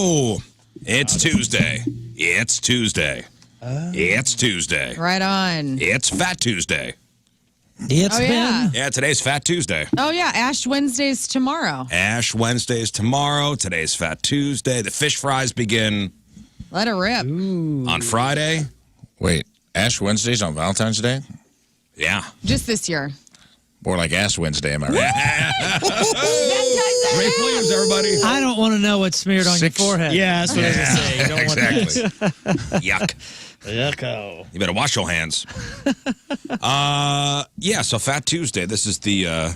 Oh, it's Tuesday. It's Tuesday. It's Tuesday. Right on. It's Fat Tuesday. It's been. Yeah, today's Fat Tuesday. Oh, yeah. Ash Wednesday's tomorrow. Ash Wednesday's tomorrow. Today's Fat Tuesday. The fish fries begin Let it rip. on Friday. Wait, Ash Wednesday's on Valentine's Day? Yeah. Just this year. More like Ash Wednesday, am I right? Rafe Williams, everybody. I don't want to know what's smeared on your forehead. Yeah, that's what I was going to say. You don't want Exactly. Yuck. Yucko. You better wash your hands. Yeah, so Fat Tuesday. This is the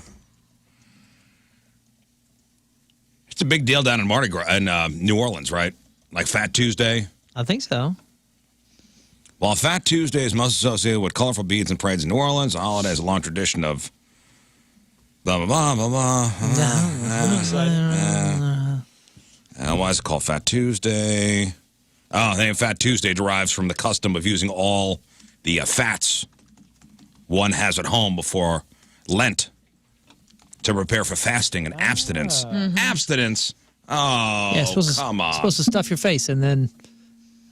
it's a big deal down in Mardi Gras in New Orleans, right? Like Fat Tuesday. I think so. While Fat Tuesday is most associated with colorful beads and parades in New Orleans, the holiday has a long tradition of blah, blah, blah, blah, blah. Why is it called Fat Tuesday? Oh, the name Fat Tuesday derives from the custom of using all the fats one has at home before Lent to prepare for fasting and abstinence. Abstinence? Oh, Yeah, come on. supposed to stuff your face and then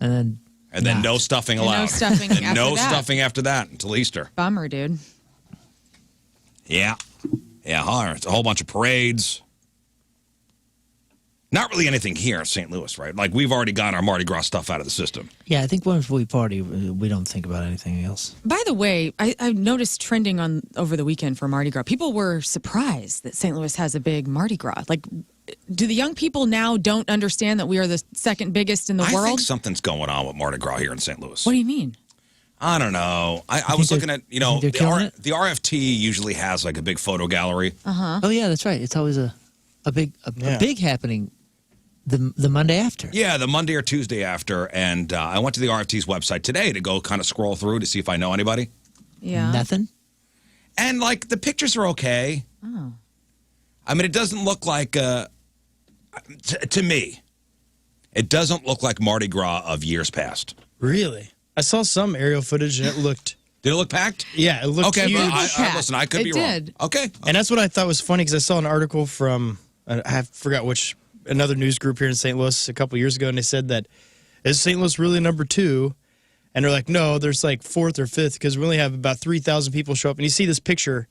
No stuffing allowed. No stuffing after No that. stuffing after that until Easter. Bummer, dude. Yeah. Yeah, it's a whole bunch of parades. Not really anything here in St. Louis, right? Like, we've already got our Mardi Gras stuff out of the system. Yeah, I think once we party, we don't think about anything else. By the way, I noticed trending over the weekend for Mardi Gras. People were surprised that St. Louis has a big Mardi Gras. Like, do the young people now don't understand that we are the second biggest in the I world? think something's going on with Mardi Gras here in St. Louis. What do you mean? I don't know. I was looking at, you think they're killing it? the RFT usually has like a big photo gallery. Oh yeah, that's right. It's always a big happening the Monday after. Yeah, the Monday or Tuesday after. And I went to the RFT's website today to go kind of scroll through to see if I know anybody. Yeah. Nothing. And like the pictures are okay. Oh. I mean, it doesn't look like, to me, it doesn't look like Mardi Gras of years past. Really? I saw some aerial footage and it looked... Did it look packed? Yeah, it looked okay, huge. but listen, I could be did. wrong. Okay. And that's what I thought was funny because I saw an article from, I forgot which, another news group here in St. Louis a couple years ago, and they said that, is St. Louis really number 2? And they're like, no, there's like 4th or 5th because we only have about 3,000 people show up. And you see this picture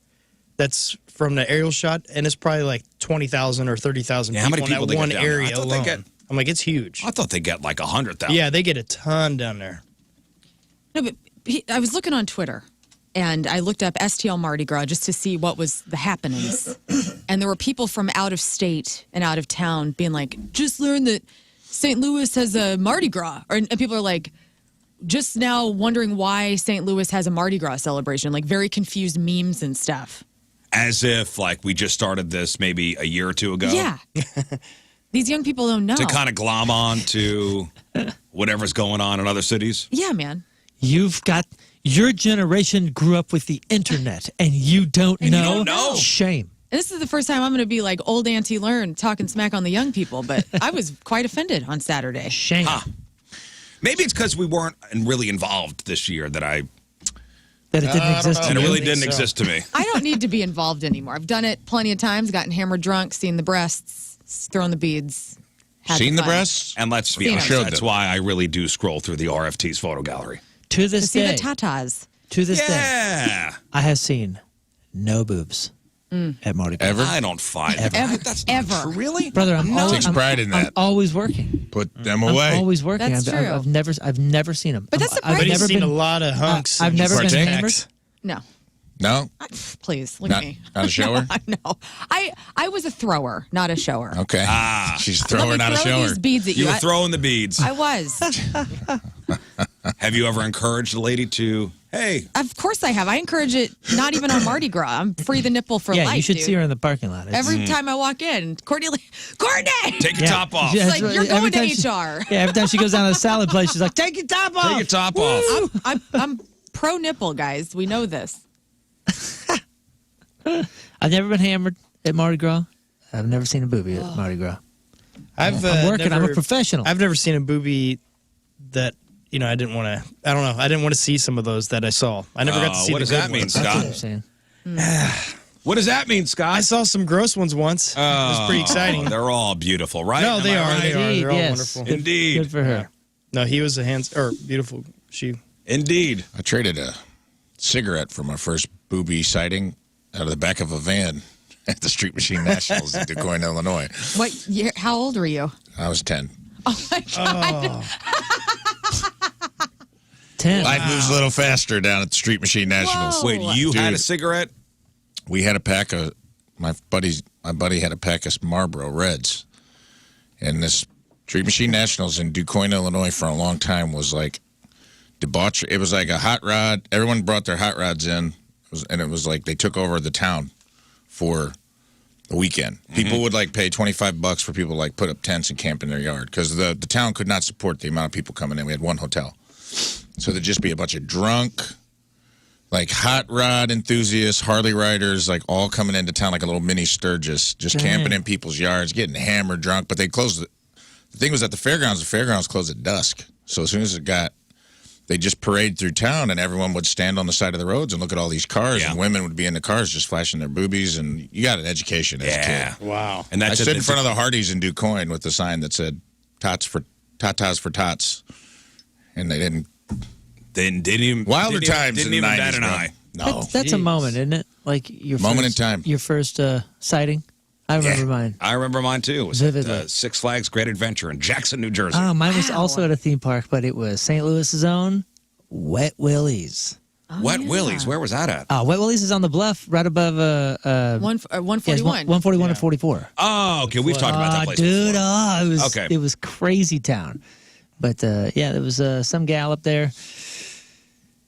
that's from the aerial shot, and it's probably like 20,000 or 30,000 people, how many people in they that get one down there? area I thought they alone. get- I'm like, it's huge. I thought they get like 100,000. Yeah, they get a ton down there. No, but I was looking on Twitter, and I looked up STL Mardi Gras just to see what was the happenings. And there were people from out of state and out of town being like, just learned that St. Louis has a Mardi Gras. And people are like, just now wondering why St. Louis has a Mardi Gras celebration, like very confused memes and stuff. As if like we just started this maybe a year or two ago. Yeah. These young people don't know. To kind of glom on to whatever's going on in other cities. Yeah, man. Your generation grew up with the internet, and you don't know. don't know. Shame. And this is the first time I'm going to be like old Auntie Lern talking smack on the young people, but I was quite offended on Saturday. Shame. Huh. Maybe it's because we weren't really involved this year that That it didn't exist. and it to you. really didn't exist to me. I don't need to be involved anymore. I've done it plenty of times, gotten hammered drunk, seen the breasts, thrown the beads. had Seen the fun. breasts? And let's be Seen honest, them. that's why I really do scroll through the RFT's photo gallery. To To this see day. the tatas. To this day, Yeah. I have seen no boobs at Mardi Gras. Ever? I don't find Ever. that's not Ever. true. Really? Brother, I'm always Takes pride in I'm that. always working. Put them away. I'm always working. That's true. I've never seen them. But that's I've surprising. But never he's seen been. a lot of hunks. I've and never been Partake? hammered. No. No? Please, look Not, at me. not a shower? No. I was a thrower, not a shower. Okay. She's a thrower, Let me not a throw shower. these beads at you. You were throwing the beads. I was. Have you ever encouraged a lady to, hey, Of course I have. I encourage it not even on Mardi Gras. I'm free the nipple for Yeah, life, you should dude. see her in the parking lot. It's- Every time I walk in, Courtney! take your top off? Yeah, It's like, you're every going to time HR. Yeah, every time she goes down to the salad place, she's like, "Take your top off." Take your top off. I'm pro nipple, guys. We know this. I've never been hammered at Mardi Gras. I've never seen a booby at Mardi Gras. I'm working. I'm a professional. I've never seen a booby that, you know, I didn't want to, I didn't want to see some of those that I saw. I never got to see what the does good that mean, ones. That's what Scott? I'm saying. What does that mean, I Scott? saw some gross ones once. It was pretty exciting. They're all beautiful, right? No, they Am I are. right? They are. They're all Yes. wonderful. Indeed. Good for her. No, he was beautiful. She. Indeed. I traded a cigarette for my first booby sighting out of the back of a van at the Street Machine Nationals in DuQuoin, Illinois. What year? How old were you? I was 10. Oh my God. 10. Life moves a little faster down at the Street Machine Nationals. Whoa. Wait, you had a Dude. cigarette? We had a pack of my buddy had a pack of Marlboro Reds, and this Street Machine Nationals in DuQuoin, Illinois, for a long time was like debauchery. It was like a hot rod. Everyone brought their hot rods in, and it was like they took over the town for the weekend. People would like pay $25 for people to like put up tents and camp in their yard because the town could not support the amount of people coming in. We had one hotel, so there'd just be a bunch of drunk, like hot rod enthusiasts, Harley riders, like all coming into town like a little mini Sturgis, just Dang. camping in people's yards, getting hammered, drunk. But they closed it. The thing was at the fairgrounds closed at dusk. So as soon as they just parade through town, and everyone would stand on the side of the roads and look at all these cars, Yeah. and women would be in the cars just flashing their boobies, and you got an education as a Yeah. kid. Wow. And I that's stood in front of the Hardys in DuQuoin with the sign that said "Tatas for Tots," and they didn't. Didn't even Wilder didn't even- times Didn't in the even 90s, bat an bro. eye. No, That's a Jeez. moment, isn't it? Like your Moment first, in time. Your first sighting. I remember mine. I remember mine too. It was Vividly. at Six Flags Great Adventure in Jackson, New Jersey. Oh, mine was Wow. also at a theme park, but it was St. Louis's own Wet Willies. Wet Willies, where was that at? Wet Willies is on the bluff right above 141. 141 and 44. Oh, okay. We've talked about that place Dude, before. it was crazy town. But yeah, there was some gal up there,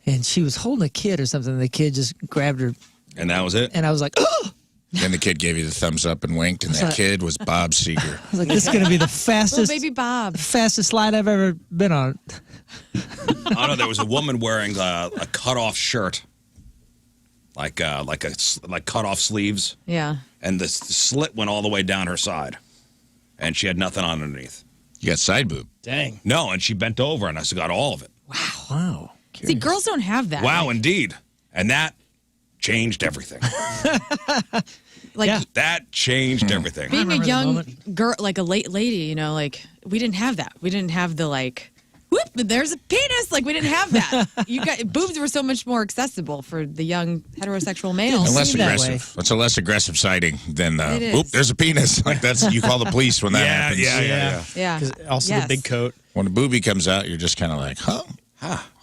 and she was holding a kid or something. And the kid just grabbed her, And that was it? and I was like, oh! Then the kid gave you the thumbs up and winked, and that kid was Bob Seger. I was like, this is gonna be the Little fastest, baby Bob. fastest slide I've ever been on. Oh, no, there was a woman wearing a cut-off shirt. Like cut-off sleeves. Yeah. And the slit went all the way down her side. And she had nothing on underneath. You got side boob. Dang. No, and she bent over, and I got all of it. Wow. See, girls don't have that. Wow, indeed. And that changed everything. Like Yeah. That changed everything. being a remember the young moment. girl, like a late lady, like we didn't have that. We didn't have the like, whoop, there's a penis. Like we didn't have that. Boobs were so much more accessible for the young heterosexual males. And less seem that aggressive. It's a less aggressive sighting than, It is. oop, there's a penis. Like you call the police when that happens. Yeah. Yeah. 'Cause also Yes. the big coat. When a boobie comes out, you're just kind of like,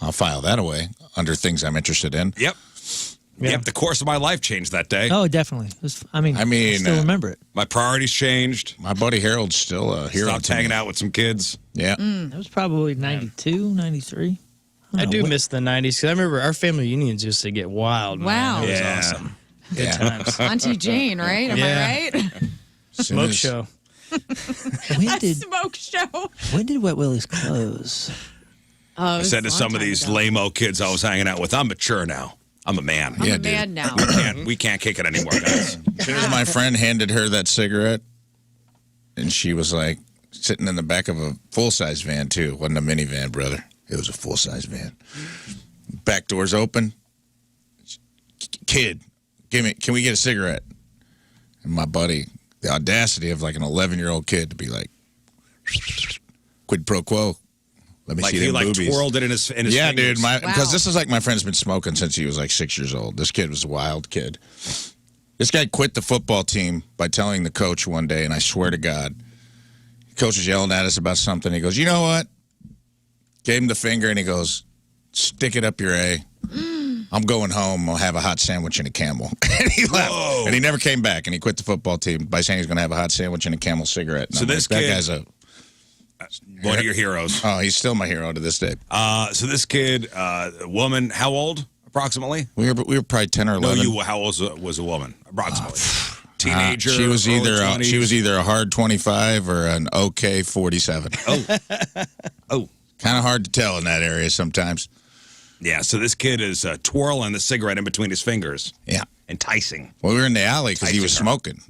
I'll file that away under things I'm interested in. Yep. Yeah. Yep, the course of my life changed that day. Oh, definitely. It was, I mean, I still remember it. My priorities changed. My buddy Harold's still a hero. Stopped to me. hanging out with some kids. Yeah. That was probably 92, 93. I don't do know. miss the 90s because I remember our family unions used to get wild. Wow. Man. It was Yeah. awesome. Good Yeah. times. Auntie Jane, right? Am Yeah. I right? Soon Smoke as- show. Smoke show. When did Wet Willies close? I said to some of these lame-o kids I was hanging out with, I'm mature now. I'm a man. I'm Yeah, a dude. man now. We can't kick it anymore, guys. As soon as my friend handed her that cigarette, and she was like sitting in the back of a full-size van, too. It wasn't a minivan, brother. It was a full-size van. Back doors open. Kid, can we get a cigarette? And my buddy, the audacity of like an 11-year-old kid to be like, quid pro quo. Let me Like see he them like boobies. twirled it in his Yeah, fingers. dude. Because Wow. this is like my friend's been smoking since he was like 6 years old. This kid was a wild kid. This guy quit the football team by telling the coach one day, and I swear to God, the coach was yelling at us about something. He goes, you know what? Gave him the finger, and he goes, stick it up your A. I'm going home. I'll have a hot sandwich and a Camel. And he left. Whoa. And he never came back, and he quit the football team by saying he's going to have a hot sandwich and a Camel cigarette. And So I'm this like, kid- that guy's a... One of your heroes. Oh, he's still my hero to this day. So this kid, woman, how old approximately? We were probably 10 or No, 11. how old was a woman approximately? Teenager. She was early either 20s? a hard 25 or an okay 47. Oh, Kind of hard to tell in that area sometimes. yeah. So this kid is twirling the cigarette in between his fingers, Yeah. enticing. Well, we were in the alley because he was Enticing her. smoking.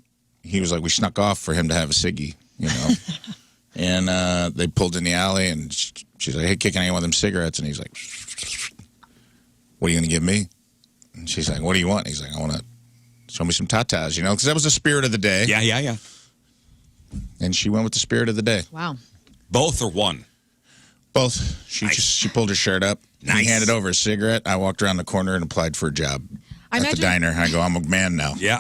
He was like, we snuck off for him to have a ciggy, you know. And they pulled in the alley, and she's like, hey, kicking any one of them cigarettes? And he's like, what are you going to give me? And she's like, what do you want? And he's like, I want a show me some tatas, because that was the spirit of the day. Yeah. And she went with the spirit of the day. Wow. Both or one? Both. She pulled her shirt up. Nice. He handed over a cigarette. I walked around the corner and applied for a job I at the imagine- diner. I go, I'm a man now. Yeah.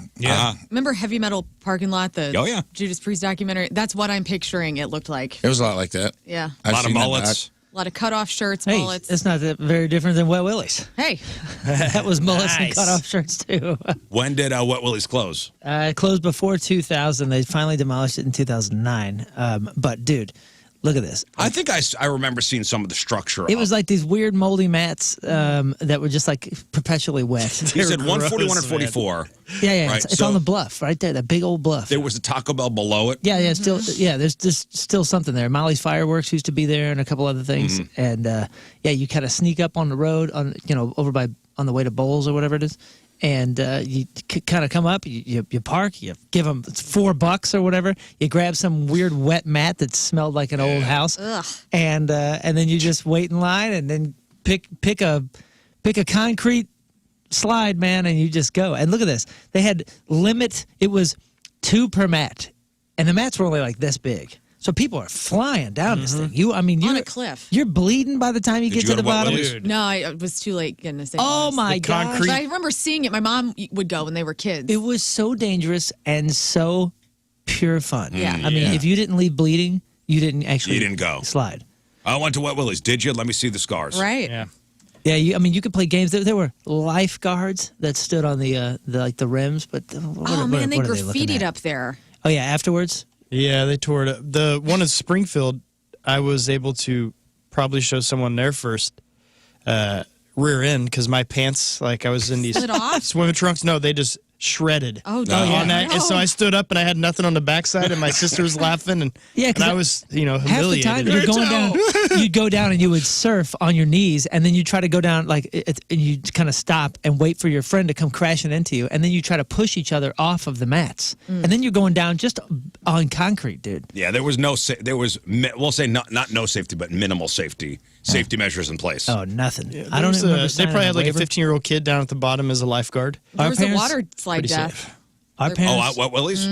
Remember Heavy Metal Parking Lot, the Oh, yeah. Judas Priest documentary? That's what I'm picturing it looked like. It was a lot like that. Yeah. A lot of seen that mullets. A lot of cutoff shirts, Hey, mullets. it's not that very different than Wet Willies. Hey, That was mullets and Nice. cutoff shirts too. When did Wet Willies close? It closed before 2000. They finally demolished it in 2009. But dude, look at this. I think I remember seeing some of the structure. It was like these weird moldy mats that were just like perpetually wet. You said They're 141 gross, and 44. Yeah. Right, It's so- on the bluff right there, that big old bluff. There was a Taco Bell below it. Yeah, still, there's just still something there. Molly's Fireworks used to be there, and a couple other things. And you kind of sneak up on the road over on the way to Bowles or whatever it is, and you kind of come up, you park, you give them $4 or whatever. You grab some weird wet mat that smelled like an old house, and then you just wait in line, and then pick a concrete slide, man, and you just go. And look at this. They had limit. It was 2 per mat, and the mats were only like this big. So people are flying down this thing. You're on a cliff. You're bleeding by the time you Did get you to go the to Wet bottom. Willies? Dude. No, I was too late getting to St. Oh Louis. my The god! concrete- But I remember seeing it. My mom would go when they were kids. It was so dangerous and so pure fun. Yeah. I mean, if you didn't leave bleeding, you didn't actually. You didn't go. slide. I went to Wet Willies. Did you? Let me see the scars. right. Yeah. Yeah, you could play games. There were lifeguards that stood on the rims, but Oh man, they what are looking graffitied at? up there. Oh yeah, afterwards. Yeah, they tore it up. The one in Springfield, I was able to probably show someone there first rear end because my pants, like I was in these Split off? swimming trunks. No, they just shredded. Oh, No. yeah. On that. And so I stood up and I had nothing on the backside, and my sister was laughing, and Yeah, 'cause and I was half the humiliated. time you're going down, you'd go down and you would surf on your knees, and then you try to go down and you kind of stop and wait for your friend to come crashing into you, and then you try to push each other off of the mats, and then you're going down just on concrete, dude. Yeah, there was we'll say not no safety, but minimal safety measures in place. Oh, nothing. There I don't was remember. they signing probably a had like a waiver. 15-year-old kid down at the bottom as a lifeguard. There Our was a parents- water slide Pretty death. safe. Our Oh, parents, at Wet Willies?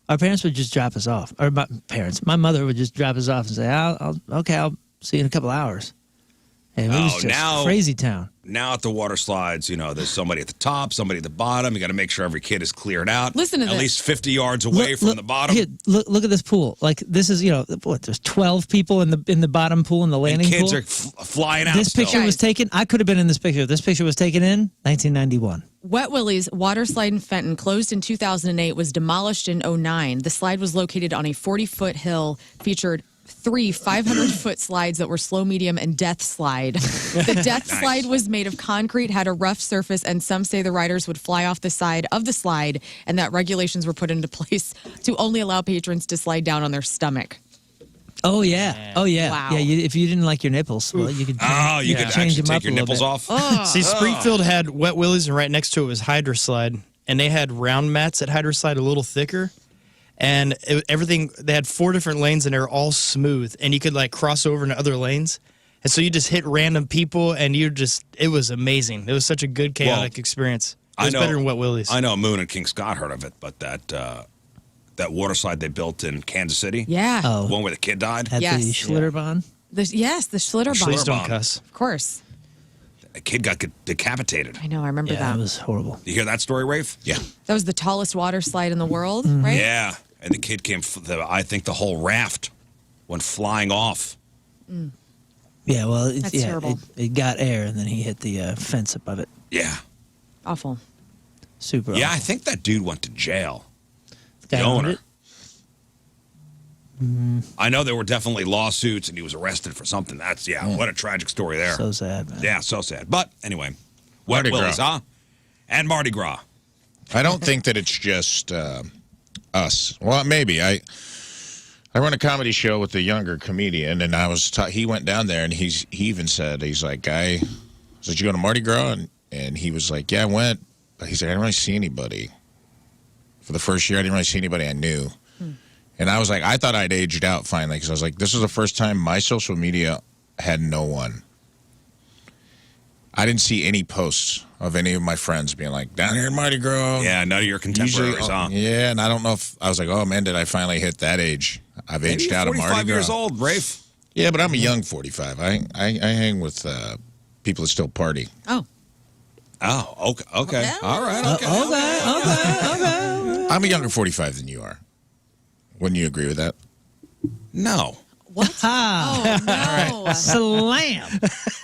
our parents would just drop us off, or my mother would just drop us off and say, "I'll see you in a couple hours." And it was just now- crazy town. Now at the water slides, there's somebody at the top, somebody at the bottom. You got to make sure every kid is cleared out. Listen to at this. least 50 yards away from the bottom. Here, look at this pool. Like this is, there's 12 people in the bottom pool in the and landing kids pool. are flying out. This still. picture was Guys. taken. I could have been in this picture. This picture was taken in 1991. Wet Willies water slide in Fenton closed in 2008, was demolished in 2009. The slide was located on a 40-foot hill, featured 3 500-foot slides that were slow, medium, and death slide. The death Nice. slide was made of concrete, had a rough surface, and some say the riders would fly off the side of the slide, and that regulations were put into place to only allow patrons to slide down on their stomach. Oh yeah. Oh yeah. Wow. Yeah. If you didn't like your nipples, well, you could. Oh, you could change actually them up take your a little nipples bit. off. See, Springfield had Wet Willies, and right next to it was Hydro Slide, and they had round mats at Hydro Slide a little thicker, and everything. They had 4 different lanes, and they were all smooth, and you could like cross over into other lanes, and so you just hit random people, and it was amazing. It was such a good chaotic experience. It was better than Wet Willies. I know Moon and King Scott heard of it, but that water slide they built in Kansas City, Yeah. Oh. the one where the kid died, At Yes. the Schlitterbahn. The Schlitterbahn. Please don't Schlitterbahn. cuss. Of course. the kid got decapitated. I know. I remember Yeah, that. that was horrible. You hear that story, Rafe? Yeah. That was the tallest water slide in the world, Mm-hmm. right? Yeah, and the kid I think the whole raft went flying off. Yeah. Well, That's terrible. It got air, and then he hit the fence above it. Yeah. Awful. Super. Yeah, I awful. think that dude went to jail. The guy The owned owner. it. I know there were definitely lawsuits, and he was arrested for something. That's what a tragic story there. So sad, man. Yeah, so sad. But anyway, Wet Mardi Willies, Gras. huh? And Mardi Gras. I don't think that it's just us. Well, maybe. I run a comedy show with a younger comedian, and he went down there, and he even said, he's like, "Guy, did you go to Mardi Gras?" And he was like, "Yeah, I went." But he said, "I didn't really see anybody. For the first year, I didn't really see anybody I knew." And I was like, I thought I'd aged out finally, because I was like, this is the first time my social media had no one. I didn't see any posts of any of my friends being like, down here in Mardi Gras. Yeah, none of your contemporaries, huh? Yeah, and I don't know if I was like, oh man, did I finally hit that age? I've Maybe aged you're out of Mardi 45 Gras. years old, Rafe. Yeah, but I'm a young 45. I hang with people that still party. Oh. Oh, okay. Yeah. All right, okay. Okay. I'm a younger 45 than you are. Wouldn't you agree with that? No. What? Oh, no. Slam.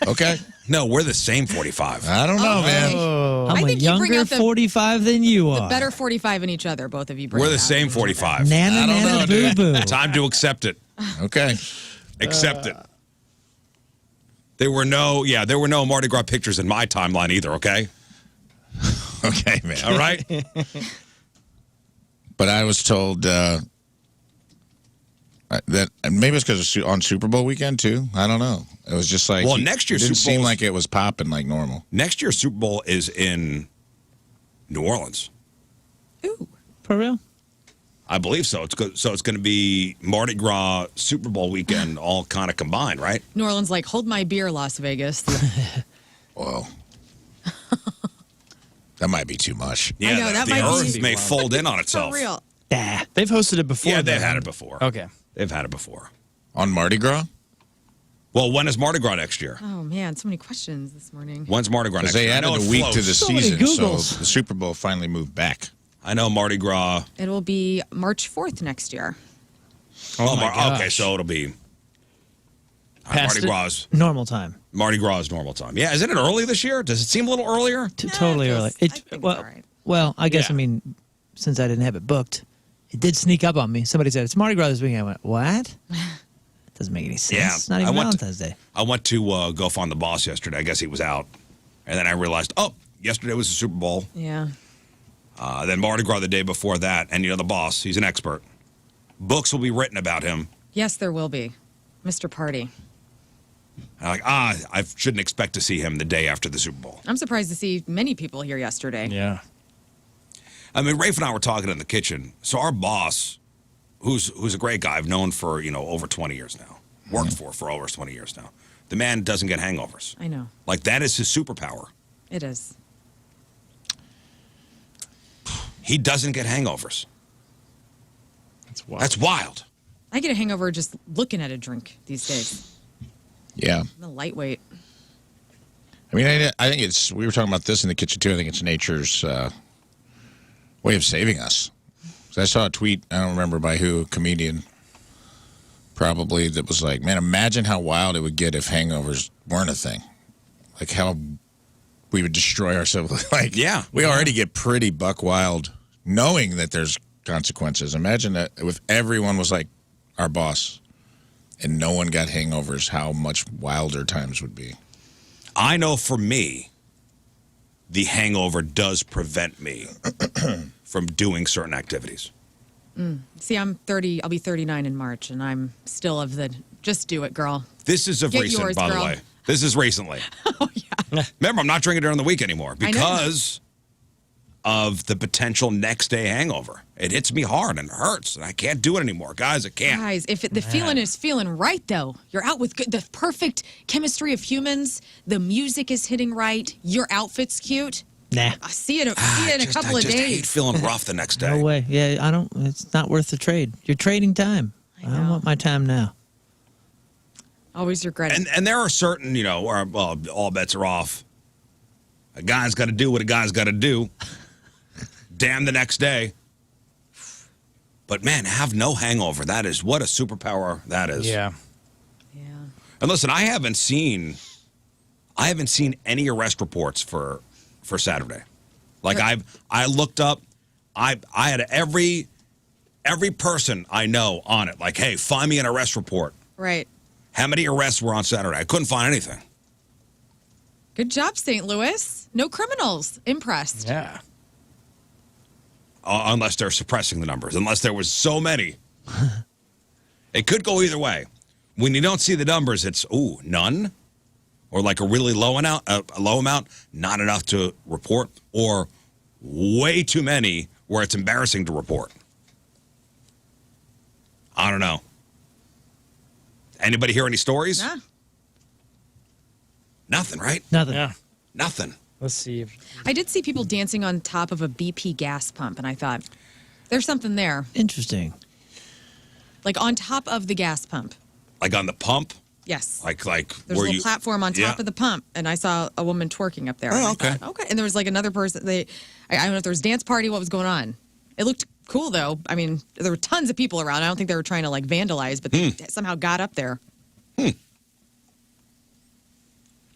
Okay. No, we're the same 45. I don't know, man. I'm I a think you bring younger out the- 45 than you are. Better 45 in each other, both of you. Bring We're it the out same in each other. 45. Nana, I don't nana, know, boo, dude. boo. Time to accept it. Okay. Accept it. There were no Mardi Gras pictures in my timeline either, okay? Okay, man. All right? But I was told that and maybe it's because on Super Bowl weekend too. I don't know. It was just like Well, next year's it didn't Super seem Bowl's- like it was popping like normal. Next year's Super Bowl is in New Orleans. Ooh. For real? I believe so. It's good. So it's going to be Mardi Gras Super Bowl weekend all kind of combined, right? New Orleans, like, hold my beer, Las Vegas. Whoa. That might be too much. Yeah, know, that the might Earth be- may fold in on itself. For real. Nah. They've hosted it before. Yeah, they've though. had it before. Okay. They've had it before. On Mardi Gras? Well, when is Mardi Gras next year? Oh, man, so many questions this morning. When's Mardi Gras Because next they year? I added know a it week flows. to the So many season, so Googles. the Super Bowl finally moved back. I know Mardi Gras. It will be March 4th next year. Oh, my gosh. Okay, so it'll be Past Mardi it? Gras. Normal time. Mardi Gras is normal time. Yeah, isn't it early this year? Does it seem a little earlier? Totally it early. feels- I think it's all right. Well, I guess, Yeah. I mean, since I didn't have it booked, it did sneak up on me. Somebody said, it's Mardi Gras this weekend. I went, what? Doesn't make any sense. Yeah, It's not even I went to- Valentine's Day. I went to go find the boss yesterday. I guess he was out. And then I realized, oh, yesterday was the Super Bowl. Yeah. Then Mardi Gras the day before that. And, the boss, he's an expert. Books will be written about him. Yes, there will be. Mr. Party. I'm like, I shouldn't expect to see him the day after the Super Bowl. I'm surprised to see many people here yesterday. Yeah. I mean, Rafe and I were talking in the kitchen. So our boss, who's a great guy, I've known for, over 20 years now. Worked for over 20 years now. The man doesn't get hangovers. I know. Like, that is his superpower. It is. He doesn't get hangovers. That's wild. That's wild. I get a hangover just looking at a drink these days. Yeah. I'm a lightweight. I mean, I think we were talking about this in the kitchen too. I think it's nature's way of saving us. 'Cause I saw a tweet, I don't remember by who, comedian, probably, that was like, man, imagine how wild it would get if hangovers weren't a thing. Like how we would destroy ourselves. Like, Yeah. we already get pretty buck wild knowing that there's consequences. Imagine that if everyone was like our boss and no one got hangovers, how much wilder times would be. I know for me, the hangover does prevent me from doing certain activities. See, I'm 30. I'll be 39 in March, and I'm still of the just do it, girl. This is of Get recent, yours, by the girl. way. This is recently. Oh, yeah. Remember, I'm not drinking during the week anymore I know. because of the potential next day hangover. It hits me hard and it hurts, and I can't do it anymore. Guys, I can't. Guys, if the feeling is feeling right, though, you're out with the perfect chemistry of humans. The music is hitting right. Your outfit's cute. Nah. I see it in a couple I of just hate days. feeling rough the next day. No way. Yeah, it's not worth the trade. You're trading time. I don't know. want my time now. Always regret it. And there are certain, where, well, all bets are off. A guy's got to do what a guy's got to do. Damn the next day. But man, have no hangover. That is what a superpower that is. Yeah. Yeah. And listen, I haven't seen any arrest reports for Saturday. Like I looked up, I had every person I know on it. Like, hey, find me an arrest report. Right. How many arrests were on Saturday? I couldn't find anything. Good job, St. Louis. No criminals. Impressed. Yeah. Unless they're suppressing the numbers, unless there was so many. It could go either way. When you don't see the numbers, it's, none, or like a really low amount, not enough to report, or way too many where it's embarrassing to report. I don't know. Anybody hear any stories? Yeah. Nothing, right? Nothing. Yeah. Nothing. Let's see. If, I did see people dancing on top of a BP gas pump, and I thought, there's something there. Interesting. Like on top of the gas pump. Like on the pump? Yes. Like There's a little platform on top Yeah. of the pump, and I saw a woman twerking up there. Oh, and I okay. thought, okay. And there was like another person. I don't know if there was a dance party, what was going on. It looked cool, though. I mean, there were tons of people around. I don't think they were trying to like vandalize, but they somehow got up there.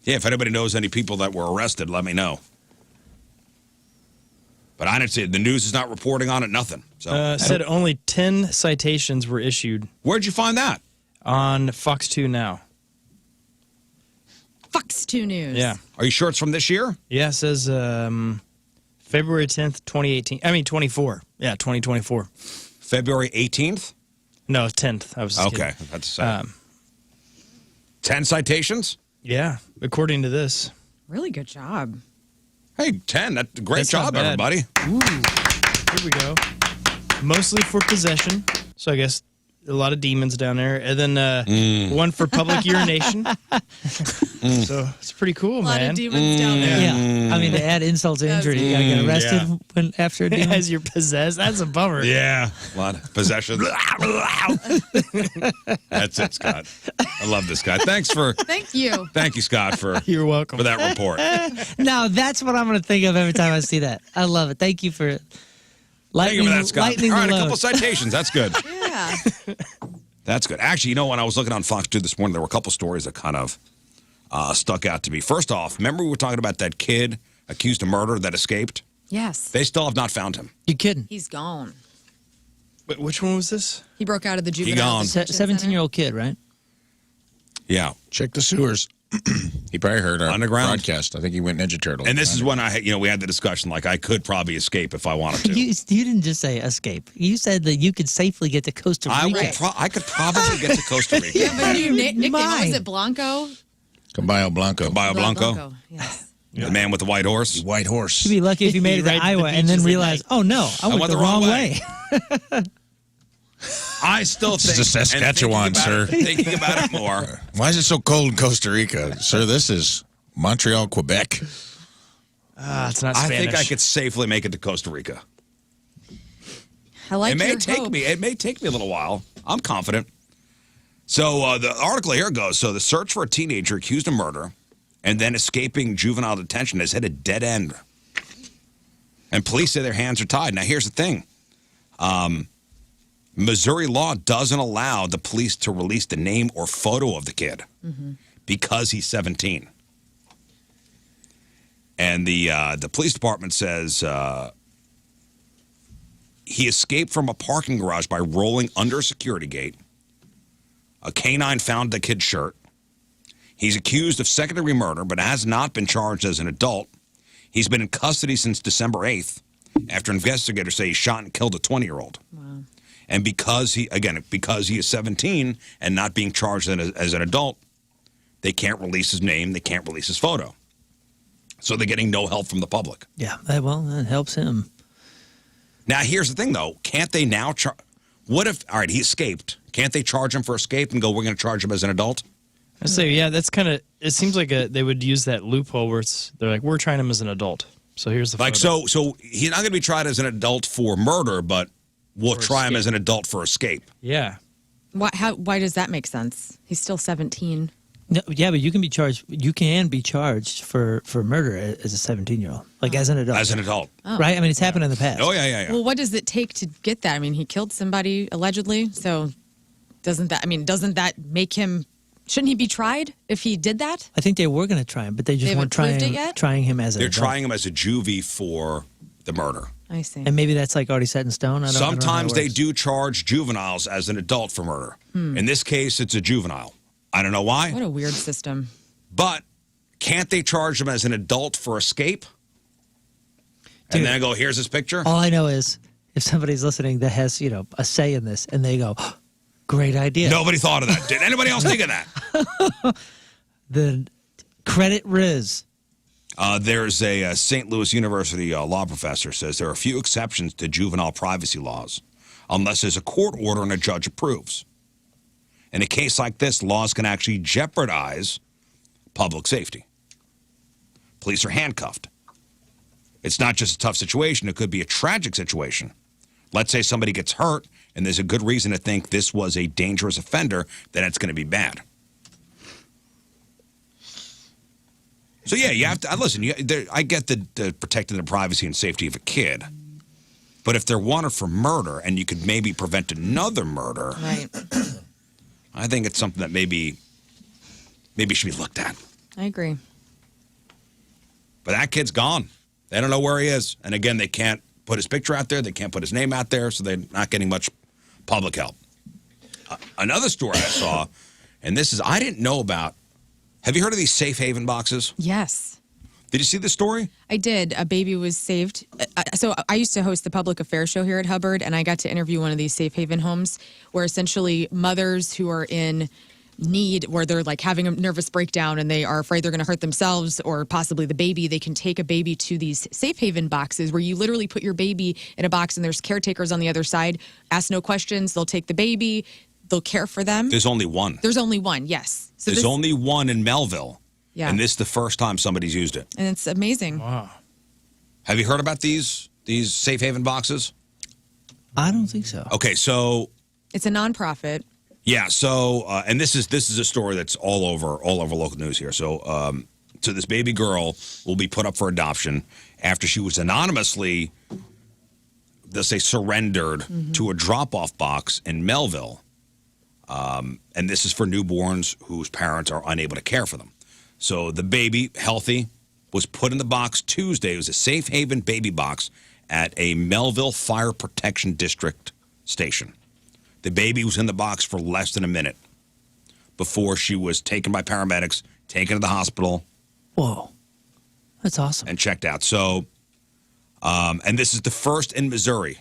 Yeah, if anybody knows any people that were arrested, let me know. But I didn't see it. The news is not reporting on it, nothing. So said only 10 citations were issued where'd you find that? on Fox 2 Now. Fox 2 News. Yeah. Are you sure it's from this year? Yeah, it says February 10th, 2018. I mean, 24. Yeah, 2024. February 18th? No, 10th. I was just Okay, kidding. that's 10 citations? Yeah, according to this. Really good job. Hey, 10. That's a great That's not job, bad. everybody. Here we go. Mostly for possession. So I guess a lot of demons down there. And then one for public urination. So it's pretty cool, A lot man. of demons down there. Yeah. I mean, to add insult to injury, you gotta get arrested when after a demon. As you're possessed. That's a bummer. Yeah. A lot of possession. That's it, Scott. I love this guy. Thank you, Scott, for You're welcome. that report. Now that's what I'm gonna think of every time I see that. I love it. Thank you for Thank lightening, you for that, Scott. All lightening right, the a load. couple citations. That's good. Yeah. That's good. Actually, you know, when I was looking on Fox 2 this morning, there were a couple stories that kind of stuck out to me. First off, remember we were talking about that kid accused of murder that escaped? Yes. They still have not found him. You kidding? He's gone. Wait, which one was this? He broke out of the juvenile gone. detention center. 17-year-old kid, right? Yeah. Check the sewers. He probably heard our Underground? broadcast. I think he went Ninja Turtle. And this is when we had the discussion, like I could probably escape if I wanted to. You didn't just say escape. You said that you could safely get to Costa Rica. I could probably get to Costa Rica. Yeah, but new nickname, what was Mine. it, Blanco? Caballo Blanco. Bio Blanco, Yes. the man with the white horse. White horse. You'd be lucky if you made it to Right to the Iowa and then beaches at realized, oh no, I went the wrong way. I still think. This is Saskatchewan, sir. Thinking about it more. Why is it so cold in Costa Rica? Sir, this is Montreal, Quebec. It's not I Spanish. think I could safely make it to Costa Rica. I like It may your take hope. me. It may take me a little while. I'm confident. So the article here goes. So the search for a teenager accused of murder and then escaping juvenile detention has hit a dead end. And police say their hands are tied. Now here's the thing. Missouri law doesn't allow the police to release the name or photo of the kid because he's 17. And the police department says he escaped from a parking garage by rolling under a security gate. A canine found the kid's shirt. He's accused of second-degree murder, but has not been charged as an adult. He's been in custody since December 8th after investigators say he shot and killed a 20-year-old. Wow. And because he is 17 and not being charged as an adult, they can't release his name, they can't release his photo. So they're getting no help from the public. Yeah, that helps him. Now, here's the thing, though. Can't they now what if, all right, he escaped. Can't they charge him for escape and go, we're going to charge him as an adult? I say, yeah, that's kind of. It seems like they would use that loophole where they're like, we're trying him as an adult. So here's the Like, photo. so he's not going to be tried as an adult for murder, but we'll try him as an adult for escape. Yeah. Why does that make sense? He's still 17. No, yeah, but you can be charged. You can be charged for murder as a 17-year-old, like as an adult. As an adult. Right? I mean, it's happened in the past. Oh, yeah. Well, what does it take to get that? I mean, he killed somebody allegedly, so doesn't that make him? Shouldn't he be tried if he did that? I think they were going to try him, but they just They weren't haven't proved it yet? trying him as an They're adult. trying him as a juvie for the murder. I see. And maybe that's like already set in stone. I don't know how Sometimes it they works. do charge juveniles as an adult for murder. In this case, it's a juvenile. I don't know why, What a weird system. but can't they charge him as an adult for escape? Dude. And then I go, here's his picture. All I know is if somebody's listening that has, a say in this, and they go, great idea. Nobody thought of that. Did anybody else think of that? Then credit Riz. There's a St. Louis University law professor says there are a few exceptions to juvenile privacy laws unless there's a court order and a judge approves. In a case like this, laws can actually jeopardize public safety. police are handcuffed. It's not just a tough situation. It could be a tragic situation. Let's say somebody gets hurt, and there's a good reason to think this was a dangerous offender, then it's going to be bad. So, yeah, you have to listen. I get the protecting the privacy and safety of a kid. But if they're wanted for murder and you could maybe prevent another murder, Right. I think it's something that maybe should be looked at. I agree. But that kid's gone. They don't know where he is. And again, they can't put his picture out there. They can't put his name out there, so they're not getting much public help. Another story I saw, and this is, I didn't know about. Have you heard of these safe haven boxes? Yes. Did you see the story? I did. A baby was saved. So I used to host the public affairs show here at Hubbard, and I got to interview one of these safe haven homes where essentially mothers who are in need, where they're like having a nervous breakdown and they are afraid they're going to hurt themselves or possibly the baby, they can take a baby to these safe haven boxes where you literally put your baby in a box and there's caretakers on the other side. Ask no questions. They'll take the baby. They'll care for them. There's only one. There's only one, yes. So There's only one in Melville. Yeah. And this is the first time somebody's used it. And it's amazing. Wow. Have you heard about these safe haven boxes? I don't think so. Okay, so It's a nonprofit. yeah, so and this is a story that's all over local news here. So so this baby girl will be put up for adoption after she was anonymously, they'll say, surrendered to a drop-off box in Melville. And this is for newborns whose parents are unable to care for them. So the baby, healthy, was put in the box Tuesday. It was a safe haven baby box at a Melville Fire Protection District station. The baby was in the box for less than a minute before she was taken by paramedics, taken to the hospital. Whoa. That's awesome. And checked out. So, and this is the first in Missouri.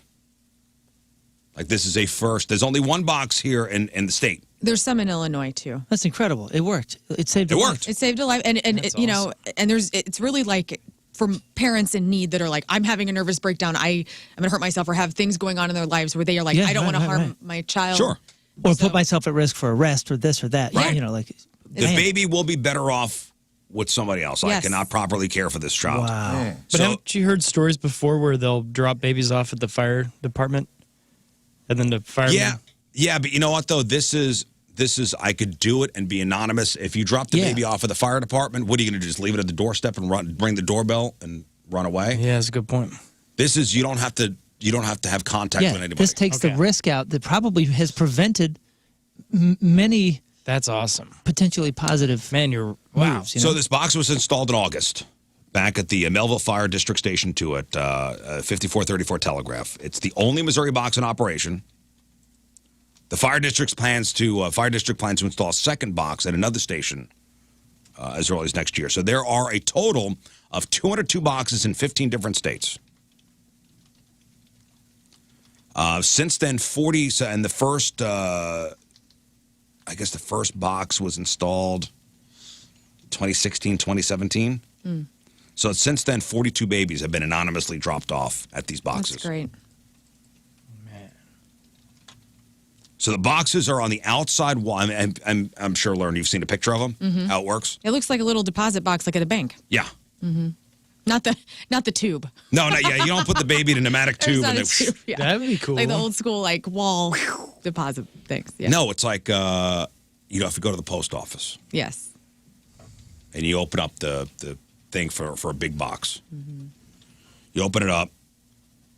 Like, this is a first. There's only one box here in the state. There's some in Illinois too. That's incredible. It worked. It saved It a worked. life. It saved a life, and That's you know, and it's really like for parents in need that are like, I'm having a nervous breakdown, I'm gonna hurt myself, or have things going on in their lives where they are like, Yeah, I don't right, want to right, harm right. my child. Sure. Or So- put myself at risk for arrest or this or that. Right. You know, like The baby will be better off with somebody else. I Yes. cannot properly care for this child. Wow. But So, haven't you heard stories before where they'll drop babies off at the fire department, and then the fireman? yeah, but you know what though? This is I could do it and be anonymous. If you drop the Yeah. baby off at the fire department, what are you going to do? Just leave it at the doorstep and ring the doorbell and run away? Yeah, that's a good point. This is you don't have to have contact with Yeah, anybody. this takes the Okay. risk out that probably has prevented many That's awesome. potentially positive Man, you're wow. moves. You So know? this box was installed in August back at the Melville Fire District Station 2 at 5434 Telegraph. It's the only Missouri box in operation. The fire district plans to install a second box at another station as early as next year. So there are a total of 202 boxes in 15 different states. Since then, 40 and the first, I guess the first box was installed 2016, 2017. So since then, 42 babies have been anonymously dropped off at these boxes. That's great. So the boxes are on the outside wall. I'm sure, Lern, you've seen a picture of them, how it works? It looks like a little deposit box, like at a bank. Yeah. Not the tube. No, yeah, you don't put the baby in a pneumatic There's tube. not And a tube. Yeah. That'd be cool. Like the old school, like wall deposit things. Yeah. No, it's like, if you go to the post office Yes. and you open up the thing for a big box. You open it up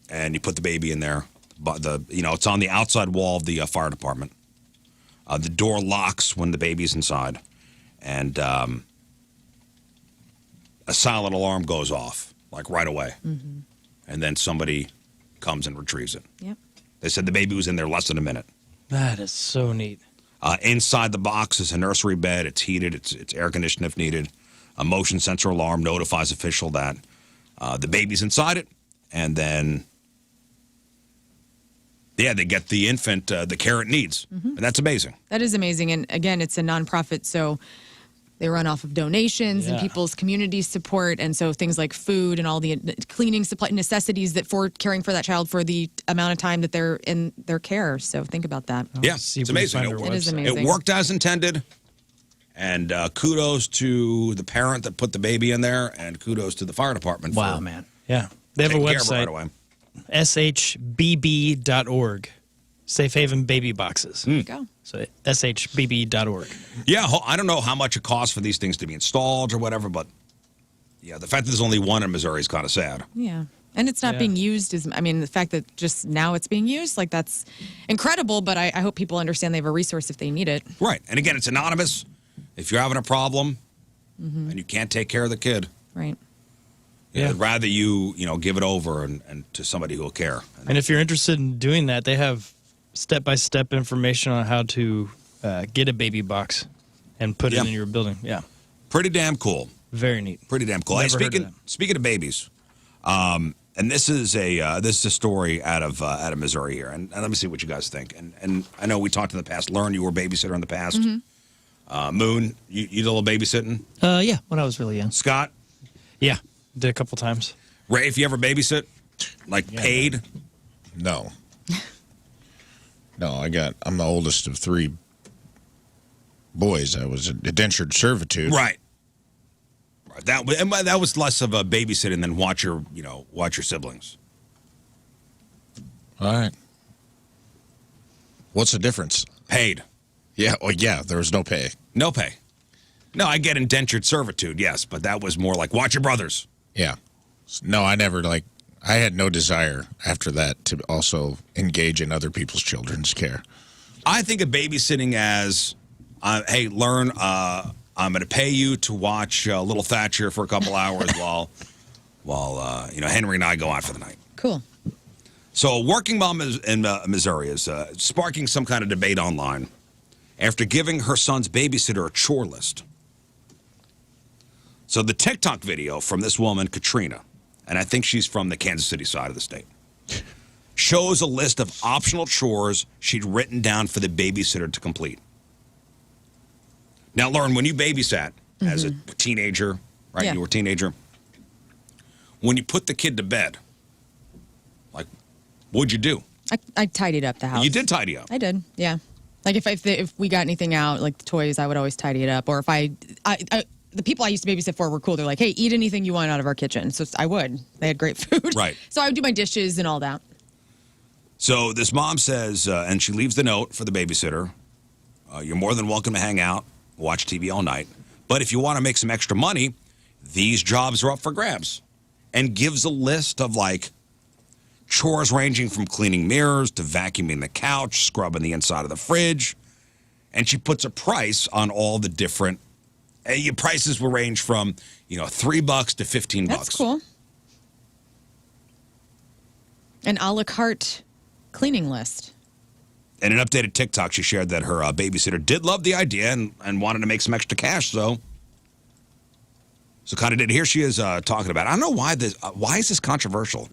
and you put the baby in there. But it's on the outside wall of the fire department. The door locks when the baby's inside, and a silent alarm goes off like right away, and then somebody comes and retrieves it. Yep. They said the baby was in there less than a minute. That is so neat. Inside the box is a nursery bed. It's heated. It's air conditioned if needed. A motion sensor alarm notifies official that the baby's inside it, and then. Yeah, they get the infant the care it needs, and that's amazing. That is amazing. And again, it's a nonprofit, so they run off of donations and Yeah. people's community support. And so things like food and all the cleaning supply necessities that for caring for that child for the amount of time that they're in their care. So think about that. Yeah, see it's if we amazing. can find It is website. amazing. It worked as intended, And kudos to the parent that put the baby in there, and kudos to the fire department. Wow, for man. Yeah. They have a taking care of it website, right away. shbb.org. Safe Haven Baby Boxes. There you go. So shbb.org. Yeah, I don't know how much it costs for these things to be installed or whatever, but yeah, the fact that there's only one in Missouri is kind of sad. Yeah. And it's not being used the fact that just now it's being used, like that's incredible, but I hope people understand they have a resource if they need it. Right. And again, it's anonymous. If you're having a problem and you can't take care of the kid, Right. I'd rather you give it over and to somebody who will care. And if you're interested in doing that, they have step-by-step information on how to get a baby box and put it in your building. Yeah. Pretty damn cool. Very neat. Pretty damn cool. Never Hey, heard of that. speaking of babies, and this is a story out of Missouri here, and let me see what you guys think. And I know we talked in the past. Lern, you were a babysitter in the past. Moon, you did a little babysitting. Yeah, when I was really young. Scott, Yeah. Did a couple times. Rafe, you ever babysit? Like paid? No. No, I'm the oldest of 3 boys. I was indentured servitude. Right. That was less of a babysitting than watch your siblings. All right. What's the difference? Paid. Yeah, there was no pay. No pay. No, I get indentured servitude, yes, but that was more like watch your brothers. Yeah. No, I never I had no desire after that to also engage in other people's children's care. I think of babysitting as, hey, Lern, I'm going to pay you to watch Little Thatcher for a couple hours while Henry and I go out for the night. Cool. So a working mom in Missouri is sparking some kind of debate online after giving her son's babysitter a chore list. So the TikTok video from this woman, Katrina, and I think she's from the Kansas City side of the state, shows a list of optional chores she'd written down for the babysitter to complete. Now, Lauren, when you babysat as a teenager, right? Yeah. You were a teenager. When you put the kid to bed, like, what'd you do? I tidied up the house. You did tidy up. I did, yeah. Like if we got anything out, like the toys, I would always tidy it up. Or if the people I used to babysit for were cool. They're like, hey, eat anything you want out of our kitchen. So I would. They had great food. Right. So I would do my dishes and all that. So this mom says, and she leaves the note for the babysitter, you're more than welcome to hang out, watch TV all night. But if you want to make some extra money, these jobs are up for grabs. And gives a list of like chores ranging from cleaning mirrors to vacuuming the couch, scrubbing the inside of the fridge. And she puts a price on all the different, your prices will range from, $3 to $15. That's cool. An a la carte cleaning list. In an updated TikTok, she shared that her babysitter did love the idea and wanted to make some extra cash, so kind of did. Here she is talking about it. I don't know why is this controversial?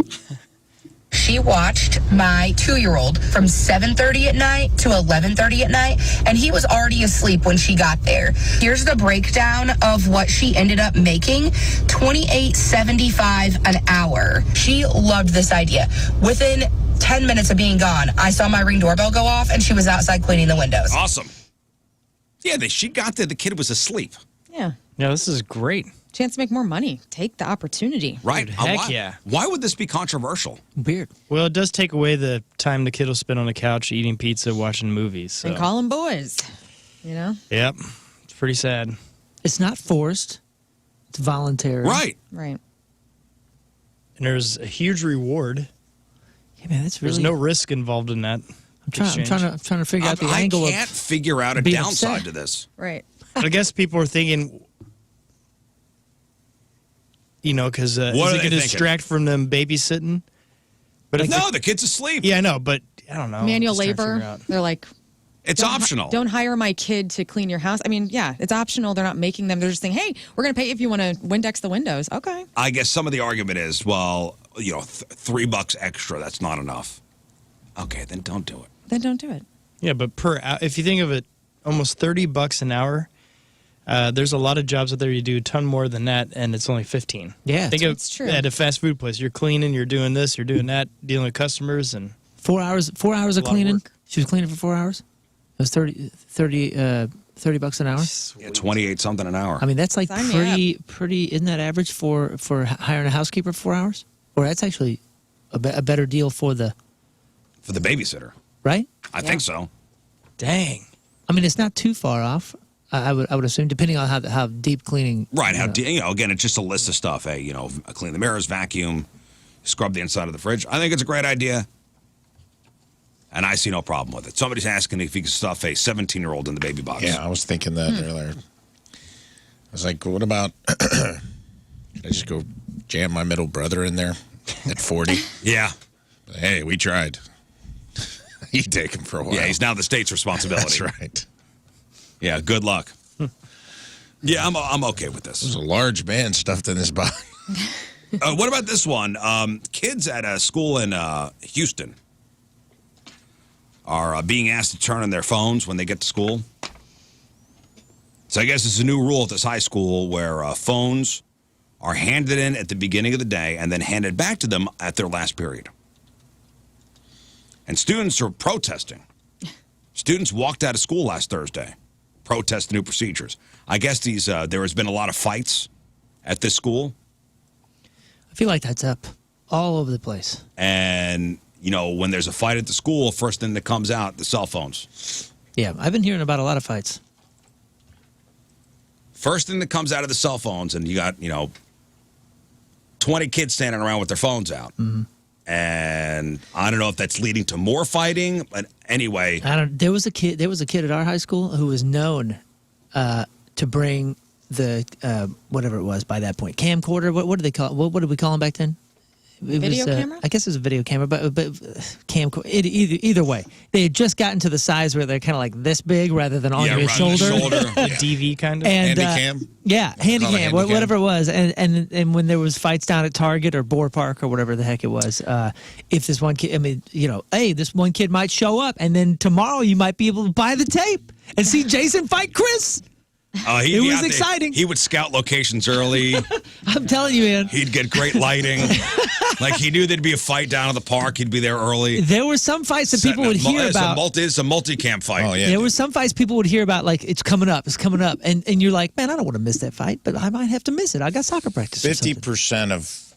She watched my 2-year-old from 7:30 at night to 11:30 at night, and he was already asleep when she got there. Here's the breakdown of what she ended up making: $28.75 an hour. She loved this idea. Within 10 minutes of being gone, I saw my Ring doorbell go off, and she was outside cleaning the windows. Awesome. Yeah, she got there. The kid was asleep. Yeah. Yeah, this is great. Chance to make more money. Take the opportunity. Right. Dude, heck why, yeah. Why would this be controversial? Weird. Well, it does take away the time the kid will spend on the couch eating pizza, watching movies. So. And call them boys. Yep. It's pretty sad. It's not forced. It's voluntary. Right. Right. And there's a huge reward. Yeah, man, that's really. There's no risk involved in that. I'm trying to figure out the I angle can't of. figure out a being downside upset. to this. Right. I guess people are thinking, because What is are it they going to thinking? distract from them babysitting? But if No, the kid's asleep. yeah, I know, but I don't know. Manual Just trying to labor. figure out. They're like, It's optional. don't hire my kid to clean your house. I mean, yeah, it's optional. They're not making them. They're just saying, hey, we're going to pay if you want to Windex the windows. Okay. I guess some of the argument is, well, $3 extra, that's not enough. Okay, then don't do it. Then don't do it. Yeah, but if you think of it, almost $30 an hour. There's a lot of jobs out there you do a ton more than that, and it's only 15. Yeah, think of it's true. at a fast food place. You're cleaning, you're doing this, you're doing that, dealing with customers, and 4 hours. 4 hours of lot of cleaning. work. She was cleaning for 4 hours. It was 30 $30 an hour. Yeah, 28 something an hour. I mean, that's like Sign me pretty. Isn't that average for hiring a housekeeper for 4 hours? Or that's actually a better deal for the babysitter. right? I think so. Dang. I mean, it's not too far off. I would assume, depending on how deep cleaning. Right. Again, it's just a list of stuff. Hey, clean the mirrors, vacuum, scrub the inside of the fridge. I think it's a great idea. And I see no problem with it. Somebody's asking if you can stuff a 17-year-old in the baby box. Yeah, I was thinking that earlier. I was like, what about, I just go jam my middle brother in there at 40? Yeah. Hey, we tried. You take him for a while. Yeah, he's now the state's responsibility. That's right. Yeah, good luck. Yeah, I'm okay with this. There's a large man stuffed in his body. What about this one? Kids at a school in Houston are being asked to turn on their phones when they get to school. So I guess it's a new rule at this high school where phones are handed in at the beginning of the day and then handed back to them at their last period. And students are protesting. Students walked out of school last Thursday, protest the new procedures. I guess there has been a lot of fights at this school. I feel like that's up all over the place. And, when there's a fight at the school, first thing that comes out, the cell phones. Yeah, I've been hearing about a lot of fights. First thing that comes out of the cell phones, and you got, 20 kids standing around with their phones out. Mm-hmm. And I don't know if that's leading to more fighting, but anyway. There was a kid at our high school who was known to bring the whatever it was by that point, camcorder. What did they call? What did we call them back then? Video camera? I guess it was a video camera, but camcorder. Either way, they had just gotten to the size where they're kind of like this big rather than on your around shoulder. the shoulder. DV kind of. And, Handycam? Yeah, handycam, Handycam. whatever it was. And when there was fights down at Target or Boar Park or whatever the heck it was, if this one kid, hey, this one kid might show up, and then tomorrow you might be able to buy the tape and see Jason fight Chris. It was exciting. He would scout locations early. I'm telling you, man. He'd get great lighting. Like he knew there'd be a fight down at the park. He'd be there early. There were some fights that people would hear about. It's a multi-camp fight. Oh, yeah. There were some fights people would hear about, like, it's coming up. And you're like, man, I don't want to miss that fight, but I might have to miss it. I got soccer practice. 50% of,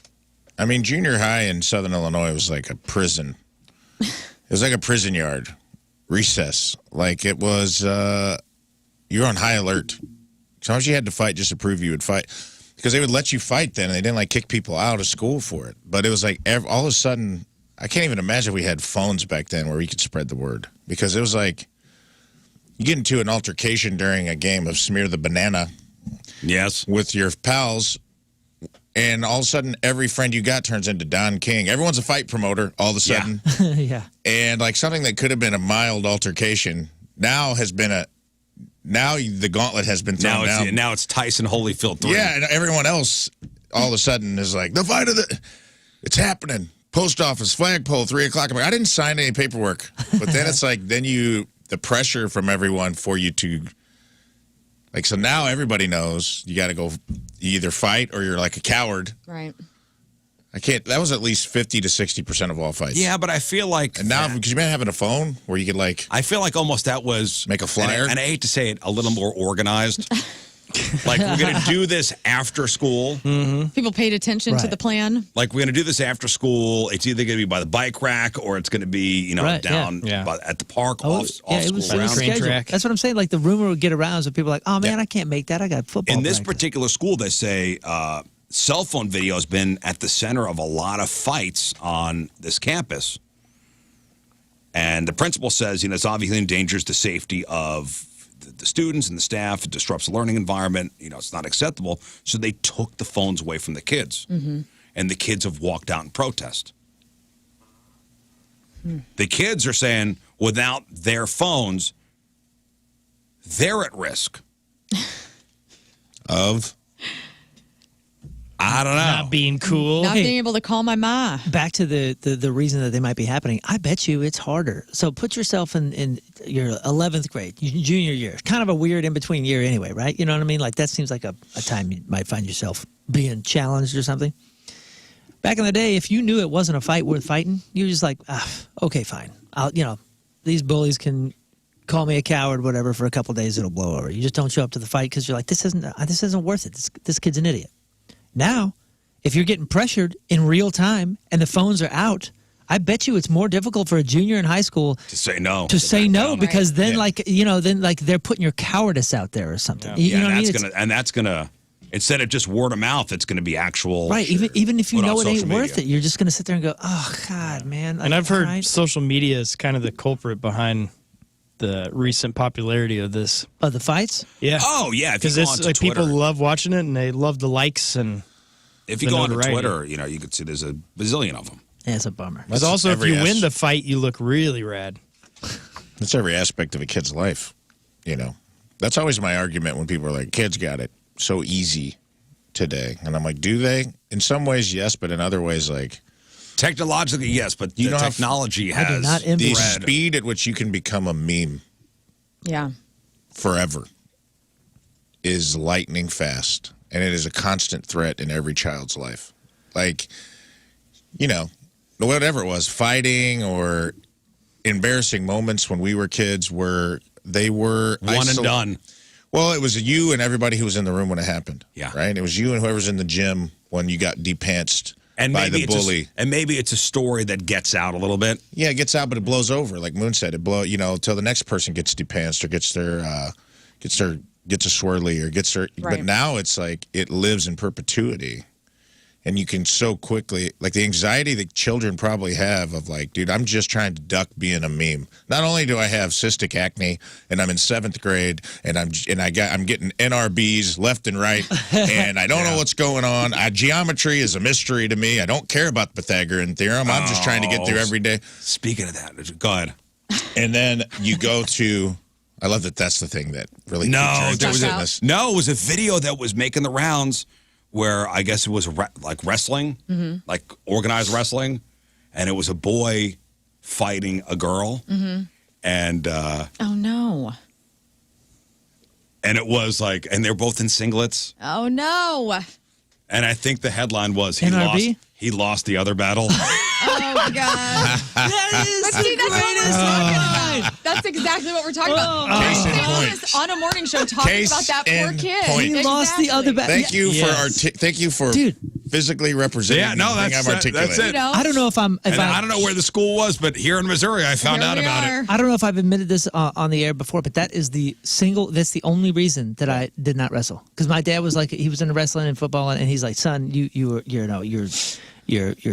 junior high in Southern Illinois was like a prison. It was like a prison yard, recess. Like it was, you were on high alert. Sometimes you had to fight just to prove you would fight. Because they would let you fight then, and they didn't, kick people out of school for it. But it was like, all of a sudden, I can't even imagine we had phones back then where we could spread the word. Because it was like, you get into an altercation during a game of Smear the Banana. Yes. With your pals, and all of a sudden, every friend you got turns into Don King. Everyone's a fight promoter all of a sudden. Yeah. And, something that could have been a mild altercation now has been Now the gauntlet has been thrown down. Now it's Tyson Holyfield 3. Yeah, and everyone else all of a sudden is like, it's happening. Post office, flagpole, 3 o'clock. I'm like, I didn't sign any paperwork. But then it's like, the pressure from everyone for you to, so now everybody knows you got to go, you either fight or you're like a coward. Right. That was at least 50 to 60% of all fights. Yeah, but I feel like... And now, because you've been having a phone where you could, I feel like almost that was... Make a flyer? And I hate to say it, a little more organized. We're going to do this after school. Mm-hmm. People paid attention to the plan. We're going to do this after school. It's either going to be by the bike rack or it's going to be, down at the park, off school grounds. Track. That's what I'm saying. The rumor would get around, so people are like, oh, man, I can't make that. I got football In this practice. particular school, they say... cell phone video has been at the center of a lot of fights on this campus. And the principal says, it's obviously endangers the safety of the students and the staff. It disrupts the learning environment. It's not acceptable. So they took the phones away from the kids. Mm-hmm. And the kids have walked out in protest. The kids are saying without their phones, they're at risk. Of? I don't know. Not being cool. Not being able to call my ma. Back to the reason that they might be happening. I bet you it's harder. So put yourself in your 11th grade, junior year. Kind of a weird in-between year anyway, right? You know what I mean? That seems like a time you might find yourself being challenged or something. Back in the day, if you knew it wasn't a fight worth fighting, you were just like, okay, fine. These bullies can call me a coward, whatever. For a couple days, it'll blow over. You just don't show up to the fight because you're like, this isn't worth it. This kid's an idiot. Now, if you're getting pressured in real time and the phones are out, I bet you it's more difficult for a junior in high school To say no. because then Yeah. then they're putting your cowardice out there or something. You know what I mean? That's gonna instead of just word of mouth, it's gonna be actual. Right. Even if you put on know it ain't social worth media. it, you're just gonna sit there and go, oh God, man. Like, And I've heard all right. social media is kind of the culprit behind the recent popularity of this. Oh, the fights? Yeah. Oh yeah, if you Because go it's onto like Twitter, people love watching it and they love the likes and if you the go onto notoriety. Twitter, you can see there's a bazillion of them. Yeah, it's a bummer. because also if every you win the fight, you look really rad. That's every aspect of a kid's life, That's always my argument when people are like, kids got it so easy today. And I'm like, do they? In some ways, yes, but in other ways, like, Technologically, yes, but You the know how technology I do has not envy the spread. speed at which you can become a meme Yeah. forever is lightning fast. And it is a constant threat in every child's life. Like, whatever it was, fighting or embarrassing moments when we were kids where they were One and done. Well, it was you and everybody who was in the room when it happened. Yeah. Right? It was you and whoever's in the gym when you got depantsed And by maybe the bully. and maybe it's a story that gets out a little bit. Yeah, it gets out, but it blows over. Like Moon said, till the next person gets depantsed or gets a swirly or gets their. Right. But now it's like it lives in perpetuity, and you can so quickly like the anxiety that children probably have of like, dude, I'm just trying to duck being a meme. Not only do I have cystic acne, and I'm in 7th grade, and I'm getting NRBs left and right, and I don't know what's going on. Geometry is a mystery to me. I don't care about the Pythagorean theorem. I'm just trying to get through every day. Speaking of that, go ahead. And then you go to, I love that that's the thing that really piqued your interest in this. It was a video that was making the rounds where I guess it was like wrestling, like organized wrestling, and it was a boy fighting a girl, and Oh no. and it was like, and they're both in singlets, Oh no. and I think the headline was NRB? he lost the other battle. Oh my God. That is But see, that's what we're talking about. That's exactly what we're talking about. Case in St. point. Louis on a morning show talking Case about that poor in kid. point. He lost the other battle. Thank you Yes. for Dude. physically representing Yeah, no, the thing that's- I've articulated. that's it. I don't know if I'm. And I don't know where the school was, but here in Missouri, I found out about it. I don't know if I've admitted this on the air before, but that is that's the only reason that I did not wrestle. Because my dad was like, he was into wrestling and football, and he's like, son, you're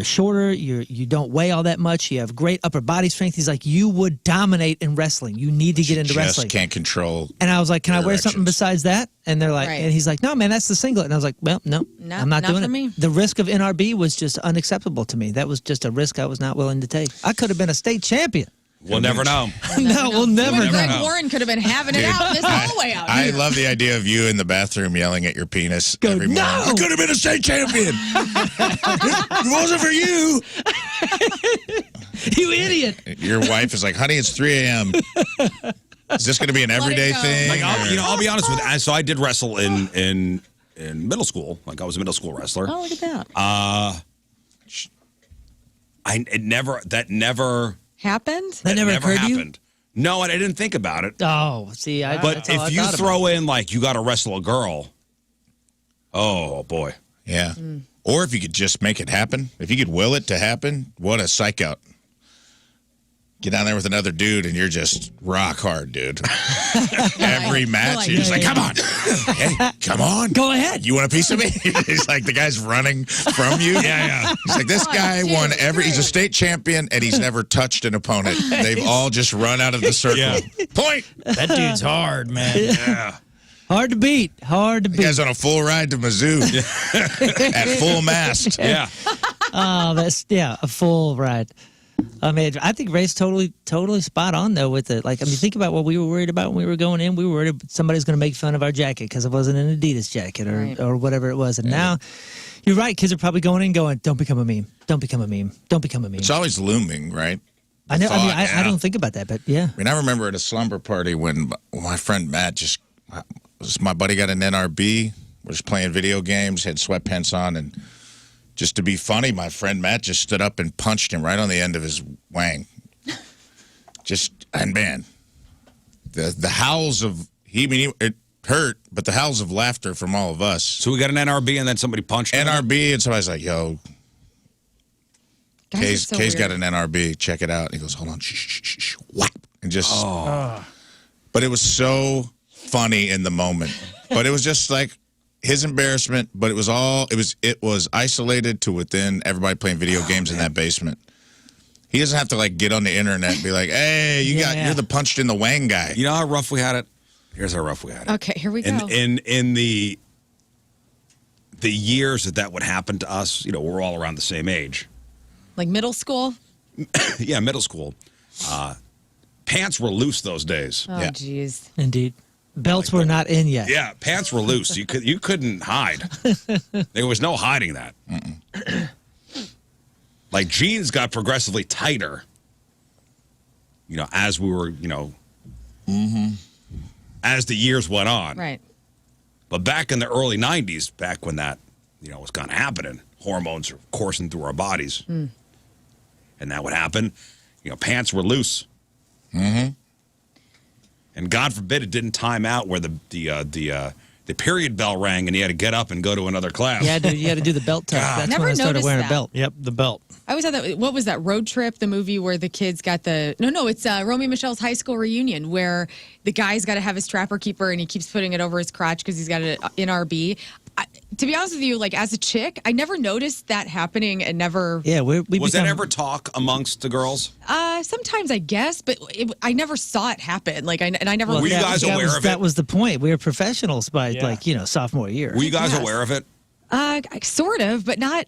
shorter, you don't weigh all that much, you have great upper body strength. He's like, you would dominate in wrestling. You need to get into Just wrestling. can't control. And I was like, can I wear something erections. besides that? And they're like, Right. and he's like, no, man, that's the singlet. And I was like, well, no, No, I'm not doing for it. me. The risk of NRB was just unacceptable to me. That was just a risk I was not willing to take. I could have been a state champion. We'll never know. No, we'll never When Greg know. Warren could have been having it out this hallway out I here. love the idea of you in the bathroom yelling at your penis Go, every morning. "No!" I could have been a state champion. It wasn't for you. You idiot. Your wife is like, honey, it's 3 a.m. Is this going to be an everyday go. thing? Like, or- I'll be honest with you. So I did wrestle in middle school. Like I was a middle school wrestler. Oh, look at that. That never Happened? That never occurred to you? happened. No, and I didn't think about it. Oh, see, But that's all I if you thought about. throw in like you got to wrestle a girl, oh boy. Yeah. Or if you could just make it happen, if you could will it to happen, what a psych out. Get down there with another dude and you're just rock hard, dude. Every match, like, you're just like, yeah, come on. Hey, come on. Go ahead. You want a piece of me? He's like, the guy's running from you. Yeah. He's like, this guy won he's a state champion and he's never touched an opponent. They've all just run out of the circle. Yeah. Point. That dude's hard, man. Yeah. Hard to beat. Hard to The beat. guy's on a full ride to Mizzou at full mast. Yeah. Oh, a full ride. I mean, I think Ray's totally spot on though with it. Like, I mean, think about what we were worried about when we were going in. We were worried somebody's going to make fun of our jacket because it wasn't an Adidas jacket or whatever it was. And now, you're right. Kids are probably going in going, "Don't become a meme. Don't become a meme. Don't become a meme." It's always looming, right? I know. I mean, thought, I don't think about that, but yeah. I mean, I remember at a slumber party when my friend Matt my buddy got an NRB, was playing video games, had sweatpants on, and just to be funny, my friend Matt just stood up and punched him right on the end of his wang. And man, the howls of it hurt, but the howls of laughter from all of us. So we got an NRB and then somebody punched him? NRB, and somebody's like, yo, Guys are so Kay's got weird. an NRB. Check it out. And he goes, hold on. Shh, shh, shh, shh. Whap. And just, but it was so funny in the moment. But it was just like his embarrassment, but it was isolated to within everybody playing video games in that basement. He doesn't have to like get on the internet and be like, hey, you're the punched in the wang guy. You know how rough we had it? Here's how rough we had it. Okay, here we go. In the years that would happen to us, we're all around the same age. Like middle school? Yeah, middle school. Pants were loose those days. Oh, jeez. Indeed. Belts were not in yet. Yeah, pants were loose. You couldn't hide. There was no hiding that. Like jeans got progressively tighter. As we were, as the years went on. Right. But back in the early 90s, back when that, was kind of happening, hormones were coursing through our bodies. And that would happen. Pants were loose. Mm-hmm. And God forbid it didn't time out where the period bell rang and you had to get up and go to another class. Yeah, you had to do the belt tuck. That's Never when I started noticed wearing that. a belt. Yep, the belt. I always thought that. What was that, Road Trip, the movie where the kids got the. No, it's Romeo and Michelle's high school reunion where the guy's got to have his trapper keeper and he keeps putting it over his crotch because he's got an NRB. To be honest with you, like as a chick, I never noticed that happening and never. Yeah, we Was that ever talk amongst the girls? Sometimes I guess, but I never saw it happen. Like I never. Were you guys aware of it? That was the point. We were professionals by sophomore year. Were you guys Yes. aware of it? Sort of, but not.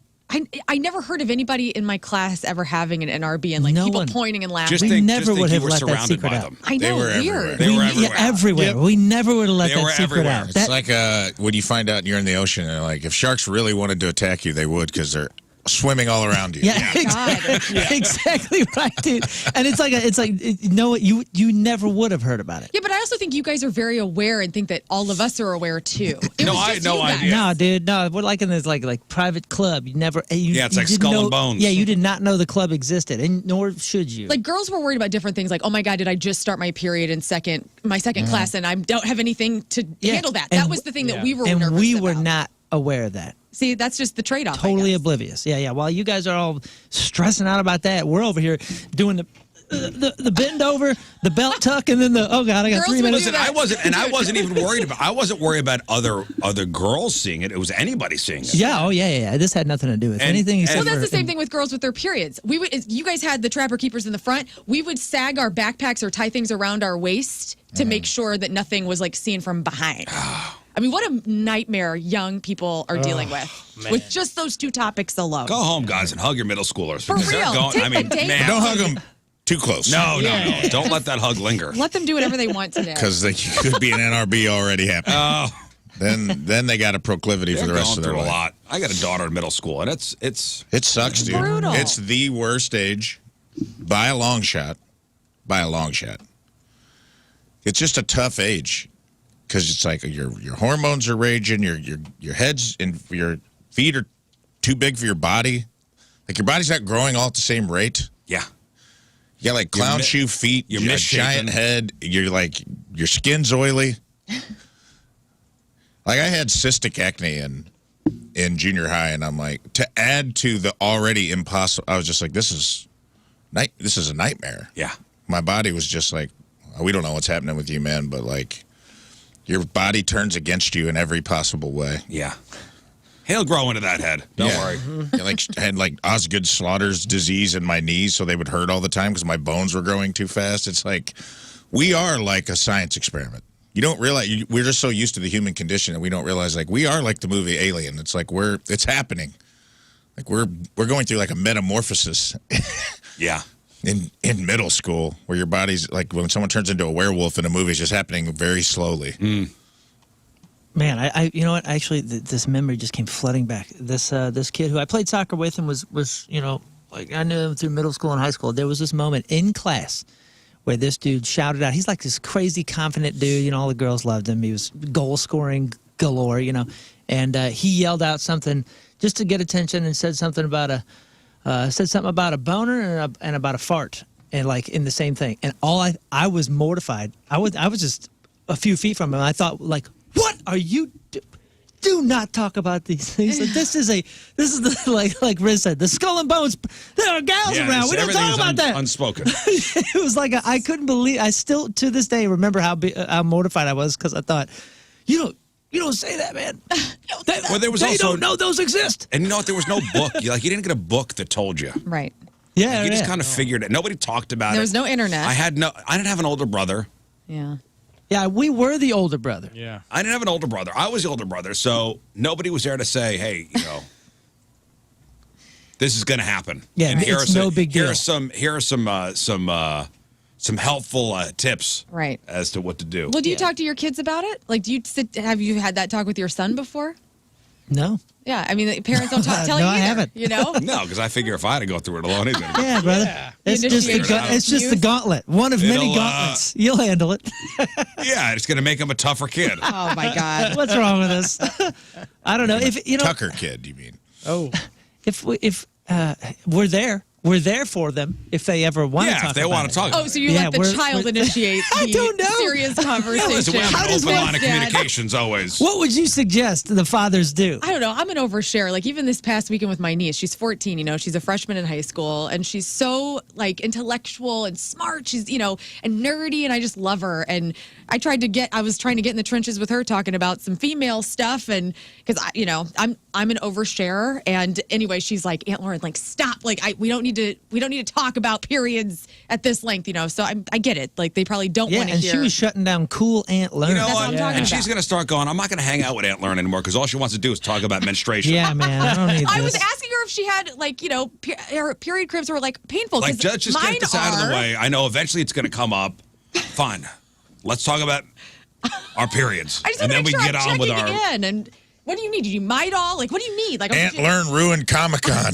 I never heard of anybody in my class ever having an NRB and like No people one. pointing and laughing. We never think would you have were let that surrounded secret by out. them. I know, They were weird. everywhere. They were everywhere. Yeah, everywhere. Yep. We never would have let They that were secret everywhere. out. It's That, It's like when you find out you're in the ocean and like if sharks really wanted to attack you, they would because they're swimming all around you. yeah, exactly right, dude. And you never would have heard about it. Yeah, but I also think you guys are very aware and think that all of us are aware too. It No, was I had just no you guys. idea. No, dude, no. We're like in this like private club. You never. Yeah, it's you like didn't Skull know, and Bones. Yeah, you did not know the club existed, and nor should you. Like girls were worried about different things. Like, oh my god, did I just start my period in my second class, and I don't have anything to handle that. That And- was the thing that we were and nervous we were about. not aware of that. See, that's just the trade-off. Totally I guess. oblivious. Yeah. While you guys are all stressing out about that, we're over here doing the bend over, the belt tuck, and then I got Girls 3 would minutes. do Listen, I wasn't even worried about. I wasn't worried about other girls seeing it. It was anybody seeing it. Yeah. Oh yeah. This had nothing to do with anything. Except Well, that's for- the same thing with girls with their periods. You guys had the trapper keepers in the front. We would sag our backpacks or tie things around our waist to make sure that nothing was like seen from behind. I mean, what a nightmare young people are dealing with just those two topics alone. Go home, guys, and hug your middle schoolers. For because they're real. going- Take I mean, a day man, Don't hug them too close. No. Don't let that hug linger. Let them do whatever they want today. Because they could be an NRB already happening. Oh, Then they got a proclivity they're for the rest going of their through a life. lot. I got a daughter in middle school, and it's It sucks, dude. brutal. It's the worst age by a long shot. By a long shot. It's just a tough age because it's like your hormones are raging, your heads and your feet are too big for your body. Like your body's not growing all at the same rate. yeah. You got like clown shoe feet, you're you got a misshapen. giant head, your skin's oily. Like I had cystic acne in junior high, and I'm like, to add to the already impossible, I was just like, this is a nightmare. Yeah. My body was just like, we don't know what's happening with you, man, but like your body turns against you in every possible way. Yeah. He'll grow into that head. Don't Yeah. worry. I had like Osgood Slaughter's disease in my knees, so they would hurt all the time because my bones were growing too fast. It's like we are like a science experiment. You don't realize we're just so used to the human condition that we don't realize like we are like the movie Alien. It's like it's happening. Like we're going through like a metamorphosis Yeah. in middle school where your body's like when someone turns into a werewolf in a movie, it's just happening very slowly. Man, I you know what? Actually, this memory just came flooding back. This kid who I played soccer with and was like I knew him through middle school and high school. There was this moment in class where this dude shouted out. He's like this crazy confident dude. All the girls loved him. He was goal scoring galore. And he yelled out something just to get attention and said something about a boner and about a fart. and like in the same thing. And I was mortified. I was just a few feet from him. I thought, like, what are you? Do not talk about these things. Like, this is the like Riz said, the skull and bones. There are gals around. We don't talk about that. Unspoken. It was like I couldn't believe. I still to this day remember how mortified I was because I thought, you don't say that, man. Well, there was they also, don't know those exist. And you know what? There was no book. You didn't get a book that told you. Right. Yeah, You just kind of figured it. Nobody talked about it. There was no internet. I didn't have an older brother. Yeah. Yeah, we were the older brother. Yeah. I didn't have an older brother. I was the older brother, so nobody was there to say, "Hey, this is going to happen." Yeah, and it's no big deal. Here are some helpful tips, Right. as to what to do. Well, do you talk to your kids about it? Like, have you had that talk with your son before? No. Yeah, I mean, the parents don't tell No, you I either, haven't. you know? No, because I figure if I had to go through it alone, he's going to Yeah, brother. It's just the gauntlet. One of many It'll, gauntlets. You'll handle it. Yeah, it's going to make him a tougher kid. Oh, my God. What's wrong with us? I don't know. If Tucker kid, you mean? Oh. if we're there for them if they ever want to talk if they about want it. to talk. Oh, so you Yeah, let the we're- child we're- initiate I the don't know. serious conversation. Listen, we have How an does open that- line of Dad? communications always. What would you suggest the fathers do? I don't know. I'm an overshare. Like, even this past weekend with my niece, she's 14, she's a freshman in high school, and she's so, like, intellectual and smart. She's, and nerdy, and I just love her. And I was trying to get in the trenches with her talking about some female stuff, and because, I'm an oversharer. And anyway, she's like, Aunt Lauren, like, stop. Like, we don't need to talk about periods at this length, So I get it. Like, they probably don't Yeah, want to and hear. she was shutting down cool Aunt Lern. You know That's what? what I'm talking And she's about. going to start going, I'm not going to hang out with Aunt Lern anymore because all she wants to do is talk about menstruation. Yeah, man. I don't need I this. was asking her if she had, like, her period cramps were, like, painful. Like, 'cause just mine get this out of the are. way. I know eventually it's going to come up. Fine. Let's talk about our periods. I just And want then to we make sure get I'm on with checking our. in. And what do you need? Did you Midol? Like, what do you need? Like, Aunt Lern ruined Comic-Con.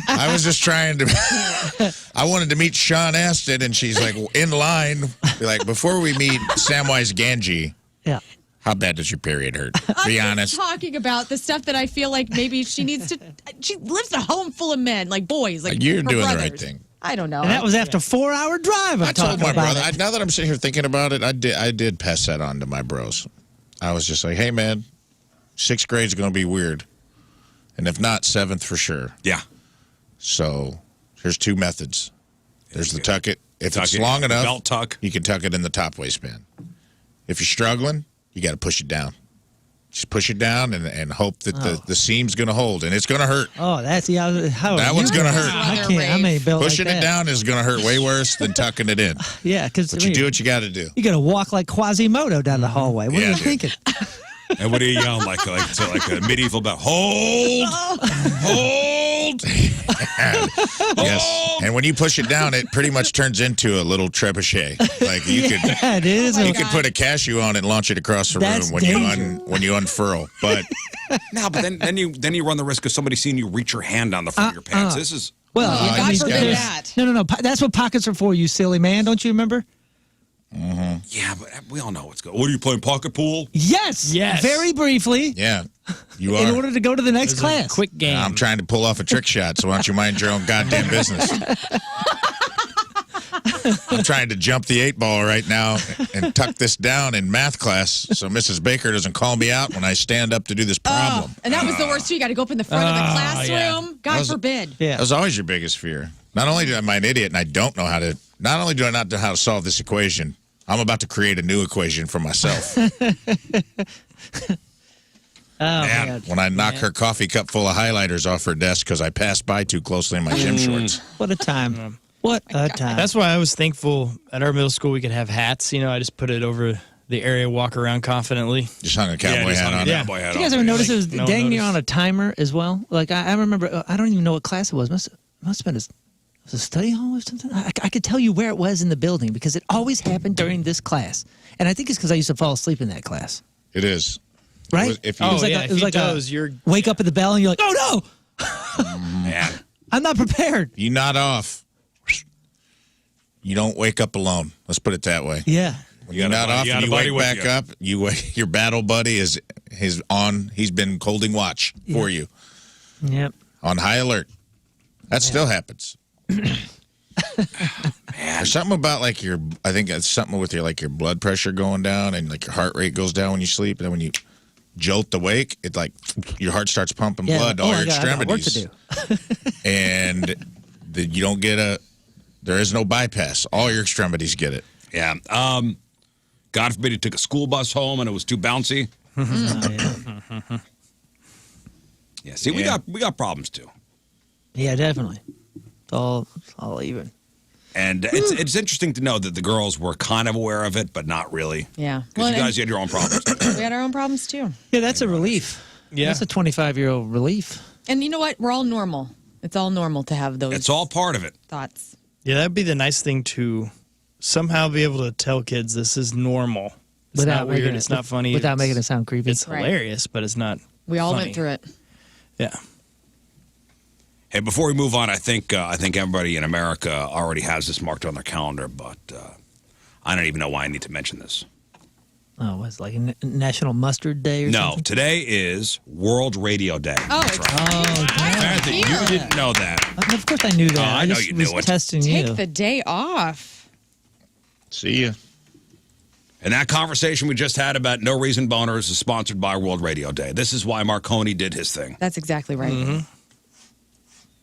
I was just trying to. I wanted to meet Sean Astin, and she's like in line. Be like, before we meet Samwise Gamgee, Yeah. how bad does your period hurt? Be I'm honest. just talking about the stuff that I feel like maybe she needs to. She lives in a home full of men, like boys, like You're her doing the brothers. right thing. I don't know. And that was after a 4-hour drive. I told my about brother. it. Now that I'm sitting here thinking about it, I did pass that on to my bros. I was just like, hey man, 6th grade's going to be weird, and if not, 7th for sure. Yeah. So here's 2 methods. There's the tuck it. If Tuck it's it, long enough, belt tuck. you can tuck it in the top waistband. If you're struggling, you got to push it down. Just push it down and hope that the seam's going to hold, and it's going to hurt. Oh, that's how That one's gonna hurt. I can't. I'm a built Pushing like it that. down is going to hurt way worse than tucking it in. Yeah, because But you do what you got to do. You got to walk like Quasimodo down the hallway. What are Yeah, you dude. thinking? And what do you yell like a medieval bell? Hold! Hold! Yes. And when you push it down, it pretty much turns into a little trebuchet. Like you could. Yeah, it is. Oh my You God. could put a cashew on it and launch it across the That's room when you unfurl. But No, but then you run the risk of somebody seeing you reach your hand down the front of your pants. This is Well, God I mean, forbid there's- that. No. That's what pockets are for, you silly man. Don't you remember? yeah, but we all know what's going. What are you playing pocket pool? Yes. Yes. Very briefly, yeah, you in are. order to go to the next class. Quick game. I'm trying to pull off a trick shot, so why don't you mind your own goddamn business? I'm trying to jump the 8-ball right now and tuck this down in math class so Mrs. Baker doesn't call me out when I stand up to do this problem. And that was the worst too. You got to go up in the front of the classroom. yeah. God forbid. Yeah. That was always your biggest fear. Not only am I an idiot and I don't know how to, not only do I not know how to solve this equation, I'm about to create a new equation for myself. Man. When I knock her coffee cup full of highlighters off her desk because I passed by too closely in my gym shorts. What a time. What a time. That's why I was thankful at our middle school we could have hats. I just put it over the area, walk around confidently. Just hung a cowboy just hat hung on a it. cowboy hat Did you guys on. ever notice it was no dang near notice. on a timer as well? Like I remember, I don't even know what class it was. Must have been a study hall or something. I could tell you where it was in the building because it always happened during this class, and I think it's because I used to fall asleep in that class. It is. Right? It was- if you- It was like yeah, a, if it was you like doze, a you're- wake up at the bell and you're like, oh no, Man, I'm not prepared. You nod off. You don't wake up alone. Let's put it that way. Yeah. When you got a nod buddy- off you got and a you buddy wake with back you. up, your battle buddy is on. He's been holding watch for you Yep. on high alert. That still happens. There's something about like I think it's something with your like your blood pressure going down and like your heart rate goes down when you sleep. And then when you jolt awake, it like your heart starts pumping blood to all your extremities. I got work to do. And you don't get there is no bypass. All your extremities get it. Yeah. God forbid you took a school bus home and it was too bouncy. Yeah. See, we got problems too. Yeah, definitely. It's all even. And it's interesting to know that the girls were kind of aware of it, but not really. Yeah. Because you guys had your own problems. We had our own problems too. Yeah, that's a relief. Yeah. That's a 25-year-old relief. And you know what? We're all normal. It's all normal to have those It's all part of it. thoughts. Yeah, that'd be the nice thing to somehow be able to tell kids this is normal. It's not weird. It's not funny. Without making it sound creepy. It's hilarious, but it's not. We all funny. went through it. Yeah. Hey, before we move on, I think everybody in America already has this marked on their calendar, but I don't even know why I need to mention this. Oh, it's like a National Mustard Day or No, something? today is World Radio Day. Oh, That's right. Apparently, you didn't know that. Of course I knew that. I know just you was knew it. testing Take you. the day off. See ya. And that conversation we just had about No Reason Boners is sponsored by World Radio Day. This is why Marconi did his thing. That's exactly right.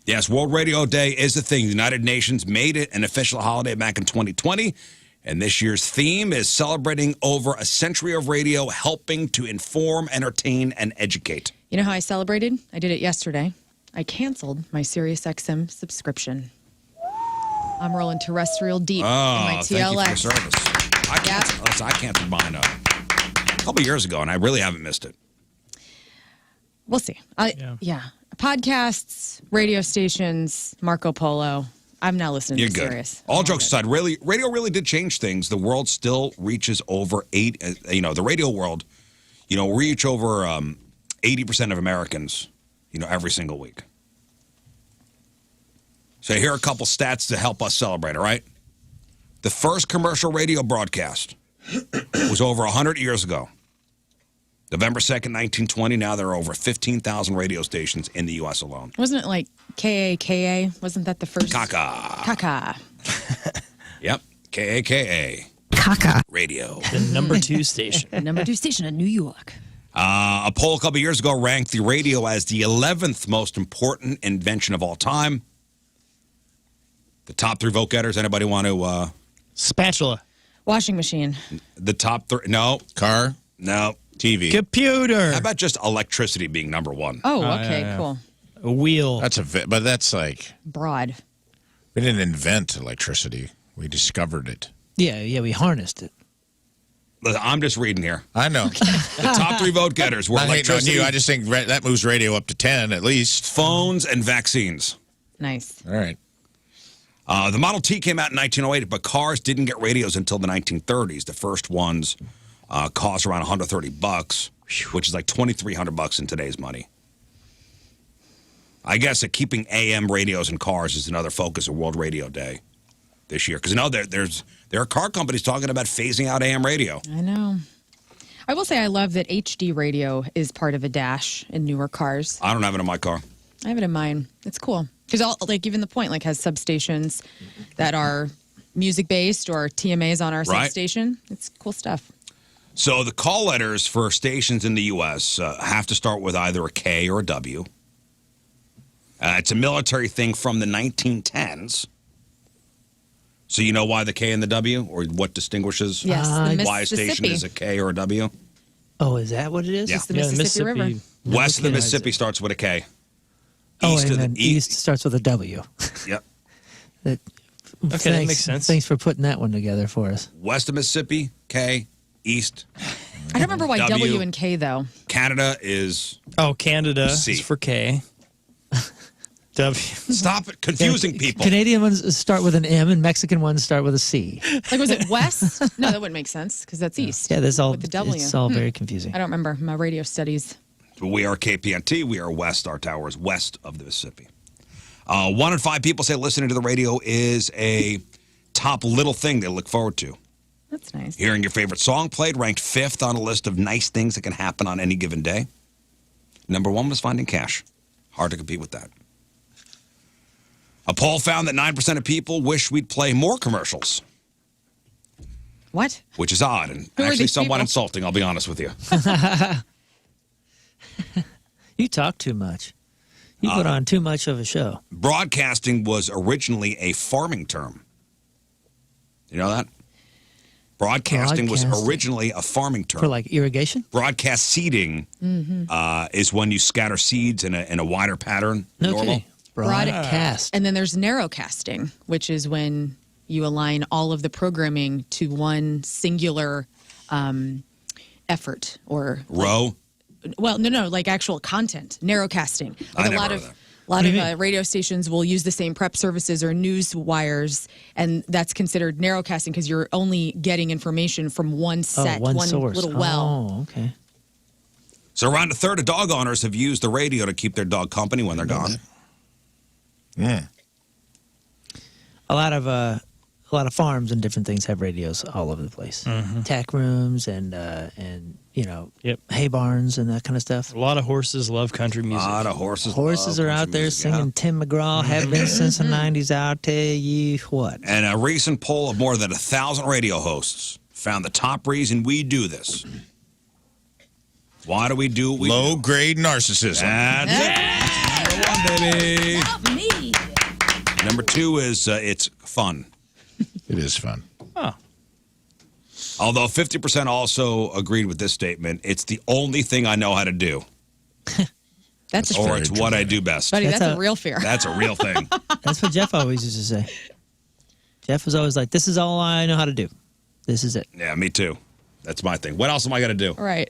Yes, World Radio Day is a thing. The United Nations made it an official holiday back in 2020. And this year's theme is celebrating over a century of radio, helping to inform, entertain, and educate. You know how I celebrated? I did it yesterday. I canceled my SiriusXM subscription. I'm rolling terrestrial deep in my TLX. Thank you for your service. I canceled mine a couple years ago, and I really haven't missed it. We'll see. Yeah. Podcasts, radio stations, Marco Polo. I'm now listening You're to good. Sirius. All jokes aside, radio really did change things. The world still reaches over the radio world, reach over 80% of Americans, every single week. So here are a couple stats to help us celebrate, all right? The first commercial radio broadcast was over 100 years ago. November 2nd, 1920. Now there are over 15,000 radio stations in the U.S. alone. Wasn't it like KAKA? Wasn't that the first? Kaka. Yep. KAKA. Kaka. Radio. The number 2 station. The number 2 station in New York. A poll a couple years ago ranked the radio as the 11th most important invention of all time. The top 3 vote getters. Anybody want to? Spatula. Washing machine. The top 3. No. Car. No. TV. Computer. How about just electricity being number 1? Oh, okay, cool. A wheel. But that's like Broad. we didn't invent electricity. We discovered it. Yeah, we harnessed it. Listen, I'm just reading here. I know. The top 3 vote getters were I hate on electricity, you. I just think that moves radio up to 10 at least. phones, and vaccines. Nice. All right. The Model T came out in 1908, but cars didn't get radios until the 1930s. The first ones cost around $130, which is like $2,300 in today's money. I guess that keeping AM radios in cars is another focus of World Radio Day this year. Because there are car companies talking about phasing out AM radio. I know. I will say I love that HD radio is part of a dash in newer cars. I don't have it in my car. I have it in mine. It's cool. Because even the point has substations that are music-based or TMAs on our substation. It's cool stuff. So the call letters for stations in the U.S. Have to start with either a K or a W. It's a military thing from the 1910s. So you know why the K and the W, or what distinguishes Yes, the why a station is a K or a W? Oh, is that what it is? Yeah. It's the Mississippi River. West of the Mississippi starts with a K. And then east starts with a W. Yep. Okay, that makes sense. Thanks for putting that one together for us. West of Mississippi, K. East. I don't remember why W and K, though. Canada is... Oh, Canada C. is for K. W. Stop it confusing people. Canadian ones start with an M and Mexican ones start with a C. Was it West? No, that wouldn't make sense because that's East. Yeah, that's all. With the W. It's all very confusing. I don't remember my radio studies. We are KPNT. We are west. Our tower is west of the Mississippi. 1 in 5 people say listening to the radio is a top little thing they look forward to. That's nice. Hearing your favorite song played ranked 5th on a list of nice things that can happen on any given day. Number 1 was finding cash. Hard to compete with that. A poll found that 9% of people wish we'd play more commercials, What? which is odd and Who are actually these somewhat people? insulting, I'll be honest with you. You talk too much. You put on too much of a show. Broadcasting was originally a farming term. You know that? Broadcasting was Broadcasting. originally a farming term. For like irrigation? Broadcast seeding is when you scatter seeds in a wider pattern. No normal. kidding. Broadcast. And then there's narrowcasting, which is when you align all of the programming to one singular effort or Row. well, no, like actual content. Narrowcasting. I Like never a lot heard of of that. a lot of radio stations will use the same prep services or news wires, and that's considered narrowcasting because you're only getting information from one set, one source. little well. Oh, okay. So around a third of dog owners have used the radio to keep their dog company when they're gone. Yeah. A lot of farms and different things have radios all over the place. Tack rooms and Yep. hay barns and that kind of stuff. A lot of horses love country A music. lot of horses. Horses love are country out there music, singing yeah. Tim McGraw, have been since the 90s. I'll tell you what. And a recent poll of more than 1,000 radio hosts found the top reason we do this. Why do we do what we do? Low-grade narcissism. That's it. Number one, baby. Not me. Number two is it's fun. It is fun. Oh. Although 50% also agreed with this statement, it's the only thing I know how to do. That's a Or fear. it's what I do best. Buddy, that's That's a a- real fear. That's a real thing. That's what Jeff always used to say. Jeff was always like, this is all I know how to do. This is it. Yeah, me too. That's my thing. What else am I going to do? Right.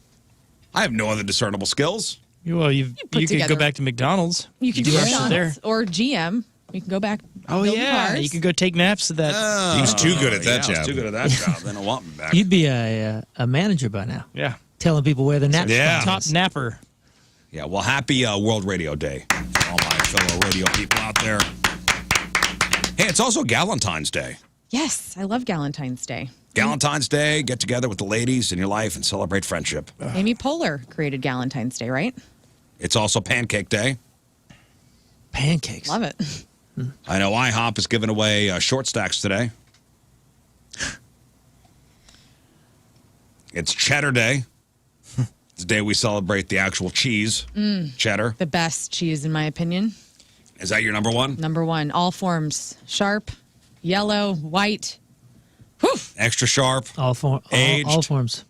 I have no other discernible skills. Well, you put could together- go back to McDonald's. You can do crush it McDonald's or GM. You can go back. Oh, build yeah. cars. You could go take naps at that. He was too good at that I was job. too good at that job. They don't want me back. You'd be a manager by now, Yeah. telling people where the nap Yeah. spot Top is. napper. Yeah, well, happy World Radio Day. All my fellow radio people out there. Hey, it's also Galentine's Day. Yes, I love Galentine's Day. Galentine's Day, get together with the ladies in your life and celebrate friendship. Amy Poehler created Galentine's Day, right? It's also Pancake Day. Pancakes. Love it. I know IHOP is giving away short stacks today. It's Cheddar Day. It's the day we celebrate the actual cheese, cheddar. The best cheese, in my opinion. Is that your number one? Number one, all forms. Sharp, yellow, white. Whew, Extra sharp. All Aged. forms.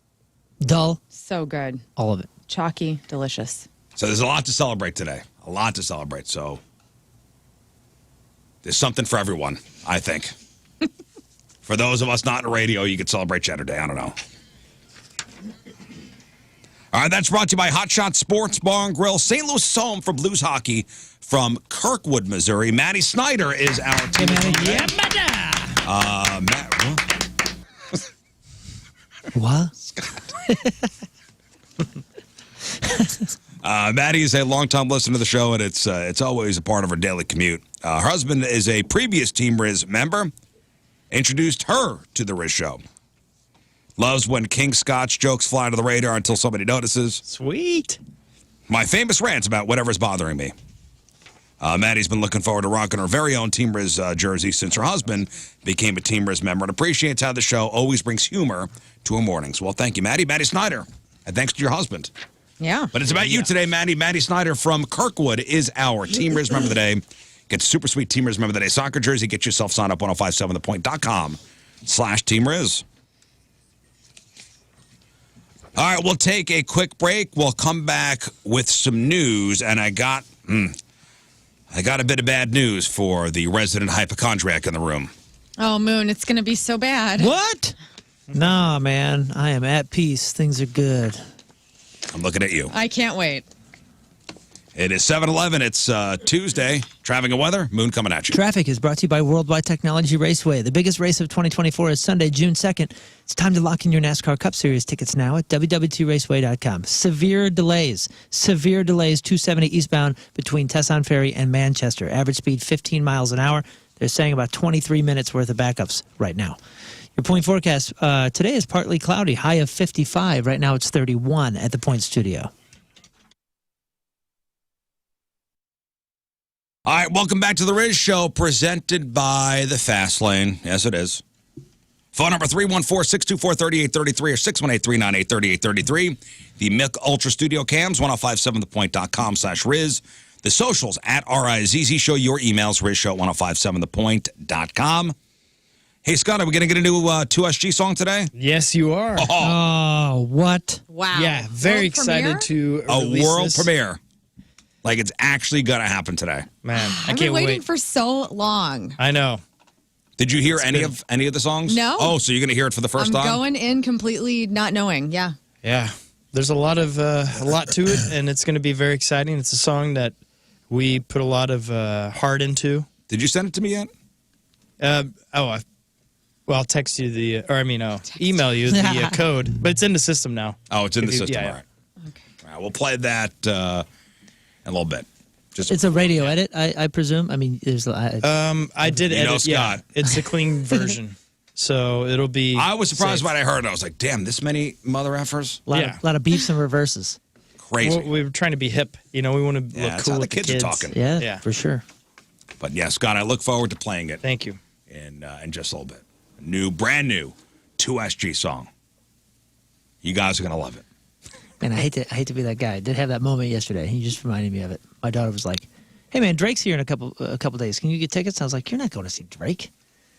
Dull. so good. All of it. Chalky, delicious. So there's a lot to celebrate today. A lot to celebrate. So there's something for everyone, I think. For those of us not in radio, you could celebrate Cheddar Day. I don't know. All right, that's brought to you by Hot Shot Sports Bar and Grill. St. Louis is home for Blues hockey from Kirkwood, Missouri. Maddie Snyder is our team. What? Maddie is a longtime listener to the show, and it's always a part of her daily commute. Her husband is a previous Team Riz member. Introduced her to the Riz Show. Loves when King Scotch jokes fly under the radar until somebody notices. Sweet. My famous rants about whatever's bothering me. Maddie's been looking forward to rocking her very own Team Riz jersey since her husband became a Team Riz member and appreciates how the show always brings humor to her mornings. Well, thank you, Maddie. Maddie Snyder. And thanks to your husband. Yeah. But it's about you today, Maddie. Maddie Snyder from Kirkwood is our Team Riz member of the day. Get super sweet Team Riz member of the day soccer jersey. Get yourself signed up 1057thepoint.com/Team Riz. All right, we'll take a quick break. We'll come back with some news, and I got a bit of bad news for the resident hypochondriac in the room. Oh, Moon, it's going to be so bad. What? Nah, man. I am at peace. Things are good. I'm looking at you. I can't wait. It is 7-11. It's Tuesday. Traffic and weather. Moon coming at you. Traffic is brought to you by Worldwide Technology Raceway. The biggest race of 2024 is Sunday, June 2nd. It's time to lock in your NASCAR Cup Series tickets now at www.raceway.com. Severe delays. 270 eastbound between Tesson Ferry and Manchester. Average speed 15 miles an hour. They're saying about 23 minutes worth of backups right now. Your point forecast today is partly cloudy, high of 55. Right now it's 31 at the Point Studio. All right, welcome back to the Riz Show, presented by the Fast Lane. Yes, it is. Phone number 314-624-3833 or 618-398-3833. The Mick Ultra Studio Cams, 1057thepoint.com/Riz. The socials at RIZZ Show. Your emails, RizShow at 1057thepoint.com. Hey, Scott, are we going to get a new 2SG song today? Yes, you are. Oh, what? Wow. Yeah, very World excited premiere? to A release world this. premiere. Like, it's actually going to happen today. Man, I I've can't been waiting wait. for so long. I know. Did you hear any good. of the songs? No. Oh, so you're going to hear it for the 1st I'm time? going in completely not knowing. Yeah. Yeah, there's a lot to it, and it's going to be very exciting. It's a song that we put a lot of heart into. Did you send it to me yet? I'll text you email you the code, but it's in the system now. Oh, it's in the If you- system. yeah, All right. Okay. All right. We'll play that in a little bit. Just It's a radio edit, I presume. I mean, there's. I did You know, edit. Yeah, Scott. it's a clean version, so it'll be. I was surprised safe. when I heard it. I was like, damn, this many mother effers? a lot, yeah. of, lot of beeps and reverses. Crazy. Well, we were trying to be hip. You know, we want to Yeah, look that's cool how the with kids are talking. Yeah, Yeah. for sure. But yeah, Scott, I look forward to playing it Thank you. in just a little bit. Brand new 2SG song. You guys are going to love it. And I hate to be that guy. I did have that moment yesterday. He just reminded me of it. My daughter was like, "Hey man, Drake's here in a couple days. Can you get tickets?" I was like, "You're not going to see Drake."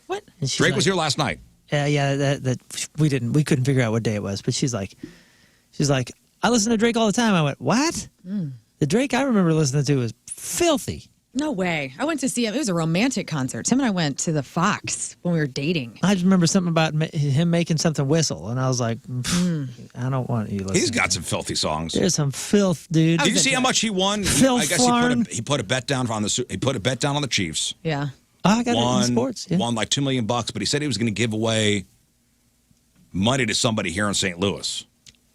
What? And she's Drake like, was here last night. Yeah, that we couldn't figure out what day it was. But she's like, I listen to Drake all the time. I went, what? The Drake I remember listening to was filthy. No way. I went to see him. It was a romantic concert. Tim and I went to the Fox when we were dating. I just remember something about him making something whistle, and I was like, I don't want you. He's got some filthy songs. There's some filth, dude. Did you see how much he won? Filth I guess farm. he put a bet down on the Chiefs. Yeah. Oh, I got it Won in sports. Yeah. won like $2 million, but he said he was going to give away money to somebody here in St. Louis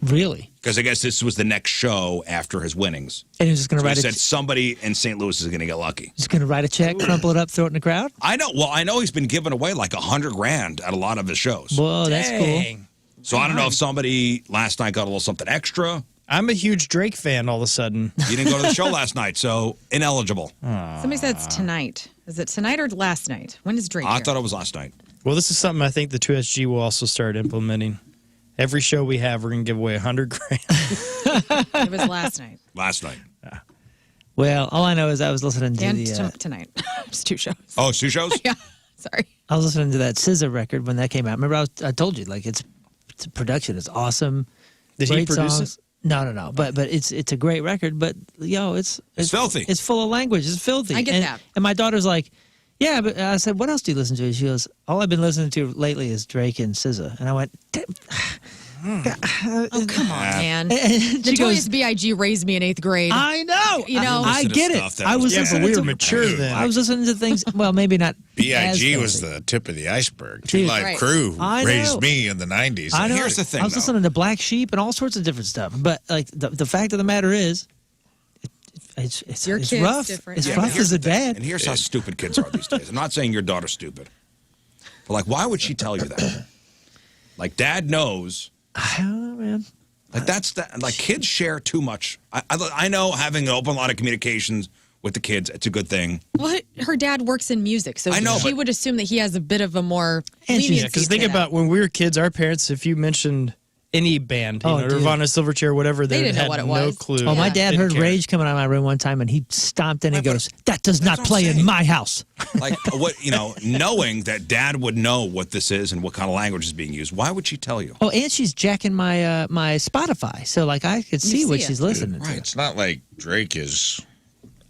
Really? because I guess this was the next show after his winnings. And he was just going to So he write said somebody in St. Louis is going to get lucky. Just going to write a check, crumple it up, throw it in the crowd. I know. Well, I know he's been giving away like $100,000 at a lot of his shows. Whoa, that's cool. Dang. So I don't know if somebody last night got a little something extra. I'm a huge Drake fan all of a sudden. You didn't go to the show last night, so ineligible. Somebody said it's tonight. Is it tonight or last night? When is Drake I here? thought it was last night. Well, this is something I think the 2SG will also start implementing. Every show we have, we're going to give away $100,000. It was last night. Last night. Well, all I know is I was listening to And the. tonight. Just 2 shows. Oh, it's 2 shows? Yeah. Sorry. I was listening to that SZA record when that came out. Remember, I told you like it's production is awesome. Did he Great produce songs. No. But it's a great record. But it's filthy. It's full of language. It's filthy. I get that. And my daughter's like, yeah. But I said, what else do you listen to? She goes, all I've been listening to lately is Drake and SZA. And I went, Oh, come on, man. she Notorious goes, B.I.G. raised me in 8th grade. I know. You know. I Listen to get stuff it. that I was was Yeah, listening but we to were mature then. I was listening to things. Well, maybe not. B.I.G. as was filthy. the tip of the iceberg. Dude. Two Live Right. Crew I raised know. me in the 90s. I know. Here's the thing, I was though. listening to Black Sheep and all sorts of different stuff. But like the fact of the matter is, it's Your it's kid's rough. different. It's Yeah, but rough here's as a the thing, dad. And here's how stupid kids are these days. I'm not saying your daughter's stupid. But like, why would she tell you that? Like, dad knows. I don't know, man. Like, that's that. Like, kids share too much. I know having an open line of communications with the kids, it's a good thing. Well, her dad works in music, so I know, she but- would assume that he has a bit of a more And she's- leniency. Yeah, because to think that. about when we were kids, our parents, if you mentioned any band, Oh, dude. dude. Nirvana, Silverchair, whatever, They they didn't know had what it no was. clue. Oh, my Yeah. dad Didn't heard care. Rage coming out of my room one time, and he stomped in and Right, goes, "That does not what I'm play in saying. my house." Like, knowing that dad would know what this is and what kind of language is being used, why would she tell you? Oh, and she's jacking my my Spotify, so like I could see what see it. she's listening to. Right. It's not like Drake is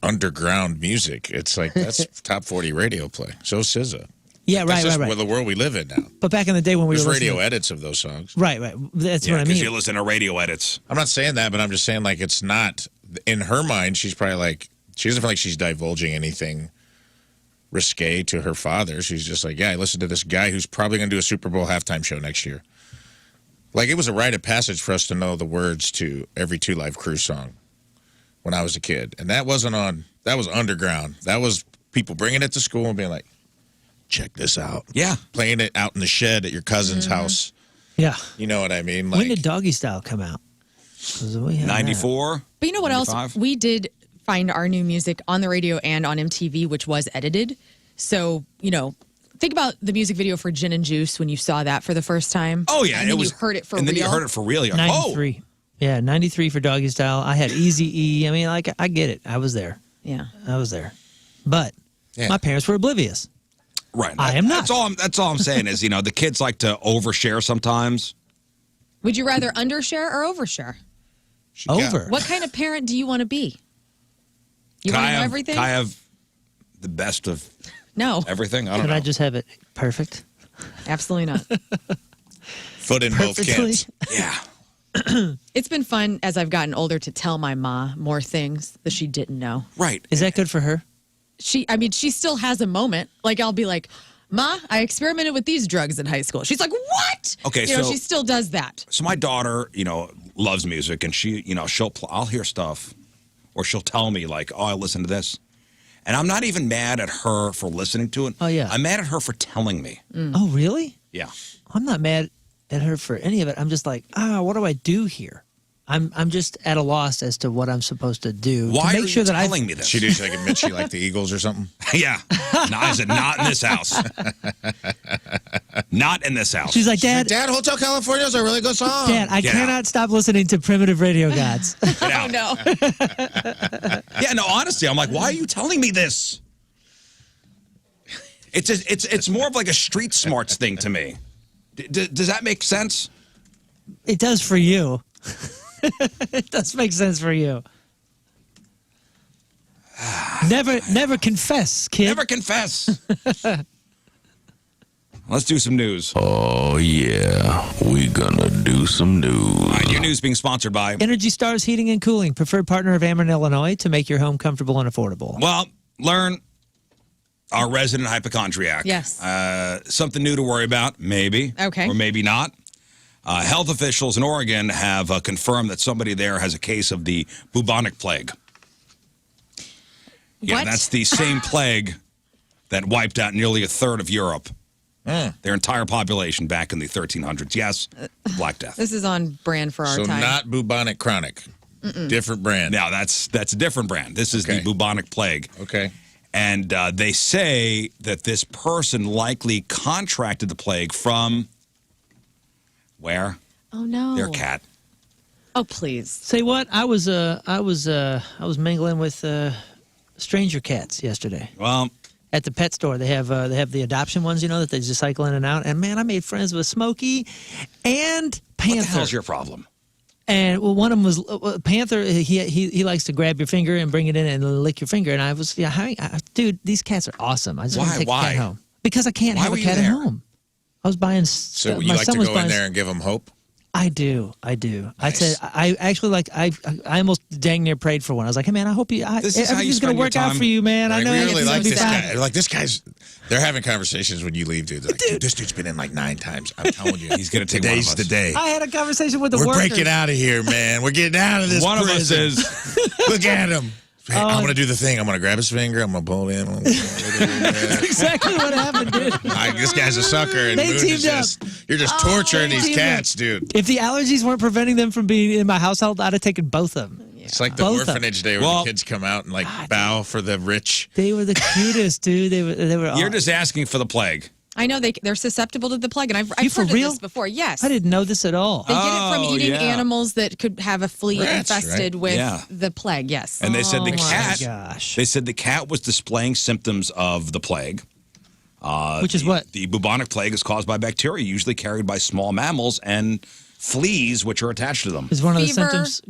underground music. It's like that's top 40 radio play. So is SZA. Yeah, That's just right. the world we live in now. But back in the day when we There's were radio listening, edits of those songs. right. That's what I Because mean. you listen to radio edits. I'm not saying that, but I'm just saying like it's not in her mind. She's probably like she doesn't feel like she's divulging anything risque to her father. She's just like, yeah, I listened to this guy who's probably going to do a Super Bowl halftime show next year. Like it was a rite of passage for us to know the words to every Two Live Crew song when I was a kid, and that wasn't on. That was underground. That was people bringing it to school and being like, check this out. Yeah. Playing it out in the shed at your cousin's house. Yeah. You know what I mean? When Like, did Doggy Style come out? 'Cause we had that. 94. But you know what else 95? we did find our new music on the radio and on MTV, which was edited. So, think about the music video for Gin and Juice when you saw that for the first time. Oh, yeah. And then you heard it for real. And then you heard it for real. You're like, 93. Yeah, 93 for Doggy Style. I had Easy E. I mean, like, I get it. I was there. Yeah. I was there. But my parents were oblivious. Right. I am not. That's all I'm saying is, the kids like to overshare sometimes. Would you rather undershare or overshare? Over. What kind of parent do you want to be? You want to know everything? Can I have the best of everything? I don't Can know. I just have it perfect? Absolutely not. Foot in both camps. Yeah. It's been fun as I've gotten older to tell my ma more things that she didn't know. Right. Is that good for her? She still has a moment. Like, I'll be like, Ma, I experimented with these drugs in high school. She's like, what? Okay, she still does that. So my daughter, loves music, and she, I'll hear stuff, or she'll tell me like, oh, I listened to this, and I'm not even mad at her for listening to it. Oh, yeah. I'm mad at her for telling me. Oh, really? Yeah. I'm not mad at her for any of it. I'm just like, what do I do here? I'm just at a loss as to what I'm supposed to do Why to make are sure you that telling me this? She did like admit she liked the Eagles or something. Yeah. No, I said not in this house. Not in this house. She's like, Dad, Hotel California is a really good song. Dad, I Get cannot stop listening to primitive radio gods. Get out. Oh, no. Yeah, no, honestly, I'm like, why are you telling me this? It's more of like a street smarts thing to me. Does that make sense? It does for you. It does make sense for you. Never confess, kid. Never confess. Let's do some news. Oh, yeah. We gonna do some news. All right, your news being sponsored by... Energy Stars Heating and Cooling, preferred partner of Ameren, Illinois, to make your home comfortable and affordable. Well, Lern, our resident hypochondriac. Yes. Something new to worry about, maybe. Okay. Or maybe not. Health officials in Oregon have confirmed that somebody there has a case of the bubonic plague. Yeah, What? that's the same plague that wiped out nearly a third of Europe. Their entire population back in the 1300s. Yes, Black Death. This is on brand for our So time. not bubonic chronic. Different brand. Now, that's a different brand. This is the bubonic plague. Okay. And they say that this person likely contracted the plague from... Where? Oh, no. Their cat. Oh, please. Say what? I was mingling with stranger cats yesterday Well, at the pet store. They have the adoption ones, that they just cycle in and out. And man, I made friends with Smokey and Panther. what the hell's your problem? And one of them was Panther. He likes to grab your finger and bring it in and lick your finger. And I was, dude, these cats are awesome. I just want to take a cat home because I can't have a cat at home. I was buying. So you my like son to was go in buying- there and give them hope? I do. Nice. I said I actually I almost dang near prayed for one. I was like, hey man, I hope This is how you everything's gonna spend your work out time? for you, man. I Like, know we everything's really gonna like be this fine. guy. They're like, this guy's. They're having conversations when you leave, dude. They're like, dude, this dude's been in like 9 times. I'm telling you, He's gonna take one of today's us. the day. I had a conversation with the We're workers. breaking out of here, man. We're getting out of this One of us prison. is... Look at him. Hey, I'm going to do the thing. I'm going to grab his finger. I'm going to pull in. Exactly what happened, dude. This guy's a sucker. And They Moon is teamed up. you're just torturing they these teamed up. cats, dude. If the allergies weren't preventing them from being in my household, I'd have taken both of them. It's like the Both of them. orphanage day where Well- the kids come out and like bow for the rich. They were the cutest, dude. They were. You're just asking for the plague. I know they're susceptible to the plague, and I've for heard of real? this before. Yes. I didn't know this at all. They get it from Oh, eating yeah. animals that could have a flea Rats, infested right? with Yeah. the plague. Yes. And they said the Oh, my cat... gosh. They said the cat was displaying symptoms of the plague. Which is what? The bubonic plague is caused by bacteria, usually carried by small mammals, and fleas, which are attached to them. Is one of the Fever. symptoms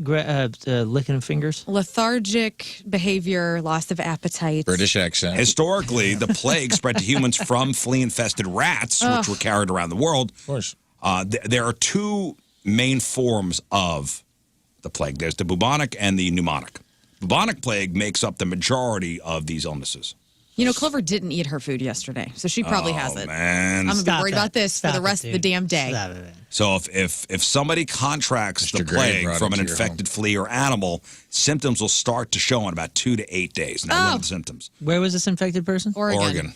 licking fingers? Lethargic behavior, loss of appetite. British accent. Historically, the plague spread to humans from flea-infested rats, which were carried around the world. Of course. There are two main forms of the plague. There's the bubonic and the pneumonic. Bubonic plague makes up the majority of these illnesses. Clover didn't eat her food yesterday, so she probably has it. Man. I'm going to be Stop worried that. about this for Stop the it, rest of the dude. damn day. Stop it, man. So if somebody contracts the Mr. Gray plague brought from it an to your infected flea or animal, symptoms will start to show in about 2 to 8 days. Now, what are the symptoms? Where was this infected person? Oregon.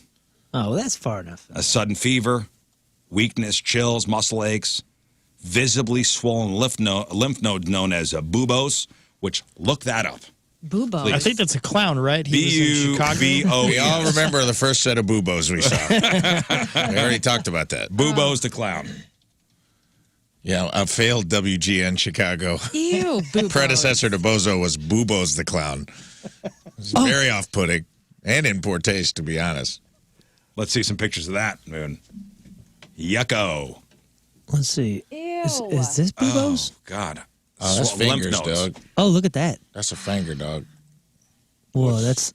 Oh, well, that's far enough. A sudden fever, weakness, chills, muscle aches, visibly swollen lymph node known as buboes, which, look that up. Bubo. I think that's a clown, right? He was in Chicago. B-U-B-O. We all remember the first set of Bubos we saw. We already talked about that. Bubo's the clown. Yeah, a failed WGN Chicago. Ew, Bubo. Predecessor to Bozo was Bubo's the clown. It was very off-putting and in poor taste, to be honest. Let's see some pictures of that, Moon. Yucko. Let's see. Ew. Is this Bubo's? Oh, God. Oh, that's Lymph fingers, nodes. dog. Oh, look at that. That's a finger, dog. Whoa, that's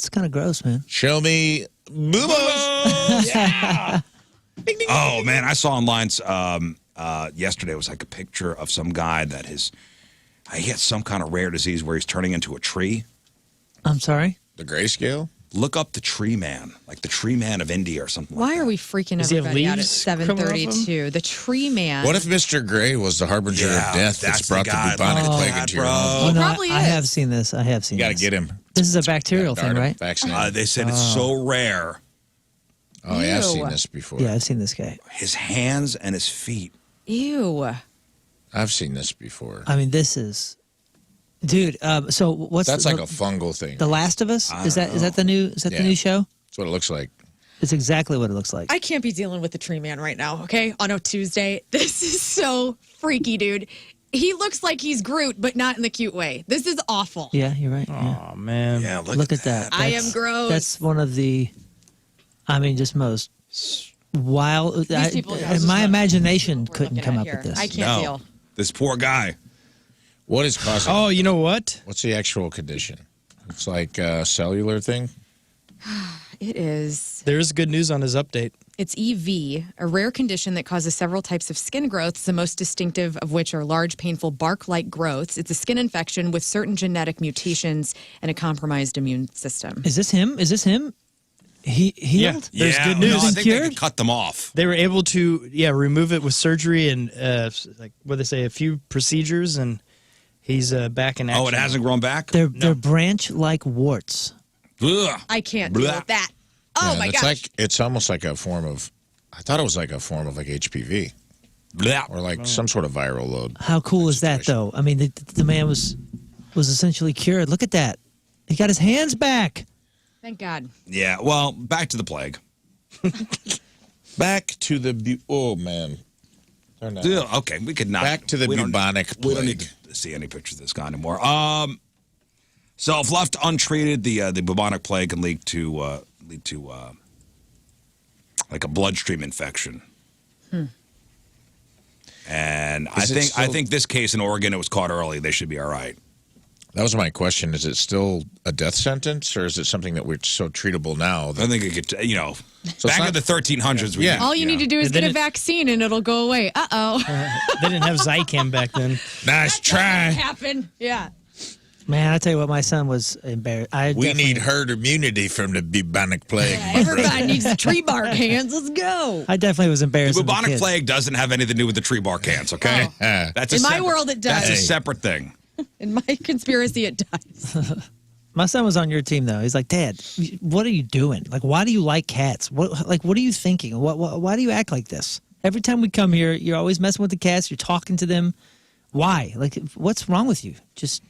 kind of gross, man. Show me Bubos. Oh, man, I saw online yesterday, it was like a picture of some guy that he had some kind of rare disease where he's turning into a tree. I'm sorry. The grayscale? Look up the tree man, like the tree man of India or something Why like that. are we freaking Does he have everybody out at leaves coming off him? 7:32? The tree man. What if Mr. Gray was the harbinger Yeah, of death that's that's brought the the guy. bubonic Oh, plague God, into your bro. home? He no, probably I is. have seen this. I have seen You got to this. get him. This is a bacterial Dart thing, him, right? vaccinate him. They said it's so rare. Oh, yeah, I've Ew. seen this before. Yeah, I've seen this guy. His hands and his feet. Ew. I've seen this before. I mean, this is, dude. So what's That's the, like a fungal thing. The Last of Us? Is that the new the Yeah. new show? That's what it looks like. It's exactly what it looks like. I can't be dealing with the tree man right now, okay? On a Tuesday. This is so freaky, dude. He looks like he's Groot, but not in the cute way. This is awful. Yeah, you're right. Yeah. Oh, man. Yeah, Look at that. I am gross. That's one of the, I mean, just most wild. people- My imagination We're couldn't looking come at up here. with this. I can't deal. This poor guy. What is causing Oh, you know what? What's the actual condition? It's like a cellular thing? It is. There's good news on his update. It's EV, a rare condition that causes several types of skin growths, the most distinctive of which are large, painful bark-like growths. It's a skin infection with certain genetic mutations and a compromised immune system. Is this him? Is this him? He healed? There's yeah, good no, news. I think they Cured? could cut them off. They were able to, remove it with surgery and, like, what they say, a few procedures, and he's back in action. Oh, it hasn't grown back? They're branch-like warts. Ugh. I can't deal Blah. with that. Oh, Yeah, my it's gosh. it's almost like a form of, I thought it was like a form of like HPV Blah. or like some sort of viral load. How cool is that, situation. though? I mean, the man was essentially cured. Look at that. He got his hands back. Thank God. Yeah, well, back to the plague. Back to the, oh man. Turn that off. Ugh, okay, we could not. Back to the we don't- bubonic We don't need plague. to see any pictures of this guy anymore. So if left untreated, the bubonic plague can lead to like a bloodstream infection. And I Is it think still- this case in Oregon, it was caught early. They should be all right. That was my question. Is it still a death sentence or is it something that we're so treatable now? I That, think it could, So back it's in not- the 1300s. we Yeah. could, All you need to do is And get then a vaccine and it'll go away. Uh-oh. They didn't have Zicam back then. nice try. Happen. Yeah. Man, I tell you what, my son was embarrassed. We need herd immunity from the bubonic plague. my brother. Everybody needs a tree bark hands. Let's go. I definitely was The embarrassed. as a bubonic kid. plague doesn't have anything to do with the tree bark ants, okay? That's a In my separate- world, it does. That's a Hey. separate thing. In my conspiracy, it does. My son was on your team though. He's like, Dad, what are you doing? Like, why do you like cats? What are you thinking? Why do you act like this? Every time we come here, you're always messing with the cats. You're talking to them. Why? Like, what's wrong with you? Just,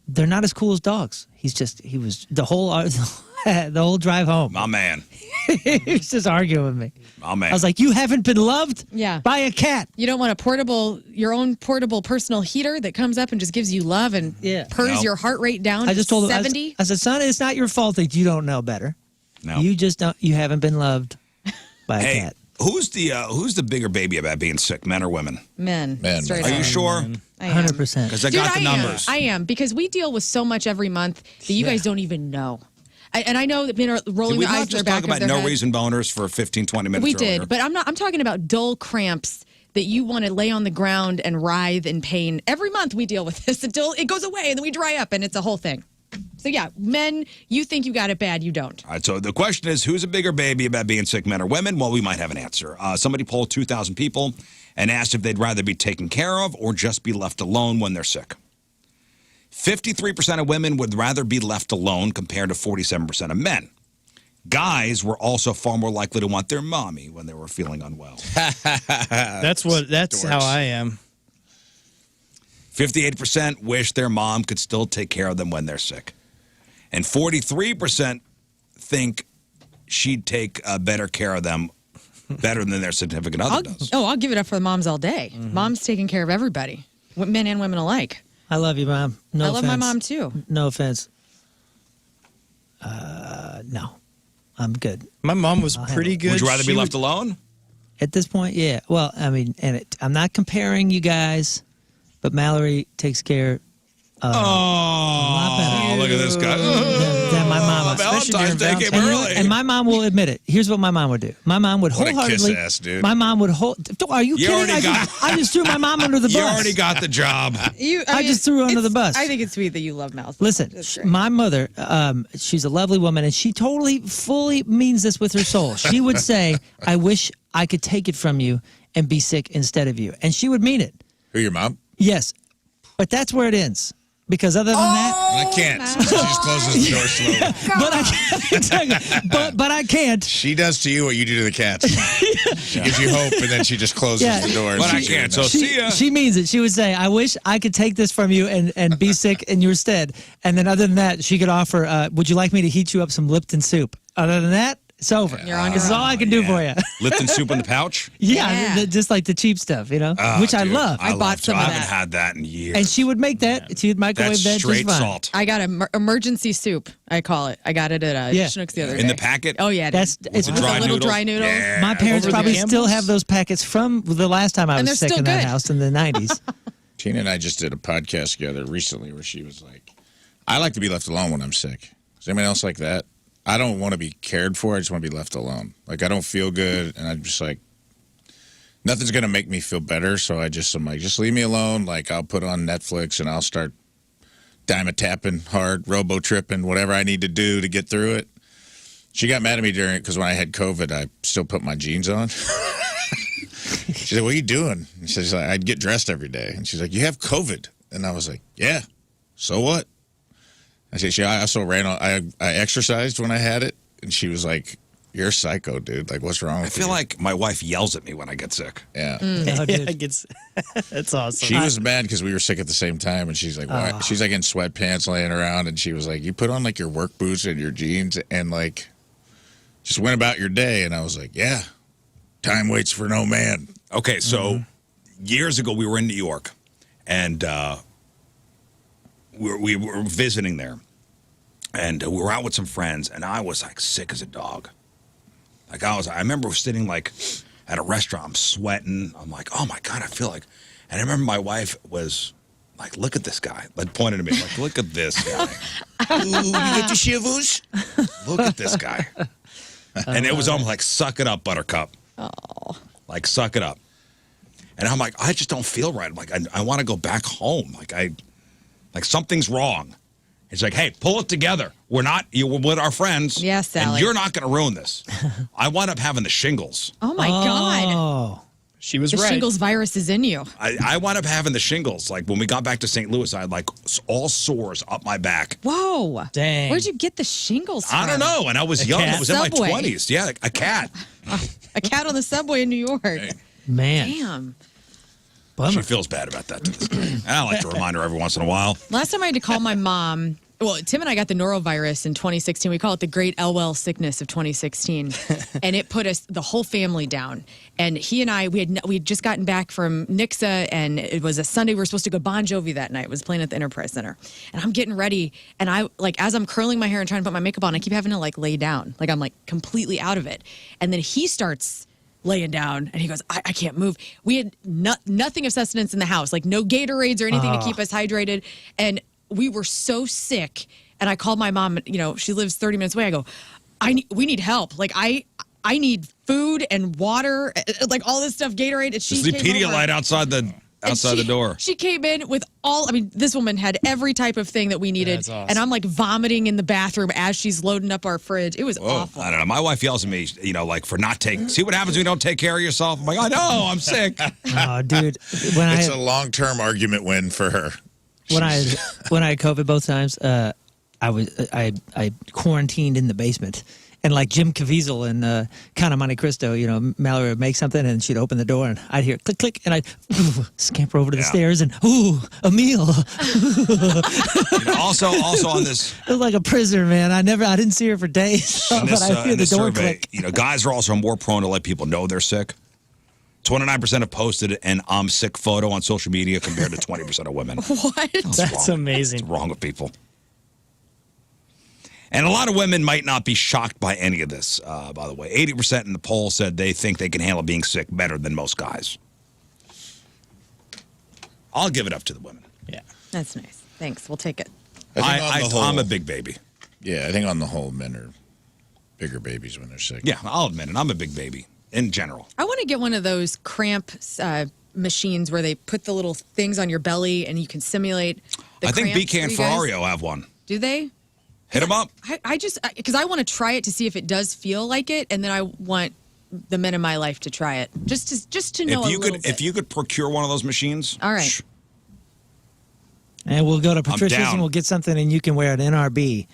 they're not as cool as dogs. He was the whole drive home. My man. He was just arguing with me. My man. I was like, you haven't been loved Yeah. by a cat. You don't want your own portable personal heater that comes up and just gives you love and Yeah. purs No. your heart rate down I just told him, 70. I said, son, it's not your fault that you don't know better. No. You haven't been loved by a Hey, cat. who's the bigger baby about being sick, men or women? Men. Men. Straight Are up. you sure? I am. 100%. Because I Dude, got the numbers. I am because we deal with so much every month that you guys don't even know. And I know that men are rolling Did we their eyes not in their just back talk of about their no head. reason boners for 15, 20 minutes We earlier? did, but I'm talking about dull cramps that you want to lay on the ground and writhe in pain. Every month we deal with this until it goes away and then we dry up and it's a whole thing. So yeah, men, you think you got it bad, you don't. All right, so the question is, who's a bigger baby about being sick, men or women? Well, we might have an answer. Somebody polled 2,000 people and asked if they'd rather be taken care of or just be left alone when they're sick. 53% of women would rather be left alone compared to 47% of men. Guys were also far more likely to want their mommy when they were feeling unwell. That's how I am. 58% wish their mom could still take care of them when they're sick. And 43% think she'd take better care of them, better than their significant other does. I'll give it up for the moms all day. Mom's taking care of everybody, men and women alike. I love you, Mom. No I offense. love my mom, too. No offense. No. I'm good. My mom was handle pretty it. good. Would you rather She be would- left alone? At this point, yeah. Well, I mean, I'm not comparing you guys, but Mallory takes care a lot better Oh, look at this guy. than my mama. Valentine's Day came And, you know early. what? And my mom will admit it. Here's what my mom would do. My mom would What a wholeheartedly. kiss-ass, dude. My mom would Are you kidding? already I just threw my mom under the bus. You already got the job. I just threw her under the bus. I think it's sweet that you love Mouse. Listen, That's great. my mother, she's a lovely woman, and she totally, fully means this with her soul. She would say, I wish I could take it from you and be sick instead of you. And she would mean it. Who, your mom? Yes. But that's where it ends. Because other than that, I can't. She just closes the door slowly. but I can't. Exactly. But I can't. She does to you what you do to the cats. She gives you hope, and then she just closes Yeah. the door. But I can't, so see ya. She means it. She would say, I wish I could take this from you and be sick in your stead. And then other than that, she could offer, would you like me to heat you up some Lipton soup? Other than that, it's over. You're on This is your all I can do for you. Lipton soup in the pouch? Yeah. Just like the cheap stuff, you know, Oh, which I dude, love. I bought love some it. of I haven't that. had that in years. And she would make that. She'd microwave That's that just straight fine. salt. I got an emergency soup, I call it. I got it at Yeah. Schnucks the other day. In the packet? Oh, yeah. That's dude. it's The With dry a little noodles? dry noodle. Yeah. my parents Over the probably still Campbell's? have those packets from the last time I And was they're sick still in that good. house in the 90s. Tina and I just did a podcast together recently where she was like, I like to be left alone when I'm sick. Is anyone else like that? I don't want to be cared for. I just want to be left alone. Like, I don't feel good, and I'm just like, nothing's going to make me feel better, so I'm like, just leave me alone. Like, I'll put on Netflix, and I'll start dime-a-tapping hard, robo-tripping, whatever I need to do to get through it. She got mad at me because when I had COVID, I still put my jeans on. She said, what are you doing? And she's like, I'd get dressed every day. And she's like, you have COVID. And I was like, yeah, so what? I said, I also I exercised when I had it. And she was like, you're a psycho, dude. Like, what's wrong I with feel you? like my wife yells at me when I get sick. Yeah. Oh, Yeah, dude. it gets, that's awesome. She was mad because we were sick at the same time. And she's like, why? She's like in sweatpants laying around. And she was like, you put on like your work boots and your jeans and like just went about your day. And I was like, yeah, time waits for no man. Okay, so years ago we were in New York, and we were visiting there, and we were out with some friends, and I was like sick as a dog. Like I remember sitting like at a restaurant, I'm sweating. I'm like, oh my God, I feel like, and I remember my wife was like, look at this guy, like pointed at me, like, look at this guy. Ooh, you get the shivers? Look at this guy. And it was almost like, suck it up, Buttercup. Oh. Like, suck it up. And I'm like, I just don't feel right. I'm like, I want to go back home. Like something's wrong. It's like, hey, pull it together. We're with our friends. Yeah, Sally. And you're not going to ruin this. I wound up having the shingles. Oh, my God. Oh. She was The right. shingles virus is in you. I wound up having the shingles. Like, when we got back to St. Louis, I had like all sores up my back. Whoa. Dang. Where'd you get the shingles from? I don't know. And I was young. cat? I was in my Subway. 20s. Yeah, a cat. A cat on the subway in New York. Man. Damn. Bummer. She feels bad about that to this day. And I like to remind her every once in a while. Last time I had to call my mom. Well, Tim and I got the norovirus in 2016. We call it the Great Elwell Sickness of 2016, and it put us the whole family down. And he and I, we had just gotten back from Nixa, and it was a Sunday. We were supposed to go Bon Jovi that night. It was playing at the Enterprise Center, and I'm getting ready, and I like as I'm curling my hair and trying to put my makeup on, I keep having to like lay down, like I'm like completely out of it. And then he starts laying down, and he goes, I can't move. We had nothing of sustenance in the house, like no Gatorades or anything to keep us hydrated, and we were so sick. And I called my mom, you know, she lives 30 minutes away. I go, we need help. Like I need food and water, like all this stuff, Gatorade. And she There's the came over. Pedialyte outside the door. She came in with this woman had every type of thing that we needed. That's awesome. And I'm like vomiting in the bathroom as she's loading up our fridge. It was awful. I don't know. My wife yells at me, you know, like for not taking. See what happens when you don't take care of yourself? I'm like, I know, I'm sick. Oh, dude. When It's I a long-term argument win for her. when I had COVID both times, I quarantined in the basement, And like Jim Caviezel in Count of Monte Cristo, you know, Mallory would make something and she'd open the door and I'd hear click, click, and I'd scamper over to the stairs and, ooh, a meal. Also on this. It was like a prisoner, man. I didn't see her for days, but I hear the door survey, click. you know, guys are also more prone to let people know they're sick. 29% have posted an I'm sick photo on social media compared to 20% of women. What? That's amazing. What's wrong with people? And a lot of women might not be shocked by any of this, by the way. 80% in the poll said they think they can handle being sick better than most guys. I'll give it up to the women. Yeah. That's nice. Thanks. We'll take it. I'm a big baby. Yeah, I think on the whole, men are bigger babies when they're sick. Yeah, I'll admit it. I'm a big baby in general. I want to get one of those cramp machines where they put the little things on your belly and you can simulate the I think cramps BK and for you guys. Ferrario have one. Do they? Hit them up. I just, because I want to try it to see if it does feel like it, and then I want the men in my life to try it, just to know a little bit. If you could procure one of those machines. All right. And we'll go to Patricia's down. and we'll get something and you can wear an NRB.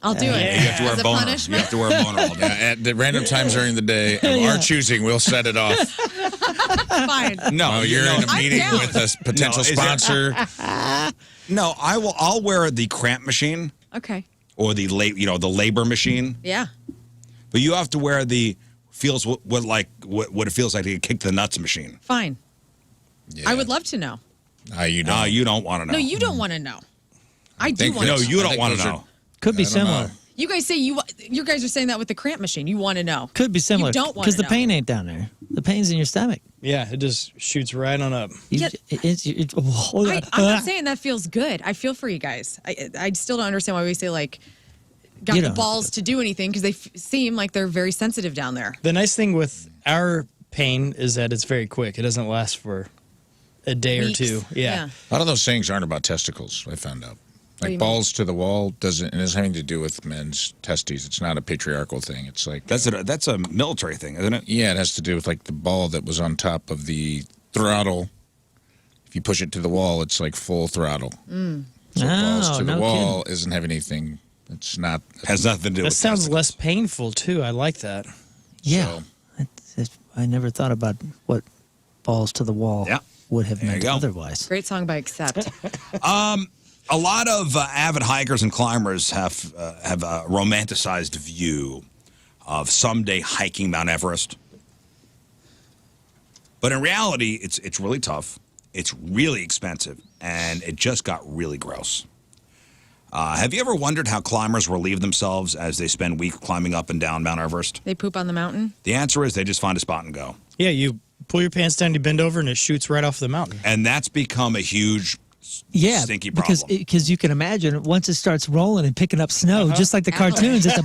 I'll do it. You have to wear As a a boner. You punishment? have to wear a boner all day. Yeah, at the random times during the day of our choosing, we'll set it off. Fine. No, Oh, you're in a I'm meeting down. with a potential No, is it- sponsor. No, I'll wear the cramp machine Okay. or the labor machine. Yeah. But you have to wear the what it feels like to get kicked to the nuts machine. Fine. Yeah. I would love to know. You No, know. you don't want to know. No, you don't want to know. I do think want to No, know. you I don't think want to those are- know. Could be I don't similar. know. You guys say you guys are saying that with the cramp machine. You want to know. Could be similar. You don't want Because to the pain ain't down there. The pain's in your stomach. Yeah, it just shoots right on up. Yeah. I'm I'm not saying that feels good. I feel for you guys. I still don't understand why we say like got You the don't. balls to do anything because they seem like they're very sensitive down there. The nice thing with our pain is that it's very quick. It doesn't last for a day Weeks. or two. Yeah. A lot of those things aren't about testicles, I found out. do you Like balls to the wall doesn't, and it's having to do with men's testes. It's not a patriarchal thing. It's like, That's a military thing, isn't it? yeah, it has to do with like the ball that was on top of the throttle. If you push it to the wall, it's like full throttle. So balls Oh, to the no wall isn't having anything. It's not. Has nothing to do That with sounds testicles. less painful too. I like that. Yeah. So- I never thought about what balls to the wall Yeah. would have There you meant go. otherwise. Great song by Accept. A lot of avid hikers and climbers have a romanticized view of someday hiking Mount Everest. But in reality, it's really tough. It's really expensive, and it just got really gross. Have you ever wondered how climbers relieve themselves as they spend weeks climbing up and down Mount Everest? They poop on the mountain. The answer is they just find a spot and go. Yeah, you pull your pants down, you bend over, and it shoots right off the mountain. And that's become a huge Yeah, stinky problem. because you can imagine once it starts rolling and picking up snow, just like the cartoons, it's a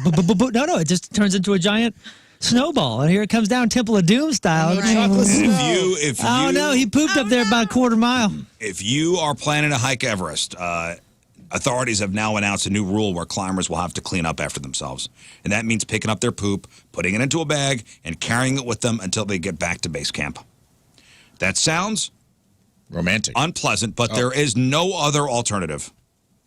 no, it just turns into a giant snowball, and here it comes down Temple of Doom style. Chocolate snow. Oh no, he pooped up there about a quarter mile. If you are planning to hike Everest, authorities have now announced a new rule where climbers will have to clean up after themselves. And that means picking up their poop, putting it into a bag, and carrying it with them until they get back to base camp. That sounds Romantic. unpleasant, but there is no other alternative.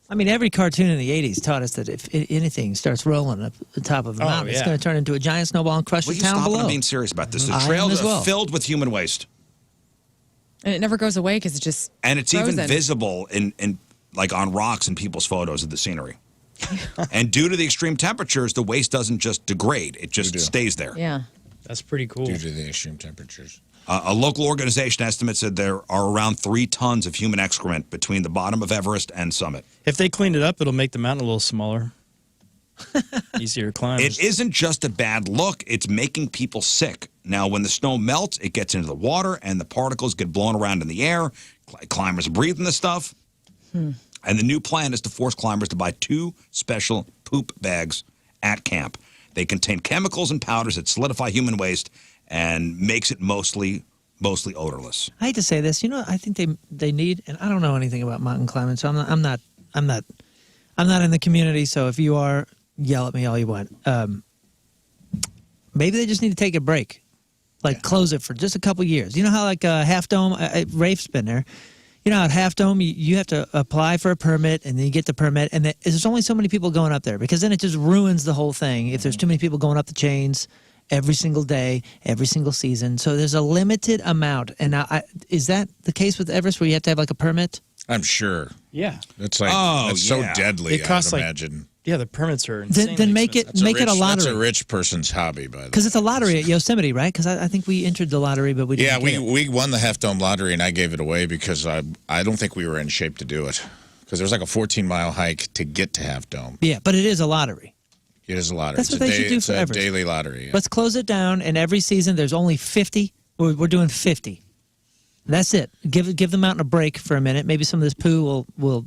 I mean, every cartoon in the 80s taught us that if anything starts rolling up the top of a mountain, it's yeah. going to turn into a giant snowball and crush Will the you town stop below. and being serious about this? The I am trails as are well. filled with human waste. And it never goes away because it's just And it's frozen. even visible in like on rocks in people's photos of the scenery. And due to the extreme temperatures, the waste doesn't just degrade; it just stays there. Yeah. That's pretty cool. Due to the extreme temperatures. A local organization estimates that there are around 3 tons of human excrement between the bottom of Everest and summit. If they cleaned it up, it'll make the mountain a little smaller. Easier to climb. It isn't just a bad look; it's making people sick. Now, when the snow melts, it gets into the water, and the particles get blown around in the air. Climbers breathe in the stuff. And the new plan is to force climbers to buy 2 special poop bags at camp. They contain chemicals and powders that solidify human waste and makes it mostly odorless. I hate to say this, I think they need, and I don't know anything about mountain climbing, so I'm not in the community. So if you are, yell at me all you want. Maybe they just need to take a break, close it for just a couple years. You know how Half Dome, Rafe's been there. you know, at Half Dome, you have to apply for a permit, and then you get the permit, and there's only so many people going up there, because then it just ruins the whole thing if there's too many people going up the chains every single day, every single season. So there's a limited amount. And now, is that the case with Everest, where you have to have like a permit? I'm sure. Yeah. That's like that's so deadly. It costs I'd like imagine. Yeah, the permits are insanely Then make it expensive. a lottery. That's a rich person's hobby, by the way. Because it's a lottery at Yosemite, right? Because I think we entered the lottery, but we didn't. Yeah, we won the Half Dome lottery, and I gave it away because I don't think we were in shape to do it. Because there was like a 14-mile hike to get to Half Dome. Yeah, but it is a lottery. It is a lottery. That's what they should do for It's a Everest. daily lottery. Yeah. Let's close it down, and every season there's only 50. We're doing 50. That's it. Give the mountain a break for a minute. Maybe some of this poo will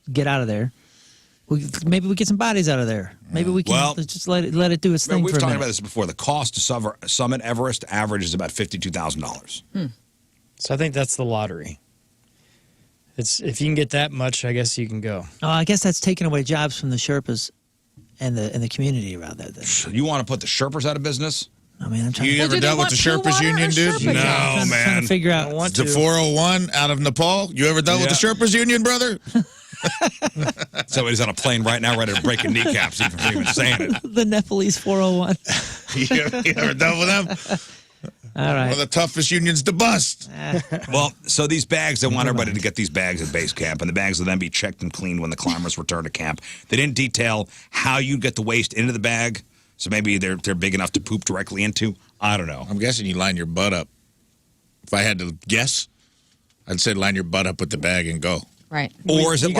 get out of there. Maybe we get some bodies out of there. Maybe we can just let it do its thing We've for a talked minute. about this before. The cost to summit Everest average is about $52,000. So I think that's the lottery. It's if you can get that much, I guess you can go. Oh, I guess that's taking away jobs from the Sherpas and the community around there. Then. You want to put the Sherpas out of business? I mean, I'm trying You to ever dealt with the Sherpas Union, dude? No, trying man. to figure out. The 401 out of Nepal. You ever dealt with the Sherpas Union, brother? Somebody's on a plane right now ready to break your kneecaps even for even saying it. The Nepalese 401. you ever dealt with them? All right. One of the toughest unions to bust. Well, so these bags, they want everybody to get these bags at base camp, and the bags will then be checked and cleaned when the climbers return to camp. They didn't detail how you get the waste into the bag, so maybe they're big enough to poop directly into. I don't know. I'm guessing you line your butt up. If I had to guess, I'd say line your butt up with the bag and go. Right. Or is it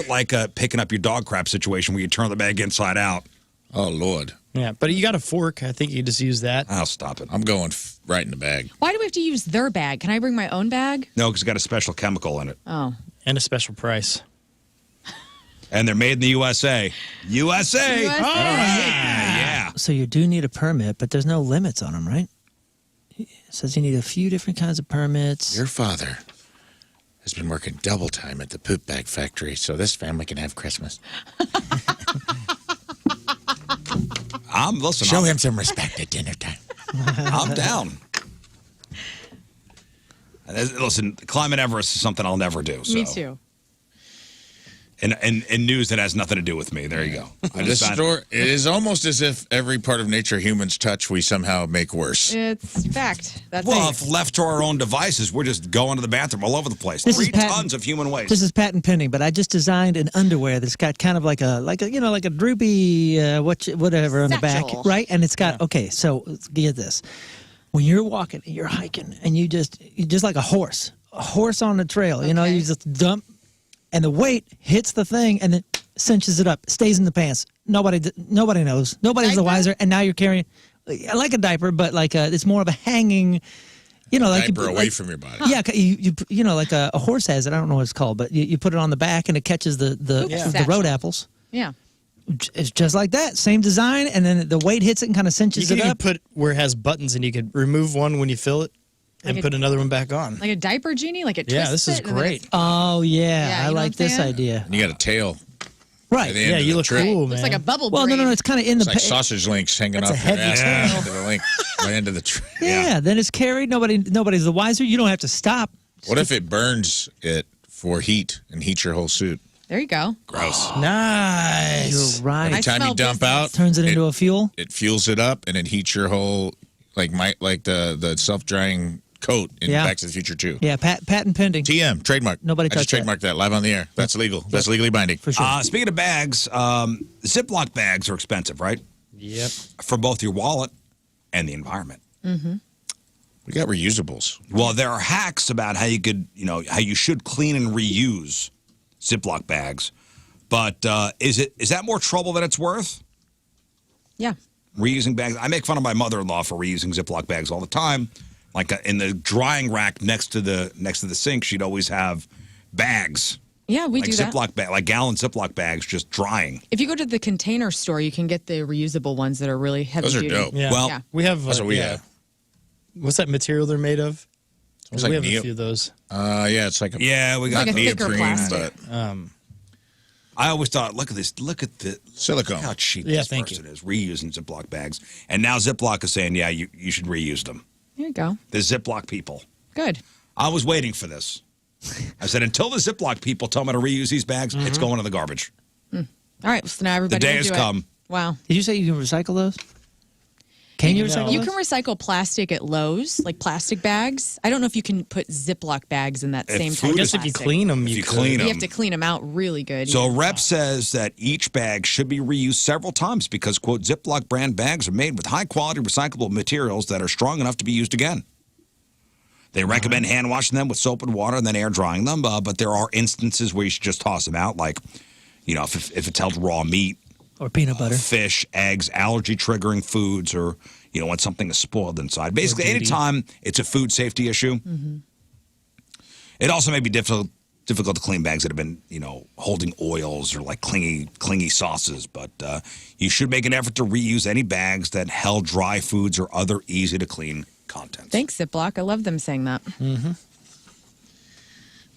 like a picking up your dog crap situation where you turn the bag inside out? Oh, Lord. Yeah, but you got a fork. I think you just use that. I'll stop it. I'm going right in the bag. Why do we have to use their bag? Can I bring my own bag? No, because it's got a special chemical in it. Oh. And a special price. And they're made in the USA. USA! USA. All right. Yeah. So you do need a permit, but there's no limits on them, right? It says you need a few different kinds of permits. Your father has been working double time at the poop bag factory so this family can have Christmas. Listen, Show him some respect at dinner time. I'm down. Listen, climbing Everest is something I'll never do. So. Me too. And news that has nothing to do with me. There you go. This story, it is almost as if every part of nature humans touch, we somehow make worse. It's fact. That's Well, it. if left to our own devices, we're just going to the bathroom all over the place. This is 3 patent- tons of human waste. This is patent pending, but I just designed an underwear that's got kind of like a droopy whatever on the back, Satchel. right? And it's got so get this: when you're walking, and you're hiking, and you're just like a horse on the trail. You know, you just dump. And the weight hits the thing and then cinches it up, stays in the pants. Nobody knows. Nobody's the Diaper? wiser. And now you're carrying like a diaper, but it's more of a hanging, like Diaper away from your body. Yeah, you like a horse has it. I don't know what it's called, but you put it on the back and it catches the road apples. Yeah. It's just like that, same design, and then the weight hits it and kind of cinches You it can even up. put where it has buttons, and you could remove one when you fill it and Like a- put another one back on. Like a diaper genie? Like it Yeah, twists this is it and then great. it's- Oh yeah, Yeah, I you know like what I'm this saying? idea. And you got a tail. Right. At the Yeah, end of you the look trip. cool, Looks man. like a bubble Well, braid. no, it's kind of in It's the like sausage links hanging That's off a your heavy ass tail. at the end of the link, right into the tree. Yeah, then it's carried. Nobody's the wiser. You don't have to stop. What if it burns it for heat and heats your whole suit? There you go. Gross. Nice. You're right. Every time smell you dump business. out, Turns it into a fuel. it fuels it up and it heats your whole like the self-drying coat in Yeah. Back to the Future 2. Yeah, patent pending. TM, trademark. Nobody I just touch that. trademarked that live on the air. That's legal. That's legally binding. For sure. Speaking of bags, Ziploc bags are expensive, right? Yep. For both your wallet and the environment. We got reusables. Well, there are hacks about how you could, how you should clean and reuse Ziploc bags. But is that more trouble than it's worth? Yeah. Reusing bags. I make fun of my mother-in-law for reusing Ziploc bags all the time. Like in the drying rack next to the sink, she'd always have bags. Yeah, we Like do that. Ziploc like gallon Ziploc bags just drying. If you go to the container store, you can get the reusable ones that are really heavy Those are duty. dope. Yeah. Well, Yeah. We have. That's what we have. What's that material they're made of? It's we like have a neo- few of those. Yeah, it's like a Yeah, we got Like a thicker neoprene, plastic. but I always thought, look at this. Look at the silicone. how cheap Yeah, this thank person is reusing Ziploc bags. And now Ziploc is saying, yeah, you should reuse them. There you go. The Ziploc people. Good. I was waiting for this. I said, until the Ziploc people tell me to reuse these bags, it's going in the garbage. All right, so now everybody The day will has do come. It. Wow. Did you say you can recycle those? Can you recycle You those? can recycle plastic at Lowe's, like plastic bags. I don't know if you can put Ziploc bags in that If same food type is- of I guess if you plastic. clean them, If you could. clean You them. have to clean them out really good. So a rep says that each bag should be reused several times because, quote, Ziploc brand bags are made with high-quality recyclable materials that are strong enough to be used again. They recommend hand washing them with soap and water and then air drying them, but there are instances where you should just toss them out, like, if it's held raw meat, Or peanut butter. fish, eggs, allergy-triggering foods, or, when something is spoiled inside. Basically, anytime it's a food safety issue, it also may be difficult to clean bags that have been, holding oils or like clingy sauces. But you should make an effort to reuse any bags that held dry foods or other easy-to-clean contents. Thanks, Ziploc. I love them saying that.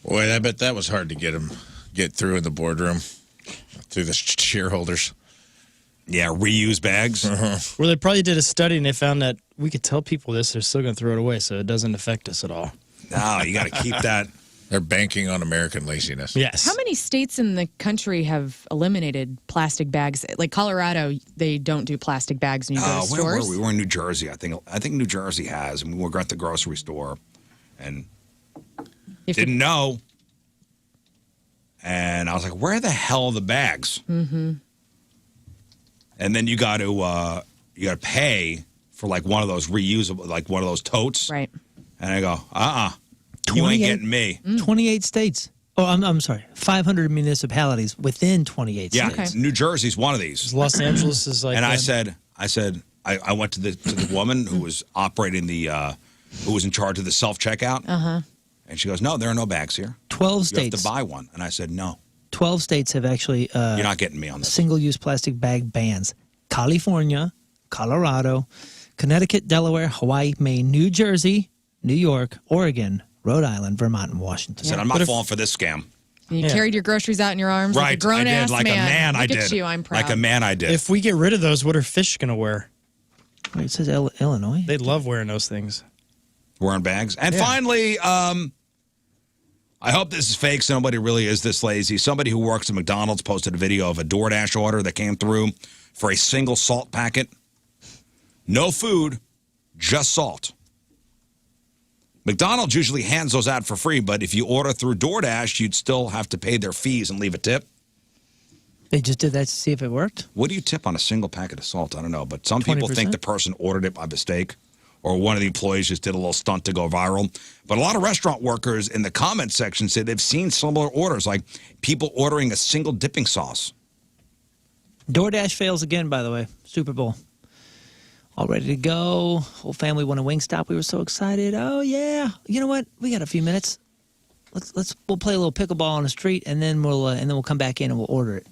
Boy, I bet that was hard to get through in the boardroom, through the shareholders. Yeah, reuse bags. Well, they probably did a study and they found that we could tell people this, they're still going to throw it away, so it doesn't affect us at all. No, you got to keep that. They're banking on American laziness. Yes. How many states in the country have eliminated plastic bags? Like Colorado, they don't do plastic bags when you go to Where stores. were we? We were in New Jersey. I think New Jersey has, and we were at the grocery store, and If didn't know. And I was like, "Where the hell are the bags?" Mm-hmm. And then you got to pay for like one of those reusable, like one of those totes, Right. And I go, you ain't 28 getting me. 28 states. Oh, I'm sorry. 500 municipalities within 28 Yeah, states. New Jersey's one of these. Los Angeles is like And I that. said, I went to the woman who was operating who was in charge of the self checkout, and she goes, "No, there are no bags here. 12 You have states. to buy one." And I said, "No, 12 states have actually you're not getting me on this." single-use plastic bag bans. California, Colorado, Connecticut, Delaware, Hawaii, Maine, New Jersey, New York, Oregon, Rhode Island, Vermont, and Washington. I said, "I'm not falling for this scam." You carried your groceries out in your arms like a Right, I grown did, ass like man. a man. I Look did, at you, I'm proud. like a man. I did. If we get rid of those, what are fish going to wear? Wait, it says Illinois. They love wearing those things. Wearing bags. And Yeah. finally, I hope this is fake. So nobody really is this lazy. Somebody who works at McDonald's posted a video of a DoorDash order that came through for a single salt packet. No food, just salt. McDonald's usually hands those out for free, but if you order through DoorDash, you'd still have to pay their fees and leave a tip. They just did that to see if it worked. What do you tip on a single packet of salt? I don't know, but some people 20%? think the person ordered it by mistake, or one of the employees just did a little stunt to go viral. But a lot of restaurant workers in the comment section said they've seen similar orders, like people ordering a single dipping sauce. DoorDash fails again, by the way. Super Bowl. All ready to go. Whole family won a Wingstop. We were so excited. Oh yeah. You know what? We got a few minutes. We'll play a little pickleball on the street and then we'll come back in and we'll order it.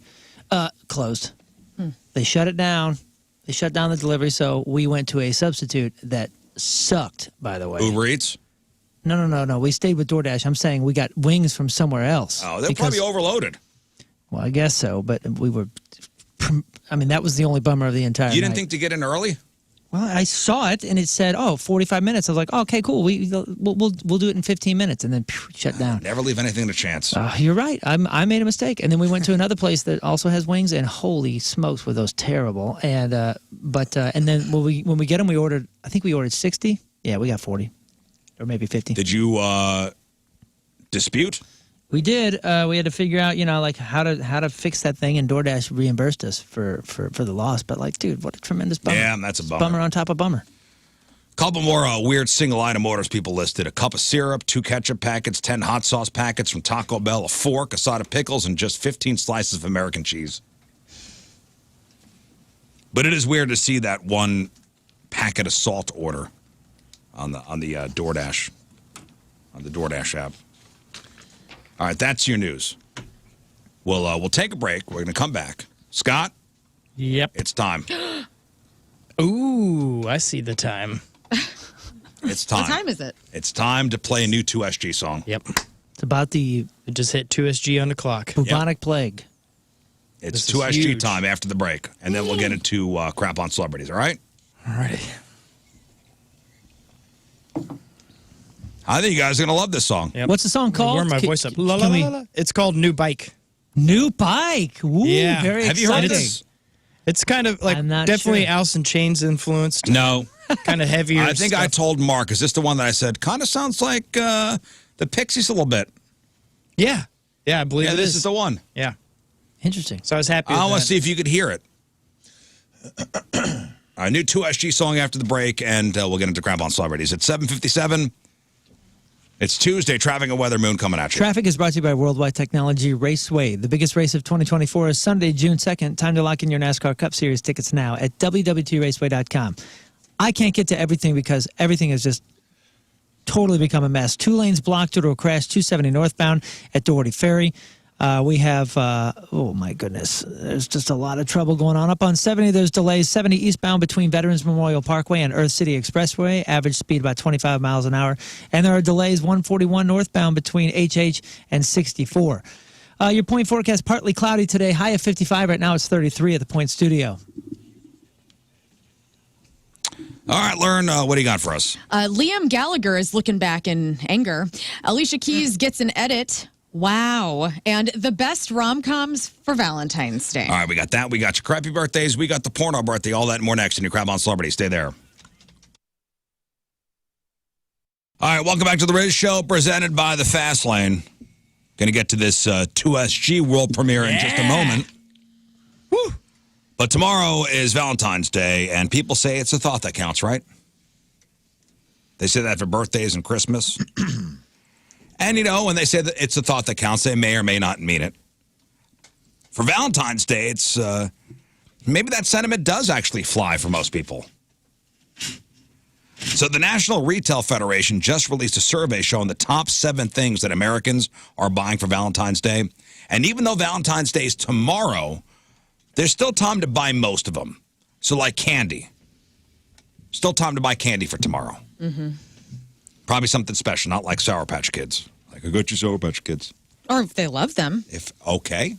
Closed. They shut it down. They shut down the delivery, so we went to a substitute that sucked, by the way. Uber Eats? No. We stayed with DoorDash. I'm saying we got wings from somewhere else. Oh, they're because- probably overloaded. Well, I guess so, but we were. I mean, that was the only bummer of the entire You didn't night. think to get in early? Well, I saw it and it said, 45 minutes. I was like, oh, okay, cool. We'll do it in 15 minutes and then shut down. Never leave anything to chance. You're right. I made a mistake. And then we went to another place that also has wings and holy smokes were those terrible. And and then when we get them, I think we ordered 60. Yeah, we got 40 or maybe 50. Did you dispute? We did. We had to figure out, like how to fix that thing, and DoorDash reimbursed us for the loss. But like, dude, what a tremendous bummer! Yeah, that's a bummer. Bummer on top of bummer. Couple more weird single item orders people listed: a cup of syrup, 2 ketchup packets, 10 hot sauce packets from Taco Bell, a fork, a side of pickles, and just 15 slices of American cheese. But it is weird to see that one packet of salt order on the DoorDash app. All right, that's your news. We'll take a break. We're going to come back. Scott, Yep. it's time. Ooh, I see the time. It's time. What time is it? It's time to play a new 2SG song. Yep. It's about the It just hit 2SG on the clock. bubonic plague. It's This is 2SG huge. time after the break, and then we'll get into crap on celebrities, all right? All righty. I think you guys are going to love this song. Yep. What's the song called? Warm my voice up. La, la, can we- la, la. It's called New Bike. New Bike. Ooh, Yeah. very Have you heard exciting. this? It's kind of like I'm not definitely sure. Alice in Chains influenced. No. Kind of heavier. I think I stuff. told Mark, is this the one that I said kind of sounds like the Pixies a little bit? Yeah. Yeah, I believe Yeah, it this is the one. Yeah. Interesting. So I was happy with I want that. to see if you could hear it. A new 2SG song after the break, and we'll get into Crap on Celebrities. At 7:57, it's Tuesday, traffic and weather, Moon coming at you. Traffic is brought to you by Worldwide Technology Raceway. The biggest race of 2024 is Sunday, June 2nd. Time to lock in your NASCAR Cup Series tickets now at www.raceway.com. I can't get to everything because everything has just totally become a mess. 2 lanes blocked due to a crash, 270 northbound at Doherty Ferry. We have, oh my goodness, there's just a lot of trouble going on. Up on 70, there's delays. 70 eastbound between Veterans Memorial Parkway and Earth City Expressway. Average speed about 25 miles an hour. And there are delays 141 northbound between HH and 64. Your point forecast, partly cloudy today. High of 55. Right now it's 33 at the Point Studio. All right, Lern, what do you got for us? Liam Gallagher is looking back in anger. Alicia Keys gets an edit. Wow. And the best rom-coms for Valentine's Day. All right, we got that. We got your crappy birthdays. We got the porno birthday. All that and more next in your Crap on Celebrity. Stay there. All right, welcome back to the Riz Show, presented by the Fast Lane. Going to get to this 2SG world premiere in just a moment. Woo! But tomorrow is Valentine's Day, and people say it's a thought that counts, right? They say that for birthdays and Christmas. And, you know, when they say that it's a thought that counts, they may or may not mean it. For Valentine's Day, it's maybe that sentiment does actually fly for most people. So the National Retail Federation just released a survey showing the top 7 things that Americans are buying for Valentine's Day. And even though Valentine's Day is tomorrow, there's still time to buy most of them. So like candy. Still time to buy candy for tomorrow. Mm-hmm. Probably something special, not like Sour Patch Kids. Like, I got you Sour Patch Kids. Or if they love them. Okay.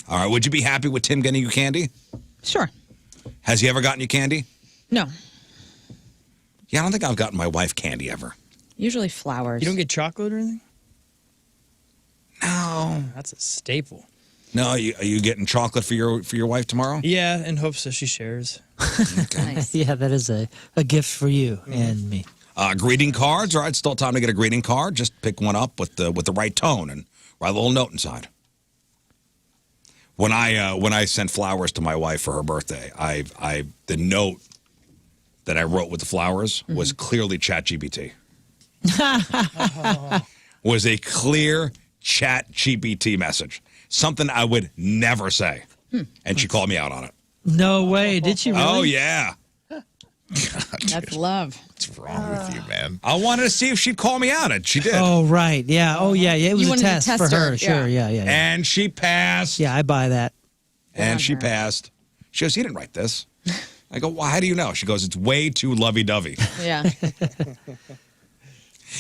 All right, would you be happy with Tim getting you candy? Sure. Has he ever gotten you candy? No. Yeah, I don't think I've gotten my wife candy ever. Usually flowers. You don't get chocolate or anything? No. That's a staple. No, are you getting chocolate for your wife tomorrow? Yeah, in hopes that she shares. Nice. Yeah, that is a gift for you and me. Greeting cards. All right, still time to get a greeting card. Just pick one up with the right tone and write a little note inside. When I sent flowers to my wife for her birthday, the note that I wrote with the flowers was clearly ChatGPT. Was a clear ChatGPT message. Something I would never say. And she called me out on it. No way. Did she really? Oh, yeah. That's love. What's wrong with you, man? I wanted to see if she'd call me out. And she did. Oh, right. Yeah. Oh, yeah. Yeah. It was You a wanted to test for test her. her. Sure. Yeah. Yeah. And she passed. Yeah, I buy that. And she passed. She goes, "You didn't write this." I go, "Well, how do you know?" She goes, "It's way too lovey-dovey." Yeah.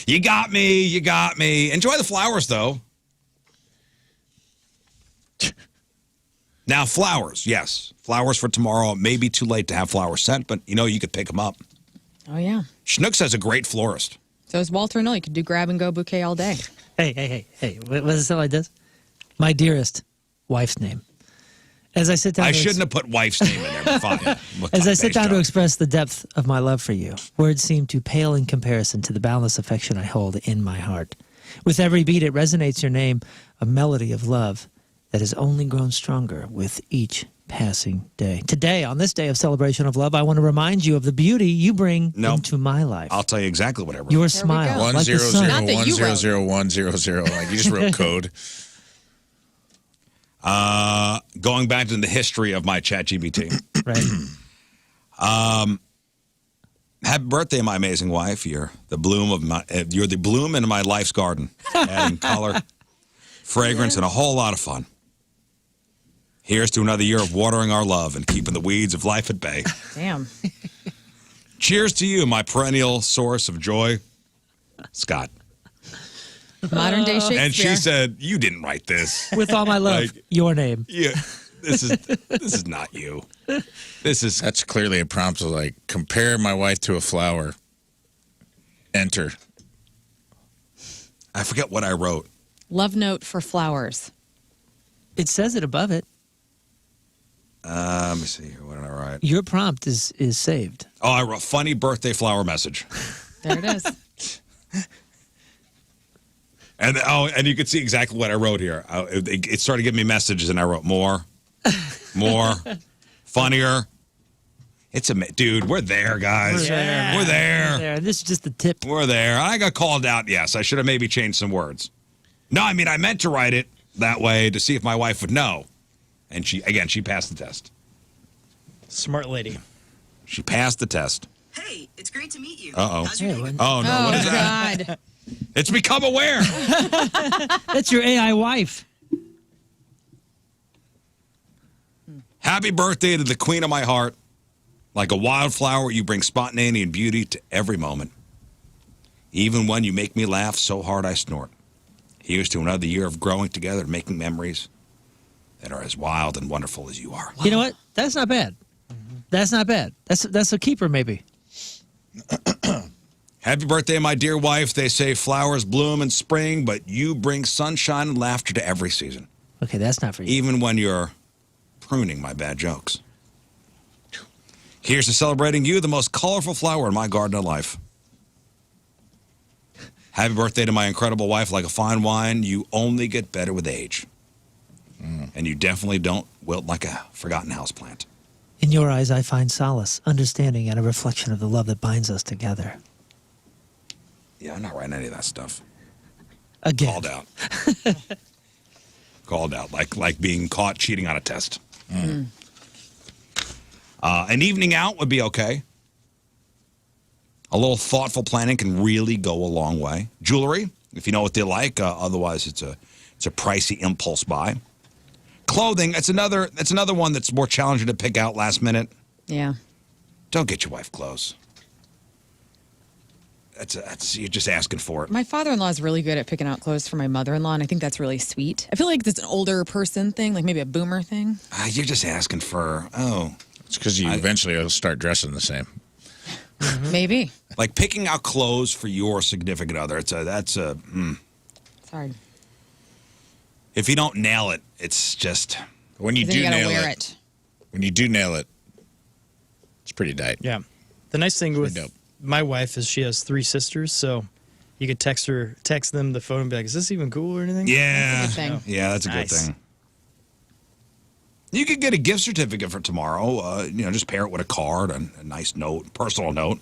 You got me. You got me. Enjoy the flowers, though. Now, flowers, yes. Flowers for tomorrow. It may be too late to have flowers sent, but, you could pick them up. Oh, yeah. Schnucks has a great florist. So is Walter Null. You could do grab-and-go bouquet all day. Hey. What is it like this? My dearest wife's name. As I sit down, I to shouldn't have put wife's name in there, but fine. As I sit down to job. express the depth of my love for you, words seem to pale in comparison to the boundless affection I hold in my heart. With every beat, it resonates your name, a melody of love that has only grown stronger with each passing day. Today, on this day of celebration of love, I want to remind you of the beauty you bring into my life. I'll tell you exactly what I wrote. Your we smile, go. like the sun. Not that you wrote. 100100100. Like you just wrote code. Going back to the history of my ChatGPT. Right. Happy birthday, my amazing wife. You're the bloom in my life's garden. Adding color, fragrance, and a whole lot of fun. Here's to another year of watering our love and keeping the weeds of life at bay. Damn. Cheers to you, my perennial source of joy, Scott. Modern day Shakespeare. And she said, "You didn't write this. With all my love, Like- your name. Yeah, this is not you. This is That's clearly a prompt to like compare my wife to a flower. Enter. I forget what I wrote. Love note for flowers. It says it above it. Let me see here. What did I write? Your prompt is saved. Oh, I wrote funny birthday flower message. There it is. And you could see exactly what I wrote here. It started giving me messages, and I wrote more, funnier. Dude, we're there, guys. We're there. This is just the tip. We're there. I got called out. Yes, I should have maybe changed some words. No, I mean I meant to write it that way to see if my wife would know, and she passed the test. Smart lady. She passed the test. Hey, it's great to meet you. Uh-oh. How's your day going? Oh, no. What is that? God. It's become aware. That's your AI wife. Happy birthday to the queen of my heart. Like a wildflower, you bring spontaneity and beauty to every moment. Even when you make me laugh so hard I snort. Here's to another year of growing together and making memories that are as wild and wonderful as you are. You know what? That's not bad. That's not bad. That's a keeper, maybe. Happy birthday, my dear wife. They say flowers bloom in spring, but you bring sunshine and laughter to every season. Okay, that's not for you. Even when you're pruning my bad jokes. Here's to celebrating you, the most colorful flower in my garden of life. Happy birthday to my incredible wife. Like a fine wine, you only get better with age. And you definitely don't wilt like a forgotten houseplant. In your eyes, I find solace, understanding, and a reflection of the love that binds us together. Yeah, I'm not writing any of that stuff. Again. Called out. Called out, like being caught cheating on a test. An evening out would be okay. A little thoughtful planning can really go a long way. Jewelry, if you know what they like. Otherwise, it's a pricey impulse buy. Clothing, it's another one that's more challenging to pick out last minute. Yeah. Don't get your wife clothes. That's you're just asking for it. My father-in-law is really good at picking out clothes for my mother-in-law, and I think that's really sweet. I feel like it's an older person thing, like maybe a boomer thing. You're just asking for, It's because you eventually will start dressing the same. Maybe. like picking out clothes for your significant other. It's hard. If you don't nail it, it's just When you Then do you gotta nail wear it, when you do nail it, it's pretty tight. Yeah. The nice thing with dope. my wife is she has 3 sisters, so you could text them the photo and be like, is this even cool or anything? yeah, That's a good thing. yeah, that's a good Nice. thing. You could get a gift certificate for tomorrow. Just pair it with a card and a nice note, personal note.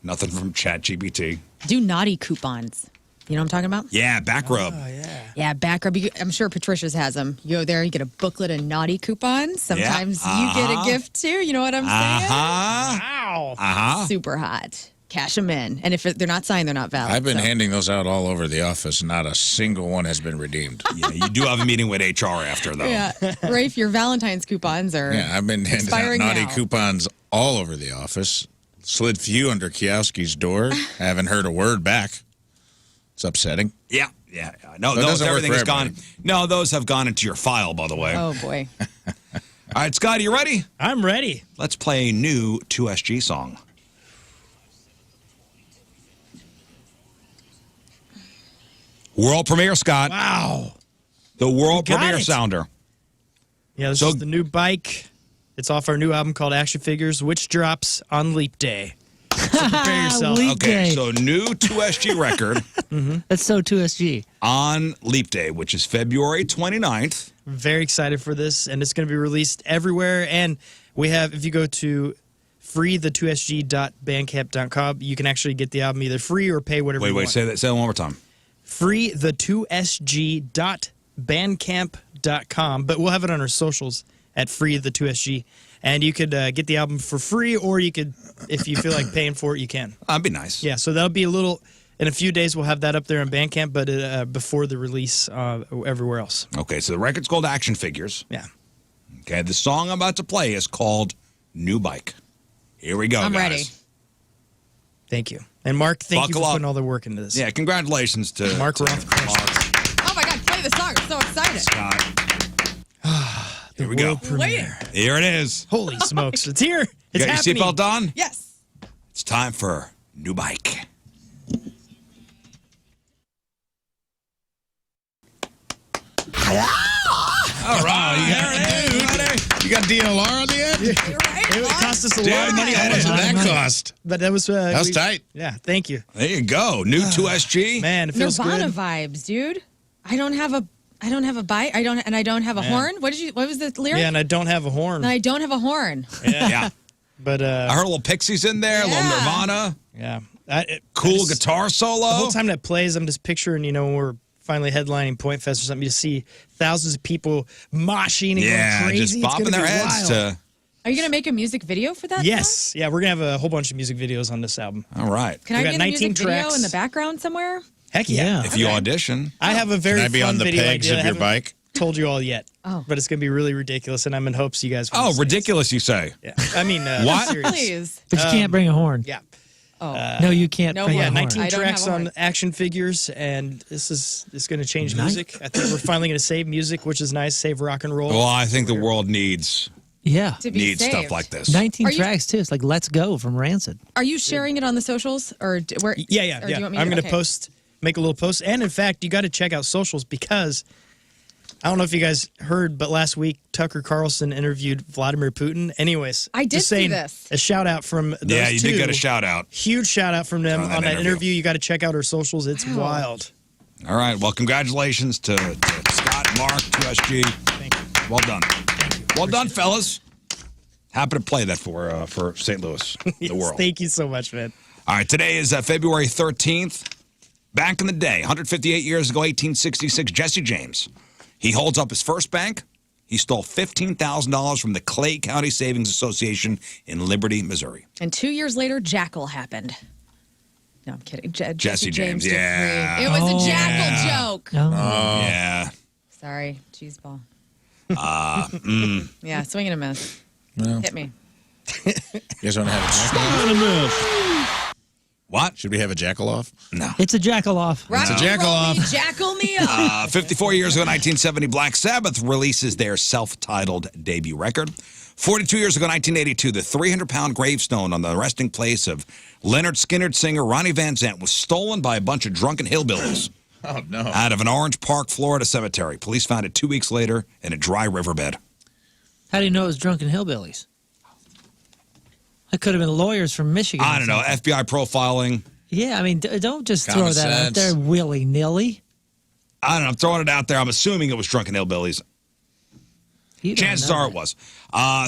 Nothing from ChatGPT. Do naughty coupons. You know what I'm talking about? Yeah, back rub. Oh, yeah. Yeah, back rub. I'm sure Patricia's has them. You go there, you get a booklet of naughty coupons. Sometimes you get a gift too. You know what I'm saying? Wow. Super hot. Cash them in. And if they're not signed, they're not valid. I've been so. handing those out all over the office. Not a single one has been redeemed. Yeah, you do have a meeting with HR after, though. Yeah. Rafe, your Valentine's coupons are Yeah, I've been handing out expiring naughty now. coupons all over the office. Slid few under Kioski's door. Haven't heard a word back. It's upsetting. Yeah. No, But it those doesn't work everything for has gone. everybody. No, those have gone into your file, by the way. Oh, boy. All right, Scott, you ready? I'm ready. Let's play a new 2SG song. World premiere, Scott. Wow. The world You got premiere it. sounder. Yeah, this So- is the new bike. It's off our new album called Action Figures, which drops on Leap Day. So prepare yourself. Leap Okay, Day. so new 2SG record That's so 2SG. on Leap Day, which is February 29th. Very excited for this, and it's going to be released everywhere. And we have, if you go to freethe2sg.bandcamp.com, you can actually get the album either free or pay whatever you Wait, want. say that one more time. freethe2sg.bandcamp.com, but we'll have it on our socials at freethe2sg. And you could get the album for free, or you could, if you feel like paying for it, you can. That'd be nice. Yeah, so that'll be a little, in a few days we'll have that up there on Bandcamp, but before the release everywhere else. Okay, so the record's called Action Figures. Yeah. Okay, the song I'm about to play is called New Bike. Here we go, I'm guys. ready. Thank you. And Mark, thank you Buckle for up. putting all the work into this. Yeah, congratulations to Mark Roth crushed Mark Oh, my God. Play the song. I'm so excited. Scott. Here we go. World premiere. Here it is. Holy smokes. It's here. You It's got happening. your seatbelt on? Yes. It's time for New Bike. All right. You got DLR on the end? It cost us a lot of money. How much did that cost? But that was tight. Yeah, thank you. There you go. New 2SG. Man, it feels Nirvana good. vibes, dude. I don't have a bite. I don't have a horn. What was the lyric? Yeah, and I don't have a horn. And I don't have a horn. Yeah. But I heard a little Pixies in there, a little Yeah. Nirvana. yeah. Cool guitar solo. The whole time that plays, I'm just picturing, when we're finally headlining Point Fest or something, you see thousands of people moshing and going crazy. just It's bopping gonna their be heads wild. to. Are you gonna make a music video for that? Yes. song? Yeah, we're going to have a whole bunch of music videos on this album. All right. Can We I got get a 19 music video tracks. in the background somewhere? Heck yeah. If you audition. I have a very Can I be fun on the video pegs idea. of I your haven't bike? told you all yet. Oh. But it's going to be really ridiculous, and I'm in hopes you guys will Oh, see it. ridiculous, you say? Yeah. I mean, What? serious. Please. But you can't bring a horn. Yeah. No, you can't no bring horn. a Yeah, horn. 19 I don't tracks have a on horn. action figures, and this is going to change Nice. music. I think we're finally going to save music, which is nice. Save rock and roll. Well, I think the world needs Yeah. To be saved. stuff like this. 19 Are you- tracks, too. It's like Let's Go from Rancid. Are you sharing it on the socials or where? Yeah. Or do you want me I'm going to okay. make a little post. And in fact, you got to check out socials because I don't know if you guys heard, but last week Tucker Carlson interviewed Vladimir Putin. Anyways, I did just see saying, this. a shout out from those Yeah, you two. did get a shout out. Huge shout out from them On that on that interview. interview. You got to check out our socials. It's Wow. wild. All right. Well, congratulations to Scott and Mark, 2SG. Thank you. Well done. Well done, fellas. Happy to play that for St. Louis, the Yes, world. thank you so much, man. All right. Today is February 13th. Back in the day, 158 years ago, 1866, Jesse James. He holds up his first bank. He stole $15,000 from the Clay County Savings Association in Liberty, Missouri. And 2 years later, Jackal happened. No, I'm kidding. Jesse James, did yeah. three. It was a Jackal yeah. joke. Oh. Yeah. Sorry, cheese ball. mm. Yeah, swing and a miss. Well. Hit me. You guys want to have a What? Should we have a jackal off? No. It's a jackal off. Rock a and jackal roll off. me, jackal me up. 54 years ago, 1970, Black Sabbath releases their self-titled debut record. 42 years ago, 1982, the 300-pound gravestone on the resting place of Leonard Skinner singer Ronnie Van Zant was stolen by a bunch of drunken hillbillies Oh, no. out of an Orange Park, Florida cemetery. Police found it 2 weeks later in a dry riverbed. How do you know it was drunken hillbillies? It could have been lawyers from Michigan. I or don't know. something. FBI profiling. Yeah, I mean, don't just Common throw that out sense. there willy-nilly. I don't know. I'm throwing it out there. I'm assuming it was drunken hillbillies. You don't Chances know are that. it was.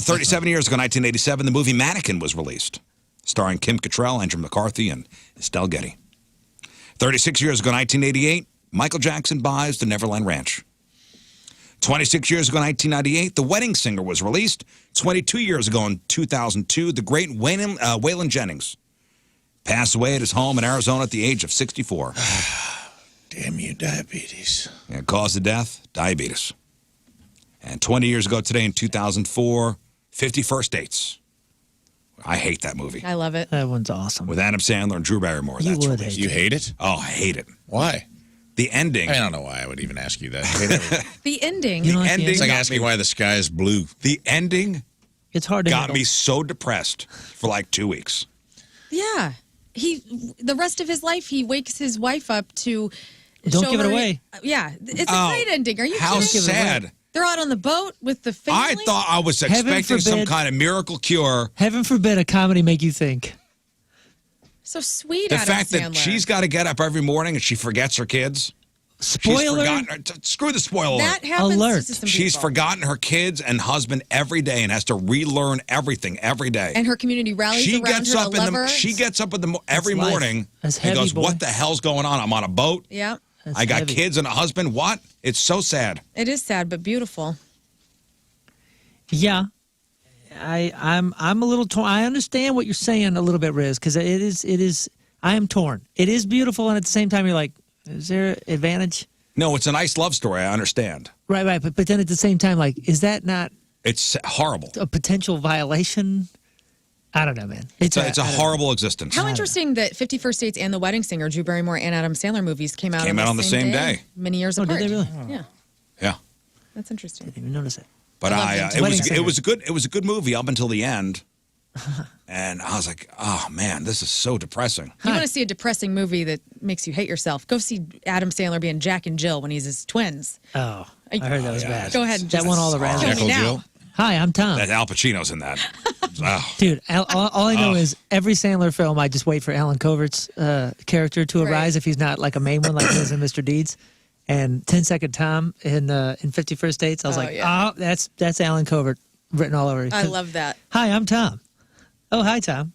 37 years ago, 1987, the movie Mannequin was released, starring Kim Cattrall, Andrew McCarthy, and Estelle Getty. 36 years ago, 1988, Michael Jackson buys the Neverland Ranch. 26 years ago, 1998, The Wedding Singer was released. 22 years ago, in 2002, the great Waylon Jennings passed away at his home in Arizona at the age of 64. Damn you, diabetes. And cause of death, diabetes. And 20 years ago today, in 2004, 50 First Dates. I hate that movie. I love it. That one's awesome. With Adam Sandler and Drew Barrymore. You That's would released. hate You hate it? Oh, I hate it. Why? The ending. I don't know why I would even ask you that. I hate everything. The ending. You don't like the ending- It's like got asking me- why the sky is blue. The ending It's hard to got handle. me so depressed for like 2 weeks. Yeah. The rest of his life, he wakes his wife up to. Don't show give it her- away. Yeah. It's a great ending. Are you How kidding? sad. They're out on the boat with the family. I thought I was Heaven expecting some forbid. kind of miracle cure. Heaven forbid a comedy make you think. So sweet, The Adam fact Sandler. that she's got to get up every morning and she forgets her kids. She's Spoiler. forgotten her, screw the spoiler. That happens Alert. to some She's people. forgotten her kids and husband every day and has to relearn everything every day. And her community rallies she around gets her up to love her. She gets up every life. morning That's and heavy, goes, boy. "What the hell's going on? I'm on a boat. Yeah. That's I got heavy. kids and a husband. What? It's so sad." It is sad, but beautiful. Yeah, I'm a little torn. I understand what you're saying a little bit, Riz, because it is. I am torn. It is beautiful, and at the same time, you're like, is there advantage? No, it's a nice love story. I understand. Right. But then at the same time, like, is that not It's horrible. a potential violation? I don't know, man. It's a I don't know. horrible existence. How interesting that 50 First Dates and The Wedding Singer, Drew Barrymore and Adam Sandler movies came out on the same day. many years Oh, did apart. they really? Yeah, Yeah, that's interesting. Didn't even notice it. but I love them. it Wedding was Singer. it was a good movie up until the end. And I was like, oh, man, this is so depressing. You want to see a depressing movie that makes you hate yourself? Go see Adam Sandler being Jack and Jill when he's his twins. Oh, I heard that was bad. Go ahead and That just won all the show Razzies. me now. Jill? Hi, I'm Tom. That Al Pacino's in that. Oh. Dude, all I know is every Sandler film, I just wait for Alan Covert's character to arise if he's not like a main one like he is in Mr. Deeds. And 10-Second Tom in 51st Dates, I was that's Alan Covert written all over. I love that. Hi, I'm Tom. Oh, hi, Tom.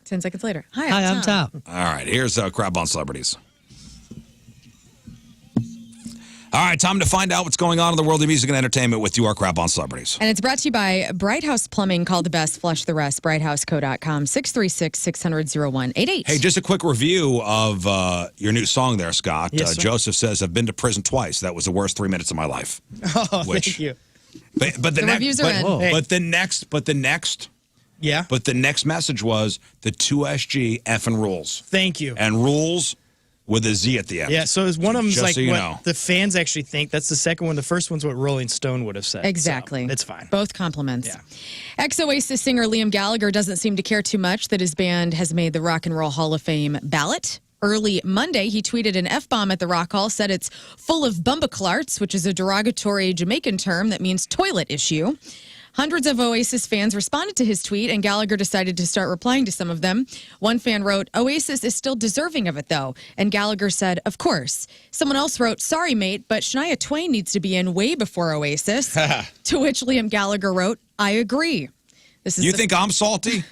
10 seconds later. Hi, I'm Tom. All right, here's Crap on Celebrities. All right, time to find out what's going on in the world of music and entertainment with your Crap on Celebrities. And it's brought to you by Bright House Plumbing. Call the best, flush the rest. BrightHouseCo.com, 636-600-0188. Hey, just a quick review of your new song there, Scott. Yes, sir. Joseph says, I've been to prison twice. That was the worst 3 minutes of my life. Oh, thank you. But the reviews are in. But the next Yeah. But the next message was the 2SG effing rules. Thank you. And rules with a Z at the end. Yeah, so it's one of them's Just like so you what know. the fans actually think. That's the second one. The first one's what Rolling Stone would have said. Exactly. So it's fine. Both compliments. Yeah. Ex-Oasis singer Liam Gallagher doesn't seem to care too much that his band has made the Rock and Roll Hall of Fame ballot. Early Monday, he tweeted an F-bomb at the Rock Hall, said it's full of bumbaclarts, which is a derogatory Jamaican term that means toilet issue. Hundreds of Oasis fans responded to his tweet, and Gallagher decided to start replying to some of them. One fan wrote, Oasis is still deserving of it, though. And Gallagher said, of course. Someone else wrote, sorry, mate, but Shania Twain needs to be in way before Oasis. To which Liam Gallagher wrote, I agree. This is You think I'm salty?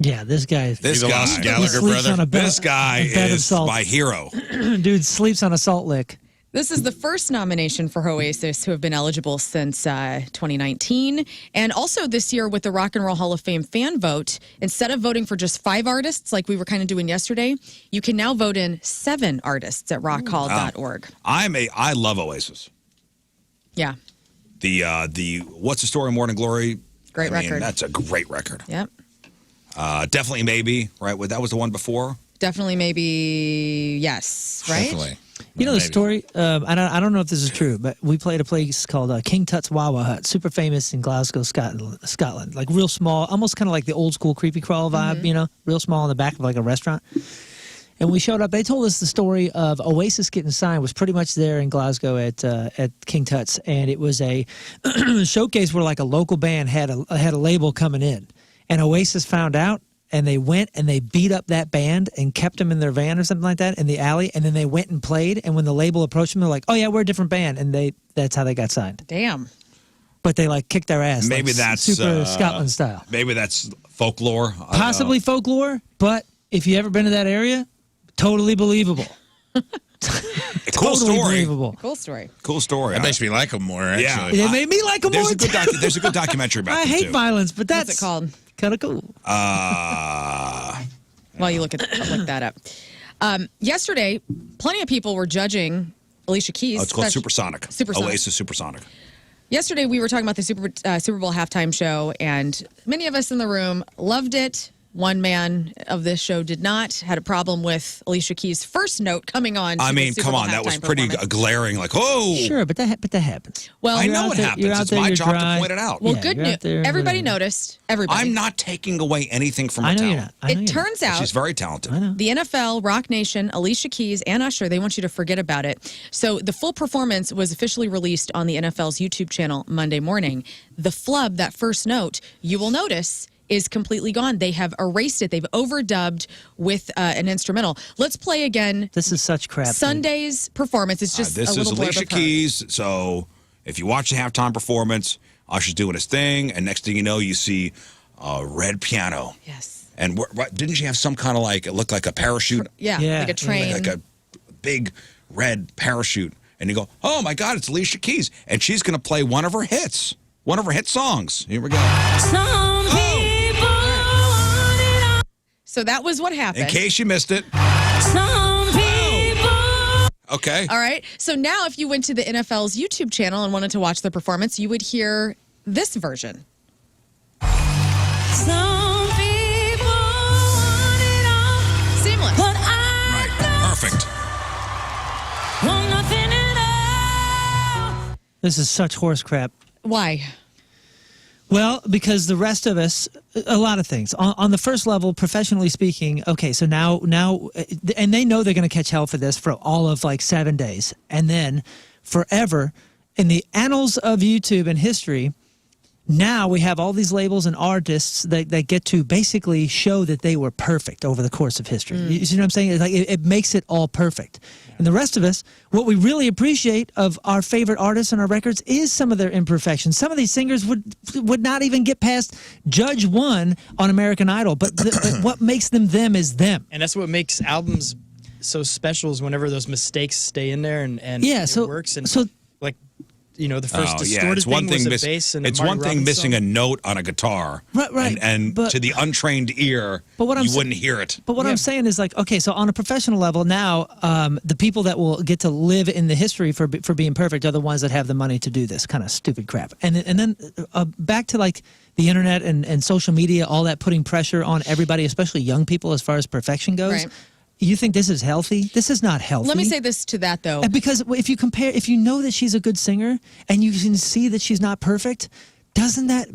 Yeah, this guy. This the guy. lost he Gallagher sleeps brother. on a bed, This guy a bed of is salt. my hero. Dude sleeps on a salt lick. This is the first nomination for Oasis who have been eligible since 2019. And also this year with the Rock and Roll Hall of Fame fan vote, instead of voting for just 5 artists like we were kind of doing yesterday, you can now vote in 7 artists at rockhall.org. I love Oasis. Yeah, The What's the Story, Morning Glory. Great record. That's a great record. yep. Definitely Maybe, right? That was the one before. Definitely, maybe, yes, right? Definitely. You know the Maybe. story? I don't know if this is true, but we played a place called King Tut's Wawa Hut, super famous in Glasgow, Scotland. Like real small, almost kind of like the old school creepy crawl vibe, you know, real small in the back of like a restaurant. And we showed up. They told us the story of Oasis getting signed was pretty much there in Glasgow at King Tut's, and it was a showcase where like a local band had a label coming in, and Oasis found out. And they went and they beat up that band and kept them in their van or something like that in the alley. And then they went and played. And when the label approached them, they're like, "Oh yeah, we're a different band." And that's how they got signed. Damn. But they like kicked their ass. Maybe like, that's super Scotland style. Maybe that's folklore. I don't Possibly know. folklore, but if you ever been to that area, totally believable. A cool Totally story. believable. Cool story. Cool story. That makes me like him more, Yeah. actually. It made me like them There's more. a good there's a good documentary about I them hate too. violence, but What's that's it called? kind of cool. While you look that up. Yesterday, plenty of people were judging Alicia Keys. Oh, it's called That's- Supersonic. Supersonic. Oasis Supersonic. Yesterday, we were talking about the Super Bowl halftime show, and many of us in the room loved it. One man of this show did not, had a problem with Alicia Keys' first note coming on. I to mean, the Super come Bowl on, that was halftime pretty performance. glaring. Like, oh, Sure, but that happens. Well, I You're know out what there- happens. you're out It's there, my you're job dry. to point it out. Well, Yeah, good you're out news. there, Everybody whatever. noticed. Everybody. I'm not taking away anything from her I know you're talent. not. I know It you're not. turns out She's very talented. I know. the NFL, Rock Nation, Alicia Keys, and Usher, they want you to forget about it. So the full performance was officially released on the NFL's YouTube channel Monday morning. The flub, that first note, you will notice, is completely gone. They have erased it. They've overdubbed with an instrumental. Let's play again This is such crap. dude. Sunday's performance. It's just This a is little blurb Alicia of her. Keys. So if you watch the halftime performance, Usher's doing his thing, and next thing you know, you see a red piano. Yes. And didn't she have some kind of like, it looked like a parachute? Yeah, Yeah. like a train. Like a big red parachute. And you go, oh my God, it's Alicia Keys. And she's going to play one of her hits, one of her hit songs. Here we go. So that was what happened. In case you missed it. Okay. All right. So now if you went to the NFL's YouTube channel and wanted to watch the performance, you would hear this version. Seamless. Right. Perfect. This is such horse crap. Why? Well, because the rest of us, a lot of things. On the first level, professionally speaking, okay, so now, and they know they're going to catch hell for this for all of like 7 days. And then forever, in the annals of YouTube and history, now we have all these labels and artists that get to basically show that they were perfect over the course of history. You see what I'm saying? It's like it makes it all perfect. And the rest of us, what we really appreciate of our favorite artists and our records is some of their imperfections. Some of these singers would not even get past Judge 1 on American Idol, but what makes them them is them. And that's what makes albums so special is whenever those mistakes stay in there and Yeah, it so- works. And so- like, you know, the first Oh, distorted it's one thing thing was a bass and a it's Marty one thing Robbins missing song. a note on a guitar, Right, and but- to the untrained ear, But what I'm you sa- wouldn't hear it. But what I'm saying is like, okay, so on a professional level now, the people that will get to live in the history for being perfect are the ones that have the money to do this kind of stupid crap. And then back to like the internet and social media, all that putting pressure on everybody, especially young people as far as perfection goes. Right. You think this is healthy? This is not healthy. Let me say this to that, though. Because if you know that she's a good singer and you can see that she's not perfect, doesn't that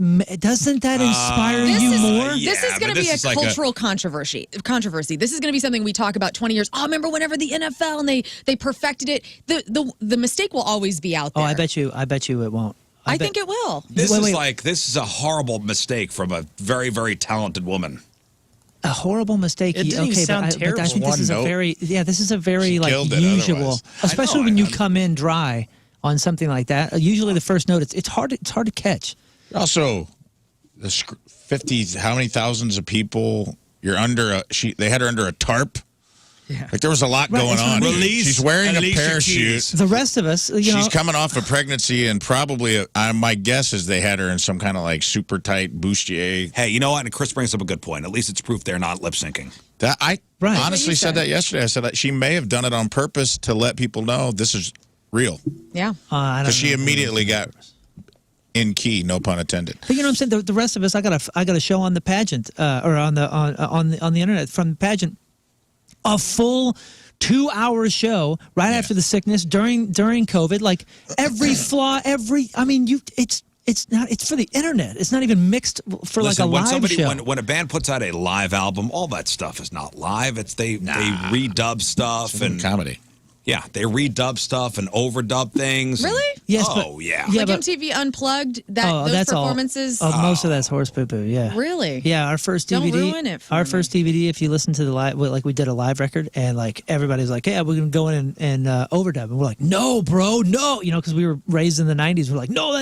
inspire This you is- more? yeah, This is going but to be this a is like cultural controversy. This is going to be something we talk about 20 years. Oh, remember whenever the NFL and they perfected it? The mistake will always be out Oh, there. I bet you it won't. I think it will. This Wait. this is a horrible mistake from a very, very talented woman. A horrible mistake. It didn't even okay, sound but I terrible. think this is One a note. this is a very She like killed it usual, otherwise. especially I know, when you I know. come in dry on something like that. Usually the first note, it's hard to catch. Also, the 50, how many thousands of people you're under they had her under a tarp. Yeah. Like there was a lot Right, going it's on. not- Release She's wearing a Alicia parachute. Keys. The rest of us, you know, She's coming off a pregnancy, and probably my guess is they had her in some kind of like super tight bustier. Hey, you know what? And Chris brings up a good point. At least it's proof they're not lip syncing. That I Right. honestly you said said. that yesterday. I said that she may have done it on purpose to let people know this is real, Yeah. I don't because she know. immediately got in key, no pun intended. But you know what I'm saying? The rest of us, I got a show on the pageant or on the internet from the pageant, a full 2-hour show right after the sickness during COVID. Like every flaw, it's for the internet. It's not even mixed for Listen, like a live show. when a band puts out a live album, all that stuff is not live. It's they redub stuff and Comedy. yeah, they redub stuff and overdub things. Really? Yes, Oh but- yeah. Yeah, Like but- MTV Unplugged, those that's performances. all. Most of that's horse poo poo. Yeah. Really? Yeah, our first Don't DVD. ruin it for our me. first DVD. If you listen to the live, like we did a live record, and like everybody's like, "Yeah, we're gonna go in and overdub," and we're like, "No, bro, no," you know, because we were raised in the '90s. We're like, "No,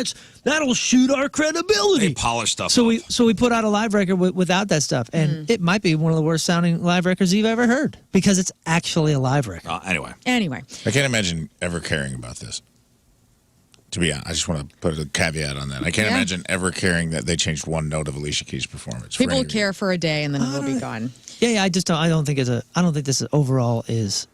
that'll shoot our credibility." They polish stuff. So up. we put out a live record without that stuff, and it might be one of the worst sounding live records you've ever heard because it's actually a live record. Anyway. Anyway, I can't imagine ever caring about this. To be honest, I just want to put a caveat on that. I can't Yeah. imagine ever caring that they changed one note of Alicia Keys' performance. for people any will care for a day and then we'll be gone. Yeah, I just don't. I don't think this is overall is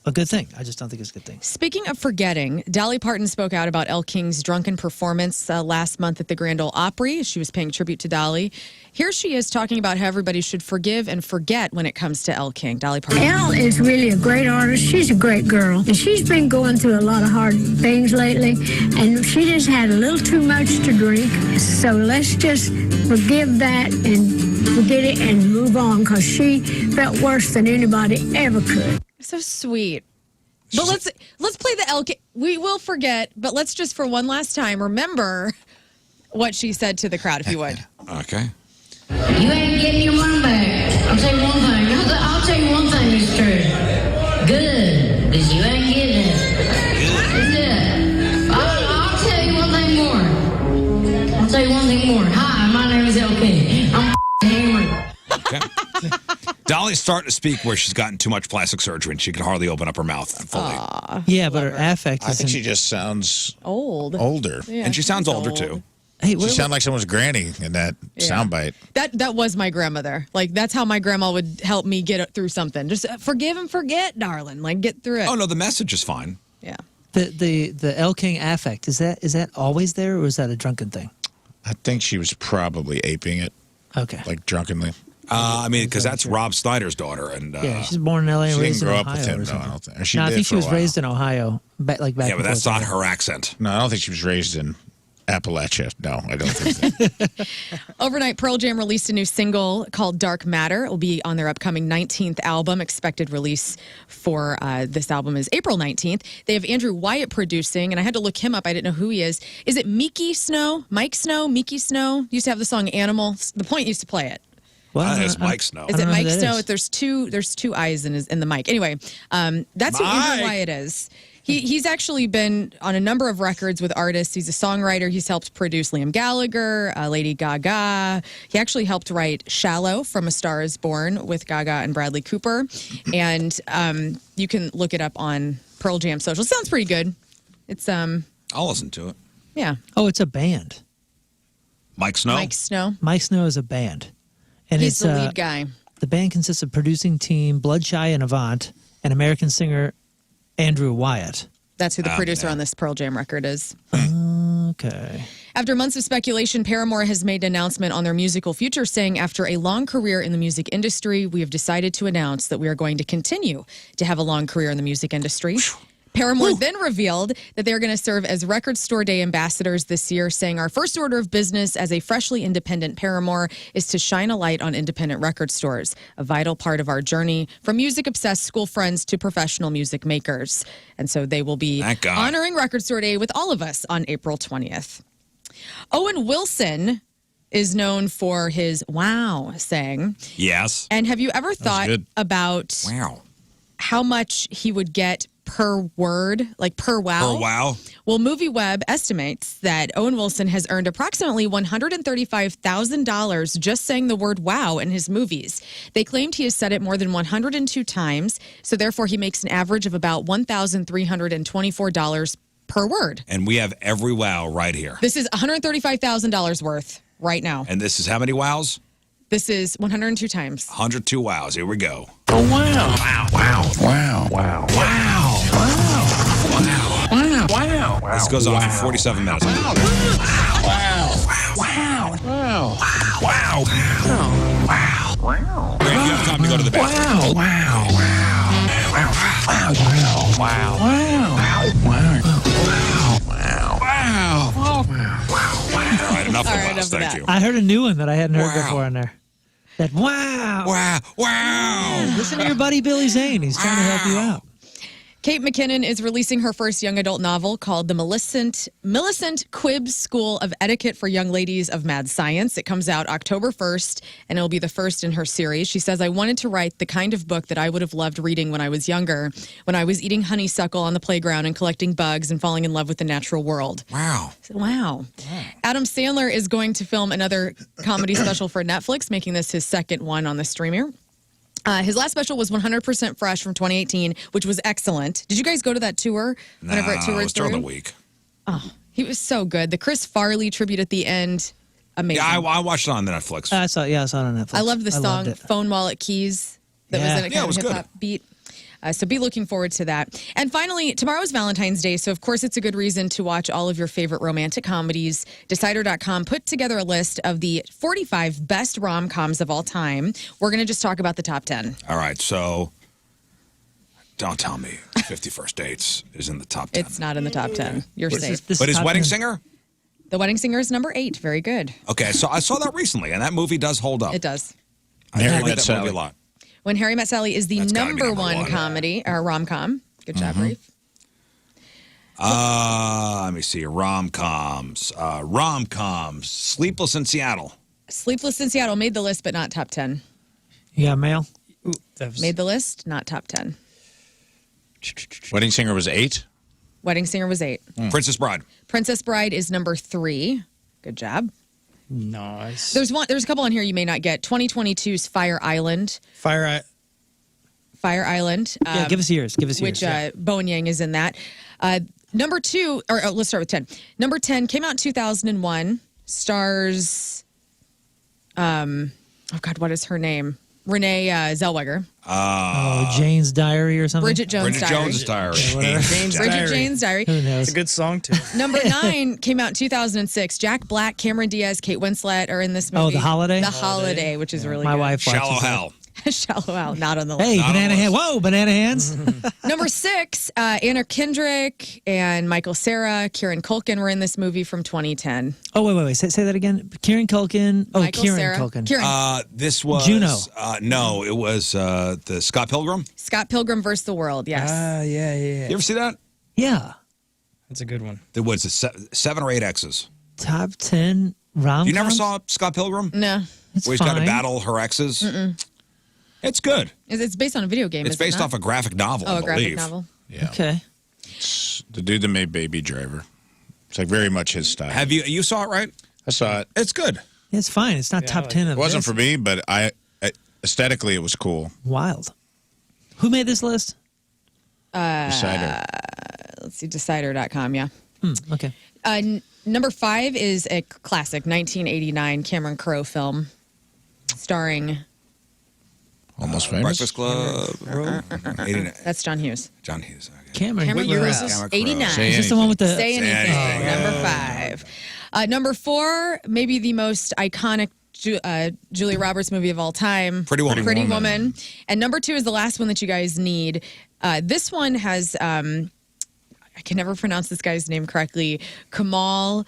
a good thing. I just don't think it's a good thing. Speaking of forgetting, Dolly Parton spoke out about Elle King's drunken performance last month at the Grand Ole Opry. She was paying tribute to Dolly. Here she is talking about how everybody should forgive and forget when it comes to Elle King. Dolly Parton. Elle is really a great artist. She's a great girl. And she's been going through a lot of hard things lately. And she just had a little too much to drink. So let's just forgive that and forget it and move on because she felt worse than anybody ever could. So sweet. But let's play the Elle King. We will forget, but let's just for one last time remember what she said to the crowd, if you would. Okay. You ain't getting your money back. I'll tell you one thing. I'll tell you one thing is true. Good. Because you ain't getting it. That's it. I'll tell you one thing more. I'll tell you one thing more. Hi, my name is Elle King. I'm hammered. Okay. Dolly's starting to speak where she's gotten too much plastic surgery and she can hardly open up her mouth fully. Yeah, but her affect I is. think she just sounds Old. older. Yeah, And she sounds she's older old. too. Hey, She what, sounds like someone's granny in that soundbite. That was my grandmother. Like that's how my grandma would help me get through something. Just forgive and forget, darling. Like get through it. Oh no, the message is fine. Yeah. the Elle King affect is that always there or is that a drunken thing? I think she was probably aping it, Okay. like drunkenly. I mean, because that's Rob Snyder's daughter, and Yeah, she's born in L.A. and She raised didn't grow in up Ohio with him, or no, something. I don't think. Or No, I did think for she a was while. raised in Ohio, back yeah, and but that's forth. not her accent. No, I don't think she was raised in Appalachia. No, I don't think that. Overnight, Pearl Jam released a new single called Dark Matter. It will be on their upcoming 19th album. Expected release for this album is April 19th. They have Andrew Wyatt producing, and I had to look him up. I didn't know who he is. Is it Miki Snow? Mike Snow? Miki Snow? Used to have the song Animal. The Point used to play it. Well, It's Mike Snow. Is it Mike Snow? Is. There's two eyes in the mic. Anyway, that's who Andrew Wyatt is. He's actually been on a number of records with artists. He's a songwriter. He's helped produce Liam Gallagher, Lady Gaga. He actually helped write "Shallow" from A Star Is Born with Gaga and Bradley Cooper. And you can look it up on Pearl Jam social. Sounds pretty good. It's I'll listen to it. yeah. Oh, it's a band. Mike Snow? Mike Snow. Mike Snow is a band. And He's it's the lead guy. The band consists of producing team Bloodshy and Avant and American singer Andrew Wyatt. That's who the producer yeah. on this Pearl Jam record is. Okay. After months of speculation, Paramore has made an announcement on their musical future, saying, after a long career in the music industry, we have decided to announce that we are going to continue to have a long career in the music industry. Paramore then revealed that they're going to serve as Record Store Day ambassadors this year, saying, our first order of business as a freshly independent Paramore is to shine a light on independent record stores, a vital part of our journey from music-obsessed school friends to professional music makers. And so they will be Thank God. honoring Record Store Day with all of us on April 20th. Owen Wilson is known for his wow saying. Yes. And have you ever thought good. about Wow. how much he would get per word, like per wow? Per wow? Well, MovieWeb estimates that Owen Wilson has earned approximately $135,000 just saying the word wow in his movies. They claimed he has said it more than 102 times, so therefore he makes an average of about $1,324 per word. And we have every wow right here. This is $135,000 worth right now. And this is how many wows? This is 102 times. 102 wows. Here we go. Oh, wow. Wow. Wow. Wow. Wow. Wow. Wow. Wow. Wow. This goes on for 47 minutes. Wow. Wow. Wow. Wow. Wow. Wow. Wow. Great, you have time to go to the bathroom. Wow. Wow. Wow. Wow. Wow. Wow. Wow. Wow. All right, enough All of right, us. enough of Thank that. you. I heard a new one that I hadn't heard Wow. before on there. That wow. Wow. Wow. Listen to your buddy Billy Zane. He's trying to help you out. Kate McKinnon is releasing her first young adult novel called The Millicent Quibb School of Etiquette for Young Ladies of Mad Science. It comes out October 1st, and it'll be the first in her series. She says, I wanted to write the kind of book that I would have loved reading when I was younger, when I was eating honeysuckle on the playground and collecting bugs and falling in love with the natural world. Wow. I said, wow. Adam Sandler is going to film another comedy special for Netflix, making this his second one on the streamer. His last special was 100% Fresh from 2018, which was excellent. Did you guys go to that tour? Whenever it Nah, toured it was during through? the week. He was so good. The Chris Farley tribute at the end, amazing. Yeah, I watched it on Netflix. I saw it on Netflix. I loved the song loved it. Phone Wallet Keys that was Yeah. in a Yeah, it kind was of good. hip hop beat. So be looking forward to that. And finally, tomorrow's Valentine's Day. So, of course, it's a good reason to watch all of your favorite romantic comedies. Decider.com put together a list of the 45 best rom-coms of all time. We're going to just talk about the top 10. All right, so don't tell me 50 First Dates is in the top 10. It's not in the top 10. You're safe. This But is top Wedding 10. Singer? The Wedding Singer is number 8. Very good. Okay, so I saw that recently, and that movie does hold up. It does. I Mary like Met that movie Sally. a lot. When Harry Met Sally is the That's gotta be number number one one. comedy or rom-com. Good job, Rafe. Let me see. Rom-coms. Sleepless in Seattle. Sleepless in Seattle made the list, but not top 10. You got mail? Made the list, not top 10. Wedding Singer was 8. Wedding Singer was 8. Princess Bride. Princess Bride is number 3. Good job. Nice. There's a couple on here you may not get. 2022's Fire Island. Fire Island. Yeah, give us yours. Give us Which yours. Bowen Yang is in that. Number 2, or let's start with 10. Number 10 came out in 2001. Stars, oh God, what is her name? Renee Zellweger. Jane's Diary or something? Bridget Jones' Bridget Diary. Jones' Diary. James Bridget Diary. Jane's Diary. Who knows? It's a good song too. Number 9 came out in 2006. Jack Black, Cameron Diaz, Kate Winslet are in this movie. Oh, The Holiday? The Holiday, which is really My good. wife watches Shallow that. Hell. Shallow Al, not on the list. Hey, Not on banana the hand. list. Whoa, banana hands. Number 6, Anna Kendrick and Michael Cera, Kieran Culkin were in this movie from 2010. Oh, wait. Say that again. Kieran Culkin. Oh, Michael Kieran Cera. Culkin. Kieran. This was Juno. No, it was the Scott Pilgrim. Scott Pilgrim vs. the World, yes. Yeah. You ever see that? Yeah. That's a good one. There was 7 or 8 X's. Top 10 rom-coms. You never saw Scott Pilgrim? No. It's Where he's got to fine. battle her exes? It's good. It's based on a video game. It's is it based not? off a graphic novel, Oh, I a graphic believe. novel. Yeah. Okay. The dude that made Baby Driver. It's like very much his style. Have you saw it, right? I saw it. It's good. Yeah, it's fine. It's not top 10 of It wasn't this. for me, but I aesthetically it was cool. Wild. Who made this list? Decider. Let's see, Decider.com, yeah. Okay. Number 5 is a classic 1989 Cameron Crowe film starring, Almost famous. Breakfast Club. 89. that's John Hughes. John Hughes. Okay. Cameron. Cameron What year Crowe. is this? Cameron Crowe. 89. Say Is this the one with the... Say anything. anything. Number 5. Number 4, maybe the most iconic Julia Roberts movie of all time. Pretty Woman. Pretty Woman. And number 2 is the last one that you guys need. This one has, I can never pronounce this guy's name correctly, Kamal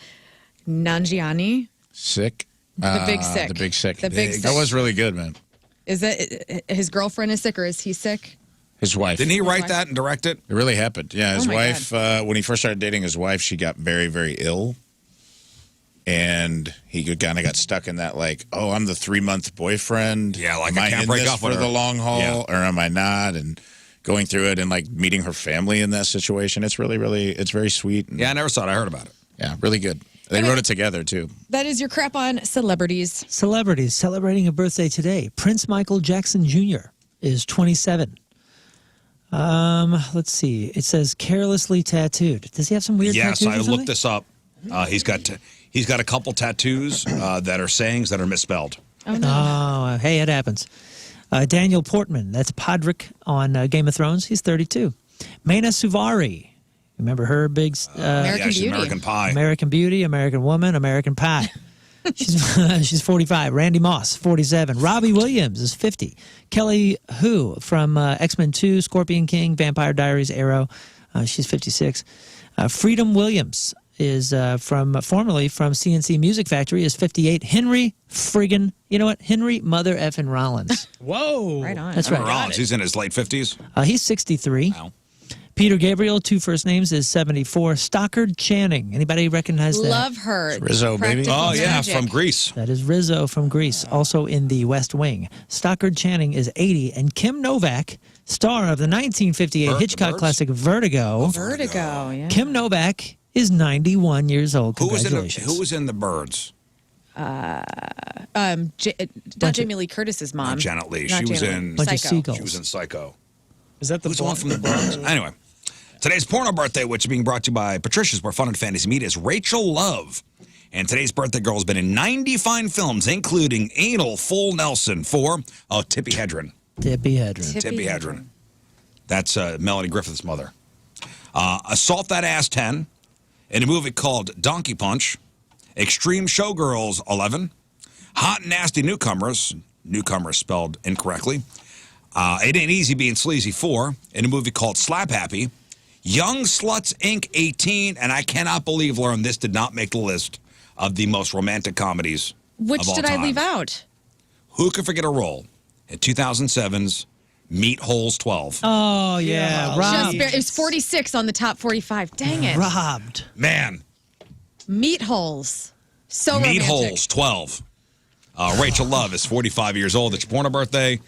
Nanjiani. Sick. The Big Sick. The Big Sick. The Big Sick. That was really good, man. Is that his girlfriend is sick or is he sick? His wife. Didn't he write that and direct it? It really happened. Yeah, his Oh, my wife, when he first started dating his wife, she got very, very ill. And he kind of got stuck in that, like, oh, I'm the 3-month boyfriend. Yeah, like, am I can't in break this up with for her. the long haul, Yeah. or am I not? And going through it and, like, meeting her family in that situation. It's really, really, it's very sweet. And, Yeah, I never saw it. I heard about it. yeah, really good. They wrote it together, too. That is your crap on celebrities. Celebrities celebrating a birthday today. Prince Michael Jackson Jr. is 27. Let's see. It says carelessly tattooed. Does he have some weird Yes, tattoos? I or something? looked this up. He's got a couple tattoos that are sayings that are misspelled. Oh, hey, it happens. Daniel Portman, that's Podrick on Game of Thrones. He's 32. Maina Suvari. Remember her big American she's Beauty. American Pie. American Beauty, American Woman, American Pie. She's 45. Randy Moss, 47. Robbie Williams is 50. Kelly Hu from X-Men 2, Scorpion King, Vampire Diaries, Arrow. She's 56. Freedom Williams is formerly from CNC Music Factory is 58. Henry friggin', you know what? Henry Mother Effin' Rollins. Whoa. Right on. That's right. Rollins, he's in his late 50s. He's 63. Wow. Peter Gabriel, 2 first names, is 74. Stockard Channing. Anybody recognize that? Love her. Rizzo, baby. Practical Oh, yeah, Magic. from Greece. That is Rizzo from Greece, also in the West Wing. Stockard Channing is 80. And Kim Novak, star of the 1958 Hitchcock Birds? classic Vertigo. Vertigo, yeah. Kim Novak is 91 years old. Who Congratulations. was in the Birds? Not Jamie Lee Curtis's mom. Not Janet Leigh. Not She was Janet. in Bunch of Psycho. seagulls. She was in Psycho. Is that the Who's the one from the Birds? Anyway, today's porno birthday, which is being brought to you by Patricia's, where fun and fantasy meet, is Rachel Love. And today's birthday girl has been in 90 fine films, including Anal Full Nelson for Tippi Hedren. Tippi Hedren. Tippi Hedren. That's Melanie Griffith's mother. Assault That Ass 10, in a movie called Donkey Punch. Extreme Showgirls 11. Hot and Nasty Newcomers spelled incorrectly. It Ain't Easy Being Sleazy 4, in a movie called Slap Happy. Young Sluts Inc. 18, and I cannot believe, Lern, this did not make the list of the most romantic comedies Which of all did time. I leave out? Who could forget a role in 2007's Meat Holes 12? Oh, yeah. Just Robbed. it was 46 on the top 45. Dang it. Robbed. Man, Meat holes. So Meat romantic. Holes 12. Rachel Love is 45 years old. It's your porno birthday.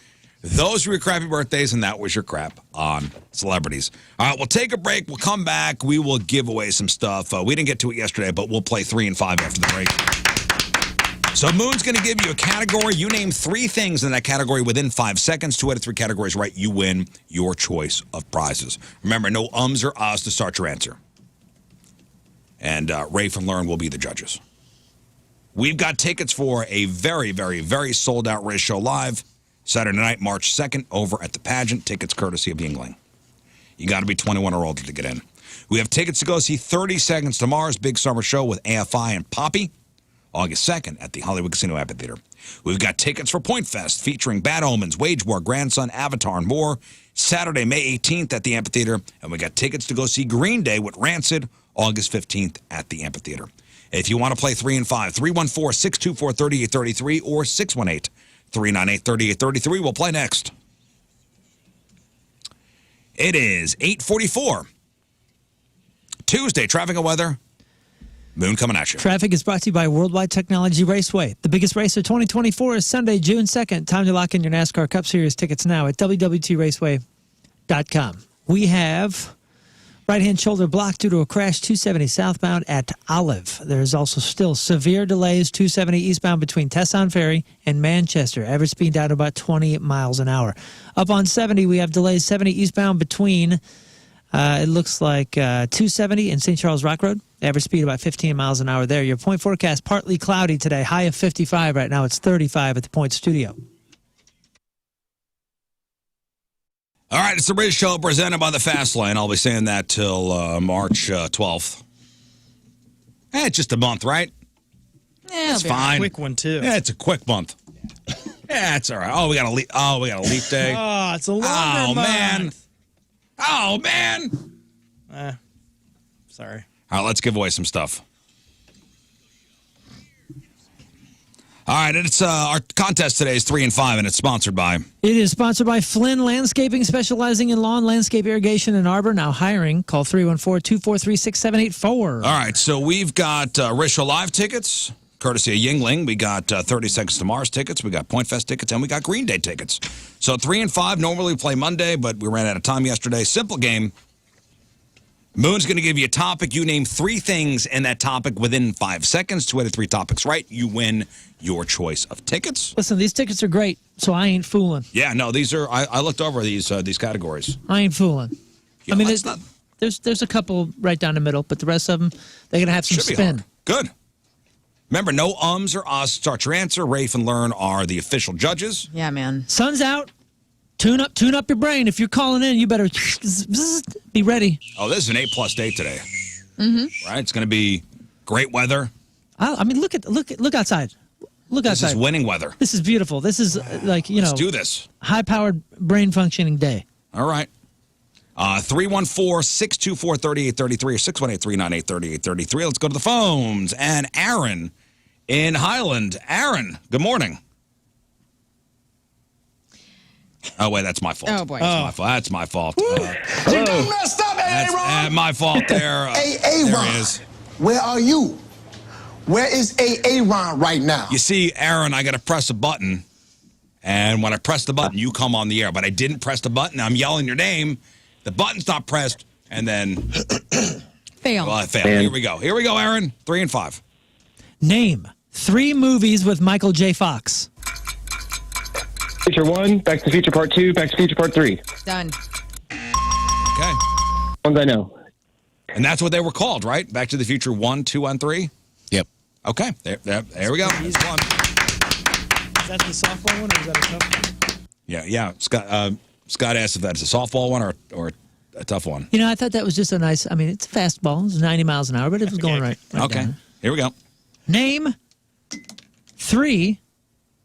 Those were your crappy birthdays, and that was your crap on celebrities. All right, we'll take a break. We'll come back. We will give away some stuff. We didn't get to it yesterday, but we'll play 3 and 5 after the break. So Moon's going to give you a category. You name 3 things in that category within 5 seconds. 2 out of 3 categories right, you win your choice of prizes. Remember, no ums or ahs to start your answer. And Rafe and Lern will be the judges. We've got tickets for a very, very, very sold-out Riz Show Live Saturday night, March 2nd, over at the Pageant. Tickets courtesy of Yingling. You got to be 21 or older to get in. We have tickets to go see 30 Seconds to Mars, big summer show with AFI and Poppy August 2nd at the Hollywood Casino Amphitheater. We've got tickets for Point Fest featuring Bad Omens, Wage War, Grandson, Avatar, and more. Saturday, May 18th at the Amphitheater. And we got tickets to go see Green Day with Rancid August 15th at the Amphitheater. If you want to play 3 and 5, 314-624-3833 or 618-398-3833. We'll play next. It is 8:44. Tuesday, traffic and weather. Moon coming at you. Traffic is brought to you by Worldwide Technology Raceway. The biggest race of 2024 is Sunday, June 2nd. Time to lock in your NASCAR Cup Series tickets now at www.raceway.com. We have right-hand shoulder blocked due to a crash 270 southbound at Olive. There's also still severe delays 270 eastbound between Tesson Ferry and Manchester. Average speed down to about 20 miles an hour. Up on 70, we have delays 70 eastbound between, it looks like 270 and St. Charles Rock Road. Average speed about 15 miles an hour there. Your point forecast, partly cloudy today. High of 55 right now. It's 35 at the Point Studio. All right, it's the Riz Show presented by the Fast Lane. I'll be saying that till March 12th. It's just a month, right? Yeah, it's fine. Quick one too. Yeah, it's a quick month. Yeah, it's all right. Oh, we got a leap day. Oh, it's a longer month. Oh man. Sorry. All right, let's give away some stuff. All right, it's our contest today is 3 and 5, and it's sponsored by. It is sponsored by Flynn Landscaping, specializing in lawn, landscape, irrigation, and arbor. Now hiring. Call 314-243-6784. All right, so we've got Riz Show Live tickets, courtesy of Yingling. We got 30 Seconds to Mars tickets. We got Point Fest tickets, and we got Green Day tickets. So 3 and 5. Normally we play Monday, but we ran out of time yesterday. Simple game. Moon's going to give you a topic. You name 3 things in that topic within 5 seconds. 2 out of 3 topics right. You win your choice of tickets. Listen, these tickets are great, so I ain't fooling. Yeah, no, these are. I looked over these categories. I ain't fooling. Yeah, I mean, not, there's a couple right down the middle, but the rest of them, they're going to have some spin. Good. Remember, no ums or us. Start your answer. Rafe and Lern are the official judges. Yeah, man. Sun's out. Tune up your brain. If you're calling in, you better be ready. Oh, this is an 8+ day today. Mm-hmm. Right? It's going to be great weather. I mean, look outside. Look outside. This is winning weather. This is beautiful. This is Let's do this. High-powered brain functioning day. All right. 314-624-3833 or 618-398-3833. Let's go to the phones. And Aaron in Highland. Aaron, good morning. Oh, wait, that's my fault. Oh, boy. That's my fault. You done messed up, That's my fault there. There he is. Where are you? Where is Aaron right now? You see, Aaron, I got to press a button. And when I press the button, you come on the air. But I didn't press the button. I'm yelling your name. The button's not pressed. And then... Fail. Well, I failed. Here we go, Aaron. 3 and 5. Name 3 movies with Michael J. Fox. Future 1, Back to the Future Part 2, Back to the Future Part 3. Done. Okay. Ones I know. And that's what they were called, right? Back to the Future 1, 2, and 3? Yep. Okay. There we go. That's one. Is that the softball one or is that a tough one? Yeah. Scott asked if that's a softball one or a tough one. You know, I thought that was just a nice, I mean, it's a fastball. It's 90 miles an hour, but it was going right Okay. down. Here we go. Name 3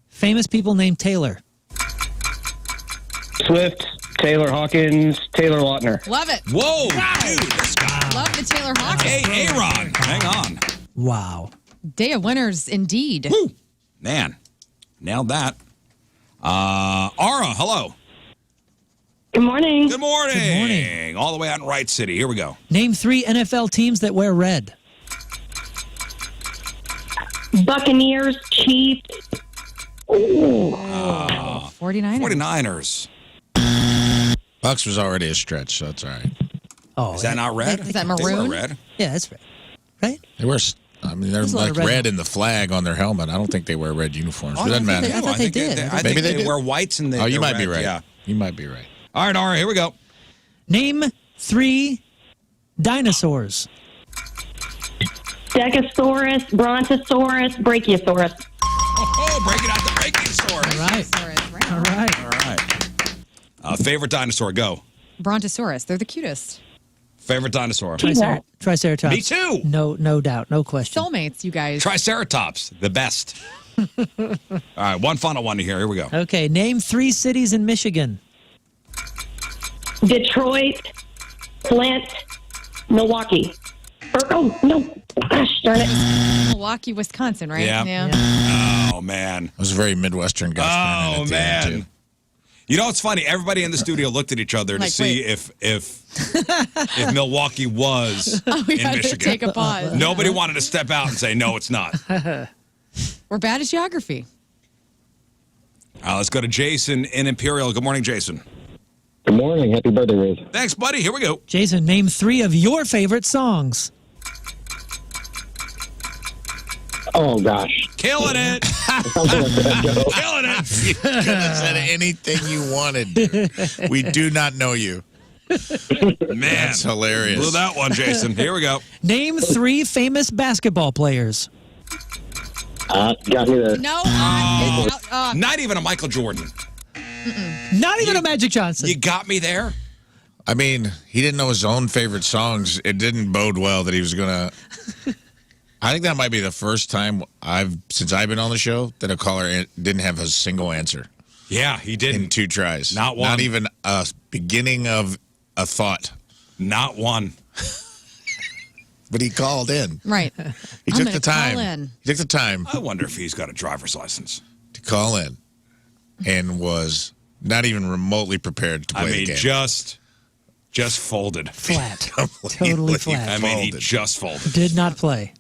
famous people named Taylor. Swift, Taylor Hawkins, Taylor Lautner. Love it. Whoa. Dude, this guy. Love the Taylor Hawkins. Hey, Aaron. Hang on. Wow. Day of winners, indeed. Woo. Man. Nailed that. Ara, hello. Good morning. Good morning. Good morning. All the way out in Wright City. Here we go. Name 3 NFL teams that wear red. Buccaneers, Chiefs. 49ers. 49ers. Bucks was already a stretch, so it's all right. Oh, Is that not red? Is that They wear maroon? red. Yeah, that's red. Right? They wear, I mean, they're There's a lot like of red. red in the flag on their helmet. I don't think they wear red uniforms. It doesn't matter. I thought they did. I Maybe think they they do. wear whites and they. Oh, you they're might be red. right. Yeah. You might be right. All right, Ara, here we go. Name 3 dinosaurs. Stegosaurus, Brontosaurus, Brachiosaurus. Oh, break it out the Brachiosaurus. All right. Right. All right. All right. Favorite dinosaur, go. Brontosaurus. They're the cutest. Favorite dinosaur? Triceratops. Me too. No doubt. No question. Soulmates, you guys. Triceratops, the best. All right, one final one here. Here we go. Okay, name 3 cities in Michigan. Detroit, Flint, Milwaukee. Oh, no. Gosh, darn it. Milwaukee, Wisconsin, right? Yeah. Oh, man. It was a very Midwestern Gus Brennan Oh, at the end, man. too. You know, it's funny. Everybody in the studio looked at each other to Like, see wait. if Milwaukee was We in had to Michigan. take a pause. Nobody wanted to step out and say, no, it's not. We're bad at geography. Let's go to Jason in Imperial. Good morning, Jason. Good morning. Happy birthday, Riz. Thanks, buddy. Here we go. Jason, name 3 of your favorite songs. Oh, gosh. Killing it. Killing it. You could have said anything you wanted, dude. We do not know you. Man. That's hilarious. Blew that one, Jason. Here we go. Name 3 famous basketball players. Got me there. No. Not even a Michael Jordan. Not even a Magic Johnson. You got me there. I mean, he didn't know his own favorite songs. It didn't bode well that he was going to. I think that might be the first time since I've been on the show that a caller didn't have a single answer. Yeah, he didn't. In 2 tries. Not one. Not even a beginning of a thought. Not one. But he called in. Right. He I'm took gonna the time. call in. He took the time I wonder if he's got a driver's license. to call in and was not even remotely prepared to play the game. just folded. Flat. Completely Totally flat. I mean, he folded. just folded. Did not play.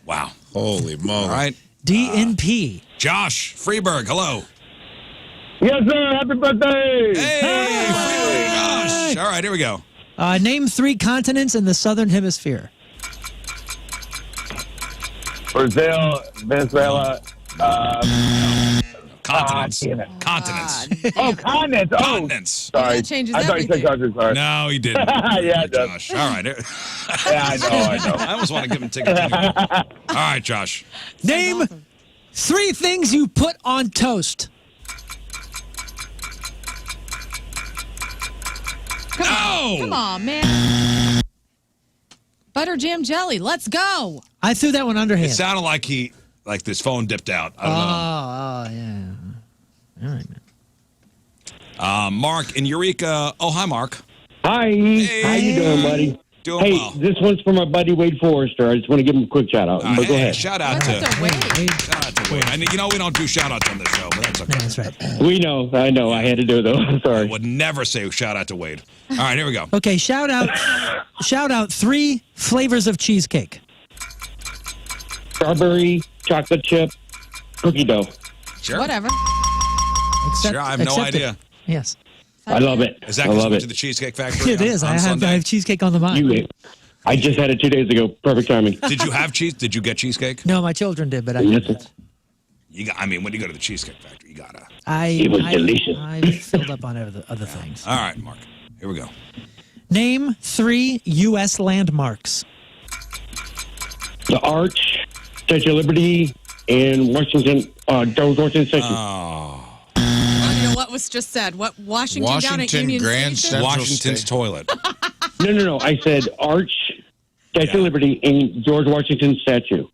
Wow. Holy moly. All right. DNP. Josh Freeberg, hello. Yes, sir. Happy birthday. Hey, Freeberg, Josh. All right, here we go. Name 3 continents in the Southern Hemisphere. Brazil, Venezuela. Continents. damn it. Continents. Oh, continents. Oh, Continents. sorry. That changes I thought you said everything. countries. Sorry. No, he didn't. Yeah, it does. Josh. All right. Yeah, I know. I almost want to give him tickets. All right, Josh. Name 3 things you put on toast. Come on, man. Butter jam jelly. Let's go. I threw that one underhand. It sounded like this phone dipped out. I don't know. Yeah. All right, man. Mark in Eureka. Oh, hi, Mark. Hi. How you doing, buddy? Doing hey, well. this one's for my buddy Wade Forrester. I just want to give him a quick shout out. But go Hey, ahead. shout out What's up to Wade? Shout out to Wade. You know we don't do shout outs on this show, but that's okay. Yeah, that's right. We know. I know. I had to do it though. I'm I sorry. would never say shout out to Wade. All right, here we go. Okay, shout out 3 flavors of cheesecake. Strawberry, chocolate chip, cookie dough. Sure. Whatever. Sure, I have no accept it. idea. Yes. I love it. Is that I because you love went it. to the Cheesecake Factory? It is. On I Sunday? have cheesecake on the mind. I just had it 2 days ago. Perfect timing. Did you have cheese? Did you get cheesecake? No, my children did, but I Yes, didn't. You got. I mean, when you go to the Cheesecake Factory, you gotta. It was delicious. I filled up on other things. All right, Mark. Here we go. Name 3 U.S. landmarks. The Arch, Statue of Liberty, and Washington. George Washington Station. I don't know what was just said. What Washington down at Washington Union Grand Station? Central Washington's State. toilet. No. I said Arch, Statue of Liberty, and George Washington statue.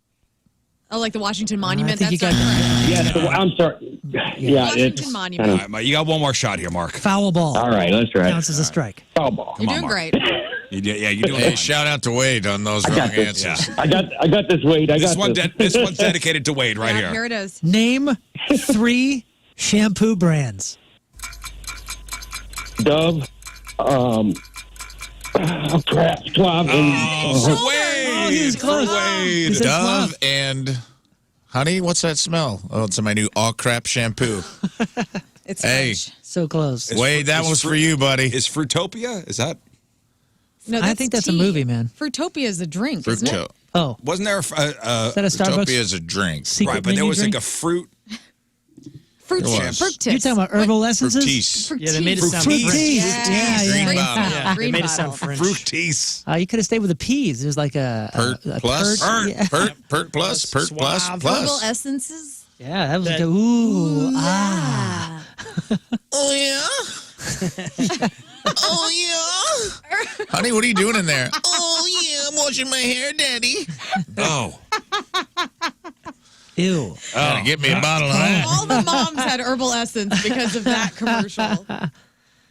Oh, like the Washington Monument. think you That's got not correct. Yes, I'm sorry. Yeah, Washington it's Monument. All right, Mike, you got one more shot here, Mark. Foul ball. all right. Let's try. Counts as a strike. Foul ball. Come You're on, doing Mark. great. Yeah, you're doing Hey, fine. shout out to Wade on those wrong got this. answers. Yeah. I got this, Wade. I This got one, this. this one's dedicated to Wade right Yeah, here. here it is. Name 3 shampoo brands. Dove, crap, Suave, Oh, Wade. he was close. Wade. He said Dove Suave. and honey, what's that smell? Oh, it's my new all crap shampoo. It's Hey. French. So close. Wade, that was for you, buddy. Is Fruitopia? Is that? No, I think that's a tea. movie, man. Fruitopia is a drink, isn't it? Fructo. Oh, Wasn't there is that a Starbucks? Fruitopia is a drink. secret right? But there menu was drink? like a fruit. Fruit There chip. was. Fruit You're tips. talking about herbal essences? Fructis. Yeah, they made it sound Fruit French. teas. Yeah, Yeah, Green yeah. bottle. Yeah, They green made it bottle. sound French. Fruities. You could have stayed with the peas. There's like a Pert plus. pert- Yeah. Pert plus. Pert plus. Suave. Herbal Plus. essences. Yeah, that was That- good. Ooh, ah. Oh, yeah? Oh, yeah. Honey, what are you doing in there? Oh, yeah, I'm washing my hair, Daddy. Oh. Ew. Gotta get me a bottle of that. All the moms had herbal essence because of that commercial.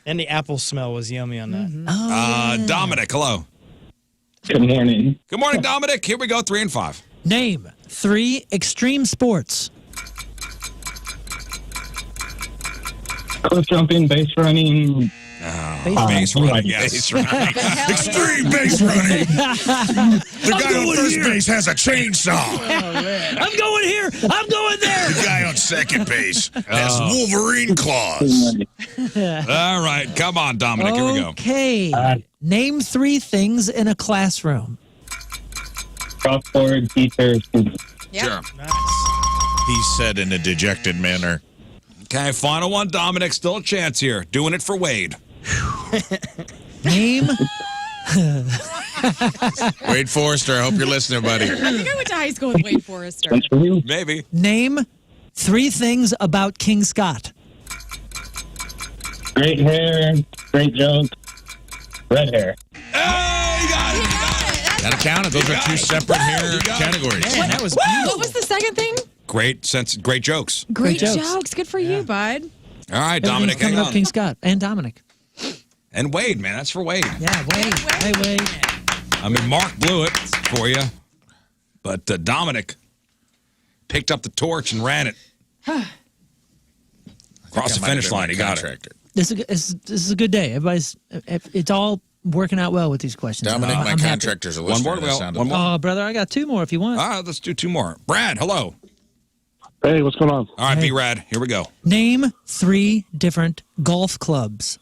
And the apple smell was yummy on that. Dominic, hello. Good morning. Good morning, Dominic. Here we go, 3 and 5. Name 3 extreme sports. Cliff jumping, base running. Base running, yes. Extreme base running. The guy on first base has a chainsaw. I'm going here. I'm going there. The guy on second base has Wolverine claws. All right, come on, Dominic. Here we go. Okay. Name 3 things in a classroom. Chalkboard, teachers. Sure. He said in a dejected manner. Okay, final one, Dominic. Still a chance here. Doing it for Wade. Name. Wade Forrester, I hope you're listening, buddy. I think I went to high school with Wade Forrester. Maybe. Name 3 things about King Scott. Great hair, great joke, red hair. Hey, you got it. Gotta count it. Those are 2 separate hair categories. Man, that was What was the second thing? Great jokes. Great jokes. jokes. Good for you, bud. All right, Dominic, hang Coming up, on. King Scott and Dominic. And Wade, man. That's for Wade. Yeah, Wade. Hey, Wade. I mean, Mark blew it for you, but Dominic picked up the torch and ran it. Across the finish line, he got it. This is a good day. It's all working out well with these questions. Dominic, my I'm happy. contractor's a listener. One more. Oh, brother, I got 2 more if you want. All right, let's do 2 more. Brad, hello. Hey, what's going on? All right, Hey. B-Rad, here we go. Name 3 different golf clubs.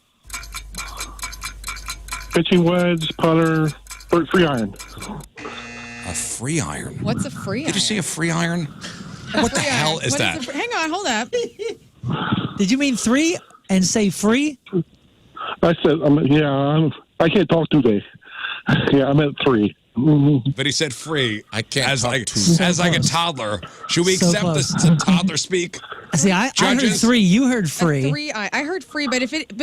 Pitching wedge, putter, free iron. A free iron. What's a free iron? Did you see a free iron? What the hell is that? Hang on, hold up. Did you mean 3 and say free? I said, I can't talk today. Yeah, I meant 3. But he said free. I can't as talk like to as like a close. toddler. Should we So accept close. this to toddler speak? See, I heard Judges? 3. You heard free. I heard free, but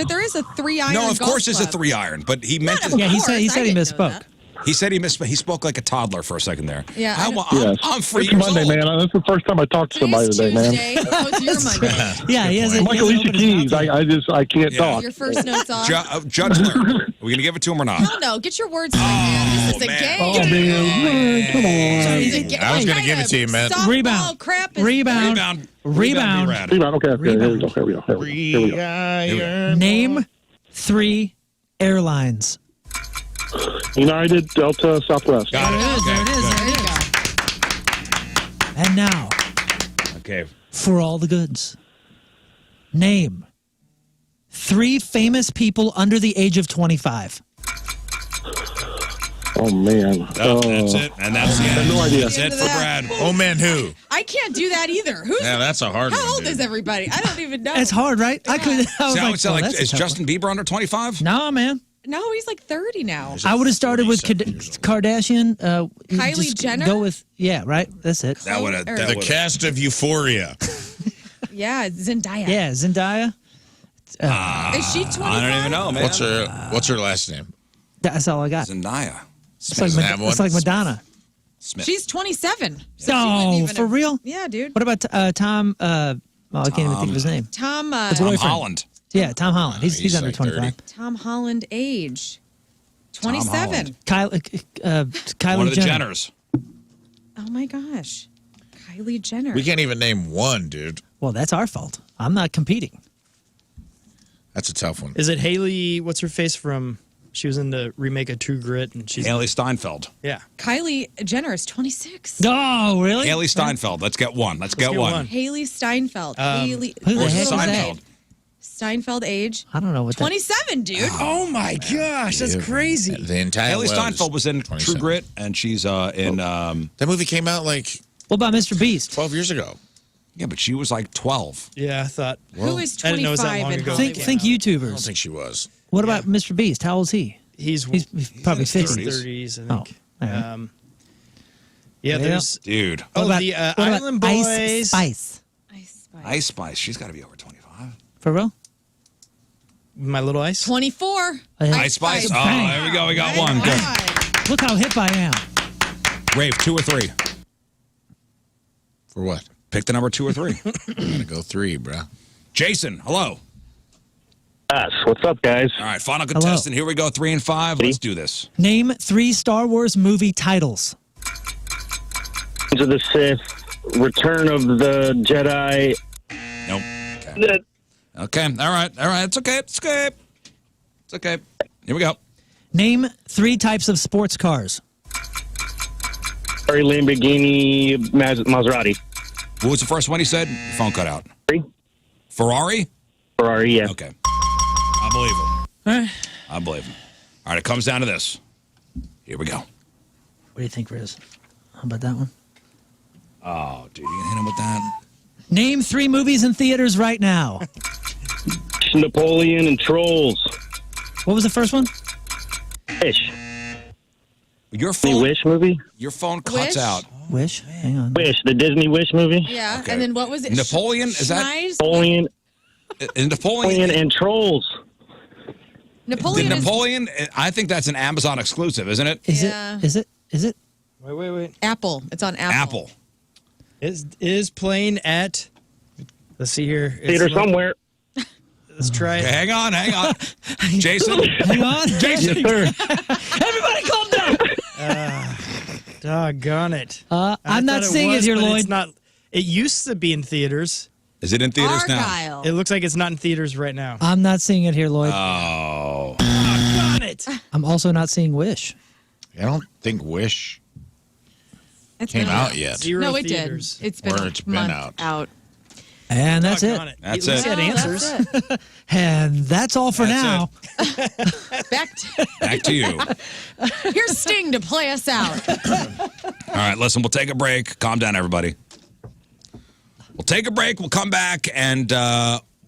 there is a 3 iron. No, of golf course it's a club. 3 iron, but he meant Not to, of Yeah, he said he course, I said he didn't know misspoke. that. he said he spoke like a toddler for a second there. Yeah, I don't- Yes. I'm free. It's Monday, man. That's the first time I talked to somebody Today's today, man. Tuesday. Oh, it's your Monday. Yeah, he hasn't. I'm like he hasn't Alicia opened his Keys. mouth yet. I can't Yeah. talk. Your first notes off. Judge Lern, are we going to give it to him or not? Hell no, get your words right, man. This is a man. game. Oh, man. Come on. It's a game. I was What gonna give it to you, man. softball Rebound. Crap is Rebound. Rebound. Rebound. Rebound. Okay, here we go. Here we go. Name 3 airlines. United, Delta, Southwest. Got it. There it is. Okay, There it There is. you go. And now, good. Okay. for all the goods, name 3 famous people under the age of 25. Oh, man. Oh, that's it. And that's the end. no idea. That's it for Brad. Oh, man, who? I can't do that either. Who's Yeah, that's a hard one. how old dude. is everybody? I don't even know. It's hard, right? I could. I was See, I like, would say, well, like, that's a is tough Justin Bieber under 25? one. No, man. No, he's like 30 now. I would have started with 47 years old. Kardashian. Kylie just Jenner? Go with right. That's it. That would have. Or- The cast of Euphoria. Yeah, Zendaya. Yeah, Zendaya. Is she 25? I don't even know, man. What's her last name? That's all I got. Zendaya. It's like, Doesn't have one. it's like Madonna. Smith. She's 27. So she No, wouldn't even for have- real? Yeah, dude. What about Tom? I can't even think of his name. Tom The Tom boyfriend. Holland. Yeah, Tom Holland. He's he's under like 25. 30. Tom Holland age. Tom 27. Holland. Kylie One of the Jenner. Jenners. Oh my gosh. Kylie Jenner. We can't even name one, dude. Well, that's our fault. I'm not competing. That's a tough one. Is it Haley? What's her face from? She was in the remake of True Grit, and she's Haley Steinfeld. yeah. Kylie Jenner is 26. Oh, really? Haley Steinfeld. Let's get one. Let's get get one. one. Haley Steinfeld. Haley who the what's heck is her that? name? Steinfeld age. I don't know what that 27, dude. Oh my gosh, that's Dude, crazy. The entire Haley web is Steinfeld was in True 27. Grit, and she's in. That movie came out like What about Mr. Beast? 12 years ago. Yeah, but she was like 12. Yeah, I thought. Who is I didn't know it was that 25 long in ago. Hollywood? Think I don't YouTubers. think she was. What about Mr. Beast? How old is he? He's He's probably in his 50. 30s, I Oh, think. all right. Yeah, Yeah. there's Dude. What oh about- the what about Island Ice Boys. Spice. Ice Spice. Ice Spice. She's got to be over 25. For real? my little ice. 24. Ice Spice. Oh, there we go. We got one. Good. Look how hip I am. Rafe, 2 or 3? For what? Pick the number 2 or 3. I'm gonna go 3, bro. Jason, hello. Yes. What's up, guys? All right, final contestant. Here we go. 3 and 5. Let's do this. Name 3 Star Wars movie titles. Revenge of the Sith, Return of the Jedi. Nope. Okay. All right. It's okay. It's okay. Here we go. Name 3 types of sports cars. Ferrari, Lamborghini, Maserati. What was the first one he said? Your phone cut out. Ferrari? Ferrari, yeah. Okay. I believe him. All right. I believe him. All right, it comes down to this. Here we go. What do you think, Riz? How about that one? Oh, dude, you can hit him with that? Name 3 movies in theaters right now. Napoleon and Trolls. What was the first one? Wish. Your Disney phone, Wish movie? your phone cuts Wish? out. Wish. Hang on. Wish, the Disney Wish movie? Yeah. Okay. And then what was it? Napoleon? Is that Schneise? Napoleon, Napoleon? and Trolls. Napoleon is Napoleon? I think that's an Amazon exclusive, isn't it? Is Yeah. it? Is it? Is it? Wait. Apple. It's on Apple. Apple. Is playing at. Let's see here. It's Theater somewhere. Let's try Okay, it. hang on. Jason? Hang on. Jason? Everybody calm down. Doggone it. I'm not seeing it here, but Lloyd. It's not. It used to be in theaters. Is it in theaters now? Argyle. It looks like it's not in theaters right now. I'm not seeing it here, Lloyd. Oh. Doggone it. I'm also not seeing Wish. I don't think Wish It's came been out yet. Zero No, it theaters. did. It's been Or a it's been month out. And that's Doggone it. That's At least it. had answers. That's it. And that's all for That's now. Back to you. Here's Sting to play us out. All right, listen, we'll take a break. Calm down, everybody. We'll take a break. We'll come back, and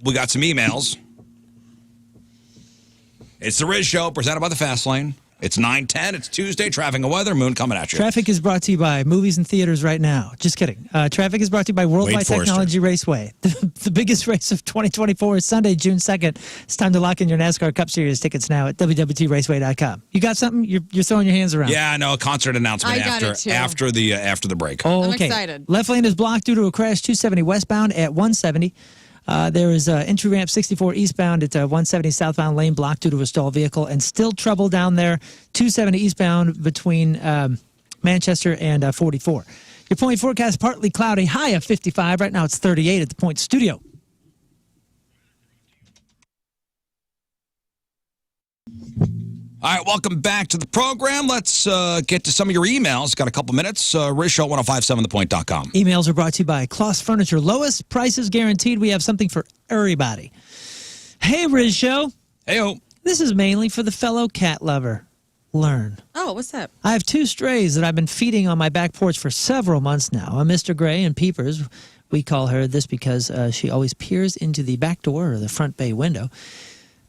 we got some emails. It's the Riz Show, presented by the Fast Lane. It's 9:10. It's Tuesday. Traffic and weather. Moon coming at you. Traffic is brought to you by Movies in Theaters Right Now. Just kidding. Traffic is brought to you by Worldwide Wade Forrester. Technology Raceway. The biggest race of 2024 is Sunday, June 2nd. It's time to lock in your NASCAR Cup Series tickets now at www.raceway.com. You got something? You're throwing your hands around. Yeah, I know. A concert announcement I got it, too. after the break. Oh, I'm okay. excited. Left lane is blocked due to a crash 270 westbound at 170. There is entry ramp 64 eastbound at 170 southbound lane blocked due to a stalled vehicle, and still trouble down there 270 eastbound between Manchester and 44. Your point forecast, partly cloudy, high of 55. Right now it's 38 at the Point Studio. All right, welcome back to the program. Let's get to some of your emails. Got a couple minutes. RizShow1057thepoint.com. Emails are brought to you by Kloss Furniture. Lowest prices guaranteed. We have something for everybody. Hey, Riz Show. Hey-o. This is mainly for the fellow cat lover, Lern. Oh, what's that? I have 2 strays that I've been feeding on my back porch for several months now. A Mr. Gray and Peepers. We call her this because she always peers into the back door or the front bay window.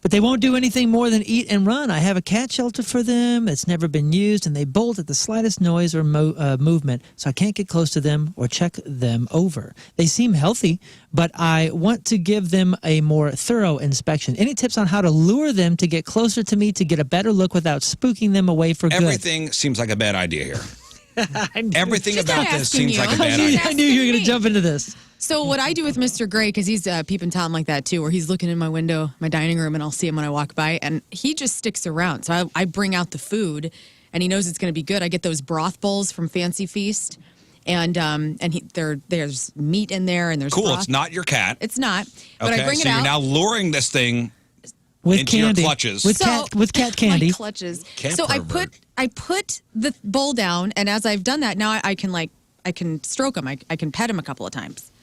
But they won't do anything more than eat and run. I have a cat shelter for them. It's never been used, and they bolt at the slightest noise or movement, so I can't get close to them or check them over. They seem healthy, but I want to give them a more thorough inspection. Any tips on how to lure them to get closer to me to get a better look without spooking them away for good? Everything seems like a bad idea here. Everything She's about not this asking seems you. like a bad idea. I knew you were going to jump into this. So what I do with Mr. Gray, because he's peeping Tom like that too, where he's looking in my window, my dining room, and I'll see him when I walk by, and he just sticks around. So I bring out the food, and he knows it's going to be good. I get those broth bowls from Fancy Feast, and there's meat in there, and there's Cool. broth. It's not your cat. It's not. But Okay, I bring so it out. you're now luring this thing With into candy. your clutches. With cat candy. My clutches. Cat so pervert. I put the bowl down, and as I've done that, now I can stroke him. I can pet him a couple of times.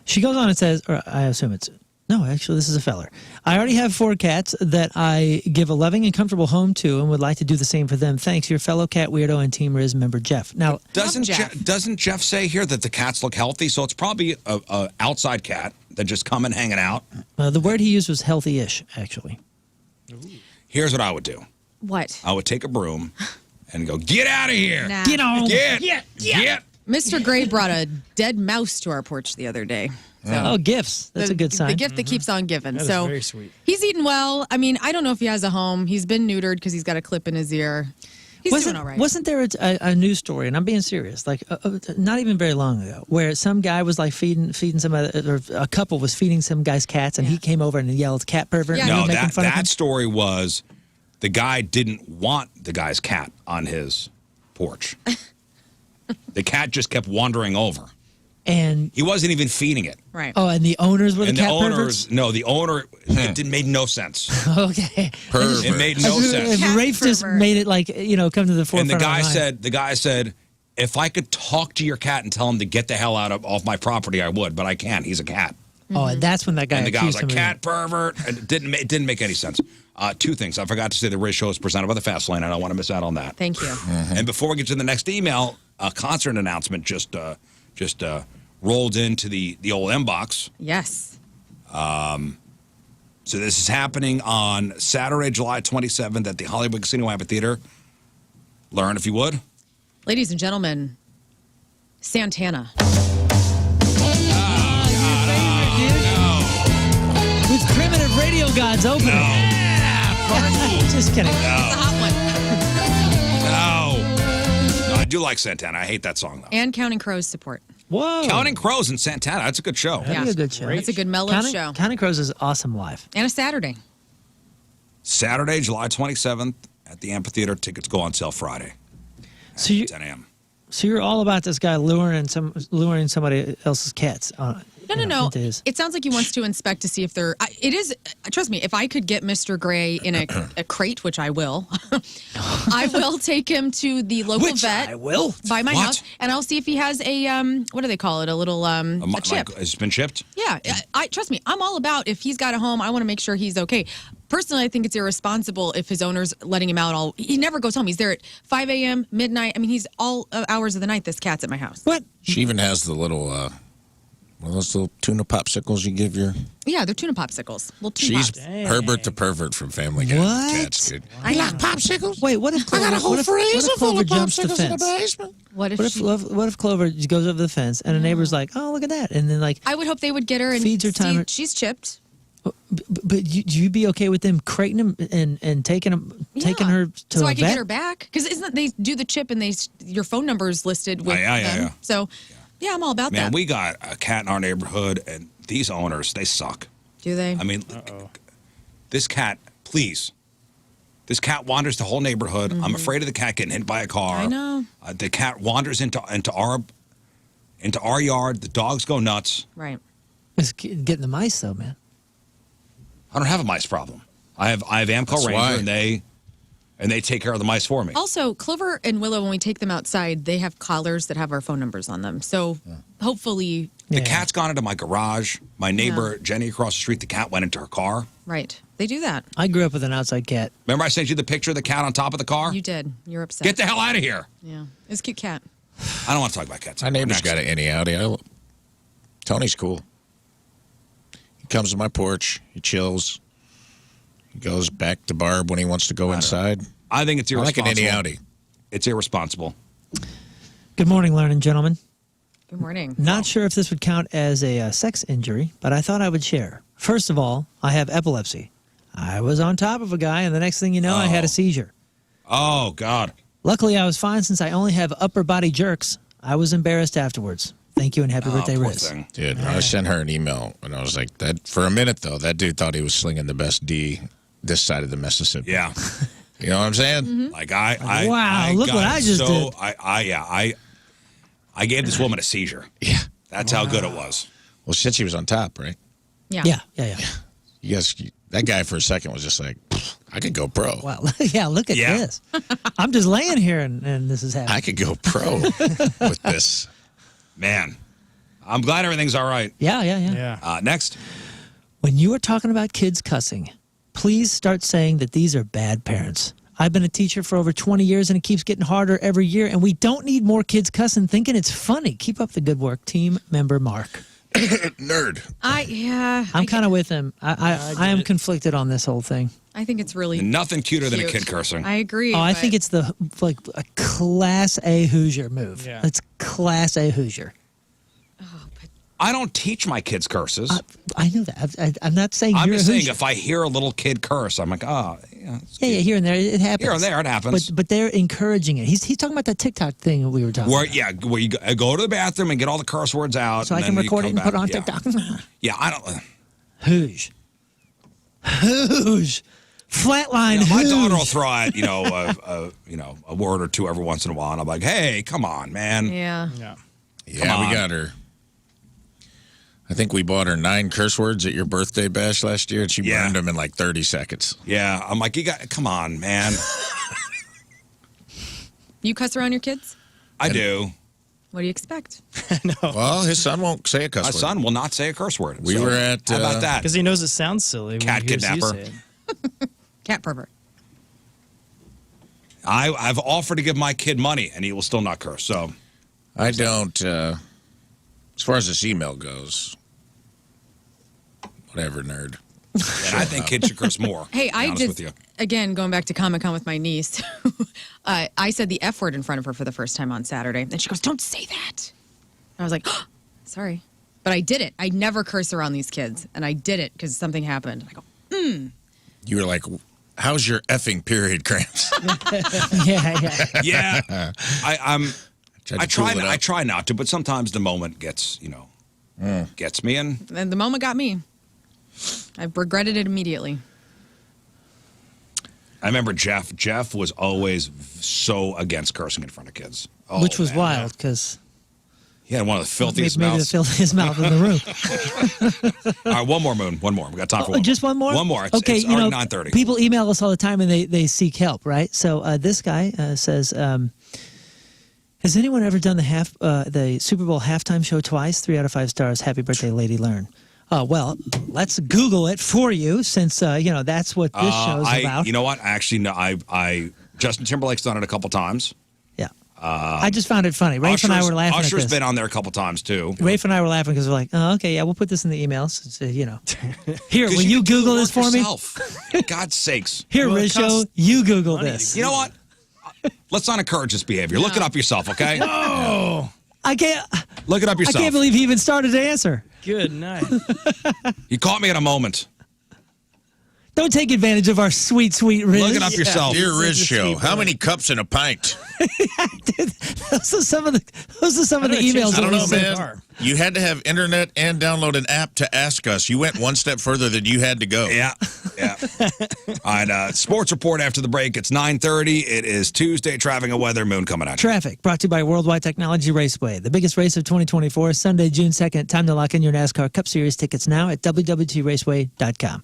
She goes on and says, or I assume it's, no, actually, this is a feller. I already have 4 cats that I give a loving and comfortable home to and would like to do the same for them. Thanks, your fellow cat weirdo and Team Riz member, Jeff. Now, Doesn't Jeff. doesn't Jeff say here that the cats look healthy? So it's probably a outside cat that just come and hanging out. the word he used was healthy-ish, actually. Here's what I would do. What? I would take a broom and go, get out of here. Nah. Get on. Get Mr. Gray brought a dead mouse to our porch the other day. So Oh, gifts. That's a good sign. The gift that keeps on giving. That is so very sweet. he's eating well. I mean, I don't know if he has a home. He's been neutered because he's got a clip in his ear. He's doing all right. Wasn't there a news story, and I'm being serious, like not even very long ago, where some guy was like feeding some or a couple was feeding some guy's cats, and he came over and yelled "cat pervert." Yeah. and No, making that fun of him? story was the guy didn't want the guy's cat on his porch. The cat just kept wandering over. And he wasn't even feeding it. Right. Oh, and the owners were the And cat the owners, perverts? no, the owner, it made no sense. Okay. It made no sense. If Rafe just made it like, come to the And forefront the of guy my mind. said, if I could talk to your cat and tell him to get the hell off my property, I would, but I can't. He's a cat. Oh, and that's when that guy And the guy was accused like, him cat pervert. And it didn't make any sense. Two things. I forgot to say the Riz Show is presented by the Fast Lane. I don't want to miss out on that. Thank you. And before we get to the next email, a concert announcement just rolled into the old inbox. Yes. So this is happening on Saturday, July 27th at the Hollywood Casino Amphitheater. Lern, if you would. Ladies and gentlemen, Santana. With primitive radio gods opening. Just kidding. It's a hot one. No, I do like Santana. I hate that song, though. And Counting Crows support. Whoa. Counting Crows and Santana. That's a good show. That'd be a good show. That's a good mellow show. Counting Crows is awesome live. And a Saturday. Saturday, July 27th at the amphitheater. Tickets go on sale Friday So you, 10 a.m. So you're all about this guy luring somebody else's cats. No. into his- It sounds like he wants to inspect to see if they're. It is. Trust me. If I could get Mr. Gray in a crate, which I will, I will take him to the local vet. I will by my What? house, and I'll see if he has a what do they call it? A little a chip. It's been chipped? Yeah, I trust me. I'm all about if he's got a home. I want to make sure he's okay. Personally, I think it's irresponsible if his owner's letting him out. He never goes home. He's there at 5 a.m., midnight. I mean, he's all hours of the night. This cat's at my house. What? She even has the little, one of those little tuna popsicles you give your. Yeah, they're tuna popsicles. Little tuna She's pops. Herbert the pervert from Family Guy. What? Cats, dude. I know. popsicles? Wait, what if Clover, I got a whole freezer full Clover of jumps the popsicles in the fence? basement. What if she? What if Clover goes over the fence and a neighbor's like, "Oh, look at that," and then like, I would hope they would get her and Feeds her see- timer. She's chipped. but you'd be okay with them crating him and taking her to so a I can vet? get her back because isn't that they do the chip and your phone number is listed with Yeah. them. So yeah, I'm all about Man, that. we got a cat in our neighborhood, and these owners, they suck. Do they? I mean, this cat, please. This cat wanders the whole neighborhood. I'm afraid of the cat getting hit by a car. I know. The cat wanders into our yard. The dogs go nuts. Right. It's getting the mice though, man. I don't have a mice problem. I have Amco That's Ranger, why. and they take care of the mice for me. Also, Clover and Willow, when we take them outside, they have collars that have our phone numbers on them. So hopefully, The cat's gone into my garage. My neighbor, Jenny, across the street, the cat went into her car. right, they do that. I grew up with an outside cat. Remember I sent you the picture of the cat on top of the car? You did. You're upset. Get the hell out of here. Yeah, it's a cute cat. I don't want to talk about cats. My neighbor's Next. got an innie outie. Tony's cool. He comes to my porch. He chills. He goes back to Barb when he wants to go inside. I think it's I like irresponsible. an innie outie. It's irresponsible. Good morning, learning gentlemen. Good morning. Not sure if this would count as a sex injury, but I thought I would share. First of all, I have epilepsy. I was on top of a guy, and the next thing you know, I had a seizure. Oh, God. Luckily, I was fine since I only have upper body jerks. I was embarrassed afterwards. Thank you and happy birthday, poor Riz. thing. Dude, I sent her an email, and I was like, "That for a minute, though, that dude thought he was slinging the best D this side of the Mississippi." Yeah. You know what I'm saying? Like, I Wow, look got what I just so, did. I gave this woman a seizure. Yeah. That's how good it was. Well, since he was on top, right? Yeah. Yeah. You guys, that guy for a second was just like, I could go pro. Wow. Yeah, look at Yeah. this. I'm just laying here and this is happening. I could go pro with this. Man. I'm glad everything's all right. Yeah. Yeah. Next. When you are talking about kids cussing, please start saying that these are bad parents. I've been a teacher for over 20 years, and it keeps getting harder every year, and we don't need more kids cussing thinking it's funny. Keep up the good work. Team member Mark. Nerd. I'm kind of with him. I am conflicted on this whole thing. I think it's really Nothing cuter than a cute. kid cursing. I agree. Oh, I but think it's a class A Hoosier move. Yeah. It's Class A Hoosier. I don't teach my kids curses. I know that. I'm not saying I'm you're just a saying Hoosier. if I hear a little kid curse, I'm like, oh, yeah. Yeah, here and there it happens. Here and there it happens. But they're encouraging it. He's talking about that TikTok thing that we were talking about. Where you go to the bathroom and get all the curse words out. So and I can then you record it come and put it on back. TikTok. Yeah, I don't. Hoosh. Flatline. Yeah, my hoosh. daughter will throw out, a word or two every once in a while, and I'm like, hey, come on, man. Yeah. Yeah, we got her. I think we bought her 9 curse words at your birthday bash last year, and she burned them in like 30 seconds. Yeah, I'm like, come on, man. You cuss around your kids? I do. What do you expect? Well, his son won't say a cuss My word. son will not say a curse word. We were at... How about that? Because he knows it sounds silly. When Cat he hears you kidnapper. say it. Cat pervert. I've offered to give my kid money, and he will still not curse. So I don't... as far as this email goes, whatever, nerd. And I think kids should curse more. Hey, to be I honest did, with you. again, going back to Comic-Con with my niece, I said the F word in front of her for the first time on Saturday. And she goes, don't say that. And I was like, oh, sorry. But I did it. I never curse around these kids. And I did it because something happened. I go, You were like, how's your effing period cramps? Yeah. I try not to, but sometimes the moment gets me, and And the moment got me. I regretted it immediately. I remember Jeff. Jeff was always so against cursing in front of kids. Oh, Which was man. wild because He had one of the filthiest maybe the mouths. filthiest mouth in the room. All right, one more, Moon. One more. We got time for one. Just one more? One more. It's, okay, it's already 9:30. People email us all the time and they seek help, right? So this guy says, has anyone ever done the Super Bowl halftime show twice? 3 out of 5 stars. Happy birthday, Lady Lern. Well, let's Google it for you since, that's what this show's about. You know what? Actually, no. I Justin Timberlake's done it a couple times. Yeah. I just found it funny. Rafe and I were laughing at Usher's this. been on there a couple times, too. Rafe and I were laughing because we're like, oh, okay, yeah, we'll put this in the emails. So, Here, will 'Cause you can do the Google work this for me? yourself. For God's sakes. Here, Well, it Rizzo, costs you Google money this. You know what? Let's not encourage this behavior. Look it up yourself, okay? Oh, I can't. Look it up I yourself. can't believe he even started to answer. good night. You caught me at a moment. Don't take advantage of our sweet, sweet Riz. Look it up yourself. Dear Riz Just Show, keep how it. many cups in a pint? Those are some of the emails I that don't we know, sent. man. You had to have internet and download an app to ask us. You went one step further than you had to go. Yeah. All right, sports report after the break. It's 9:30. It is Tuesday. Traffic and weather. Moon coming at you. Traffic brought to you by Worldwide Technology Raceway. The biggest race of 2024, Sunday, June 2nd. Time to lock in your NASCAR Cup Series tickets now at www.raceway.com.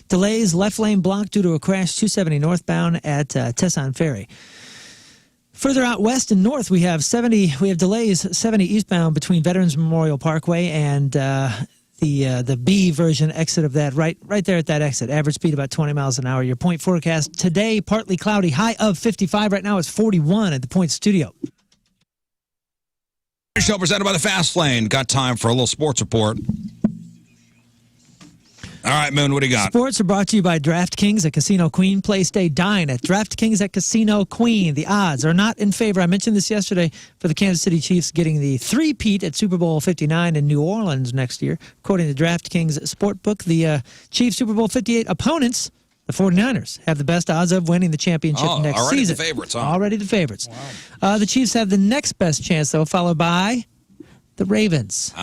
Delays, left lane blocked due to a crash 270 northbound at Tesson Ferry. Further out west and north, we have delays 70 eastbound between Veterans Memorial Parkway and the B version exit of that, right there at that exit. Average speed about 20 miles an hour. Your point forecast today, partly cloudy, high of 55. Right now it's 41 at the Point Studio. Show presented by the Fast Lane. Got time for a little sports report. All right, Moon, what do you got? Sports are brought to you by DraftKings at Casino Queen. Play, stay, dine at DraftKings at Casino Queen. The odds are not in favor. I mentioned this yesterday for the Kansas City Chiefs getting the three-peat at Super Bowl 59 in New Orleans next year. According to DraftKings Sportbook, the Chiefs Super Bowl 58 opponents, the 49ers, have the best odds of winning the championship next already season. The favorites, huh? Already the favorites. Wow. The Chiefs have the next best chance, though, followed by the Ravens.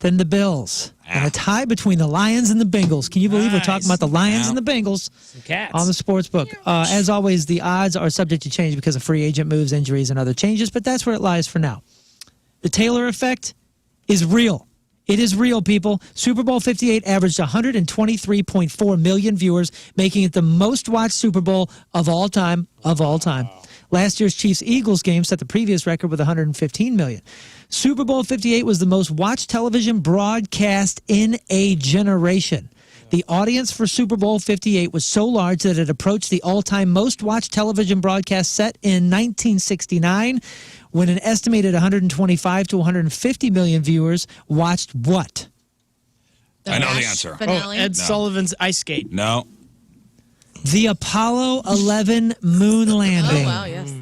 Then the Bills. And a tie between the Lions and the Bengals. Can you believe we're talking about the Lions and the Bengals on the sports book? As always, the odds are subject to change because of free agent moves, injuries, and other changes, but that's where it lies for now. The Taylor effect is real. It is real, people. Super Bowl 58 averaged 123.4 million viewers, making it the most watched Super Bowl of all time. Last year's Chiefs-Eagles game set the previous record with 115 million. Super Bowl 58 was the most watched television broadcast in a generation. The audience for Super Bowl 58 was so large that it approached the all-time most watched television broadcast set in 1969, when an estimated 125 to 150 million viewers watched what? I know the answer. Ed Sullivan's Ice Skate. No. The Apollo 11 moon landing. Oh, wow, yes.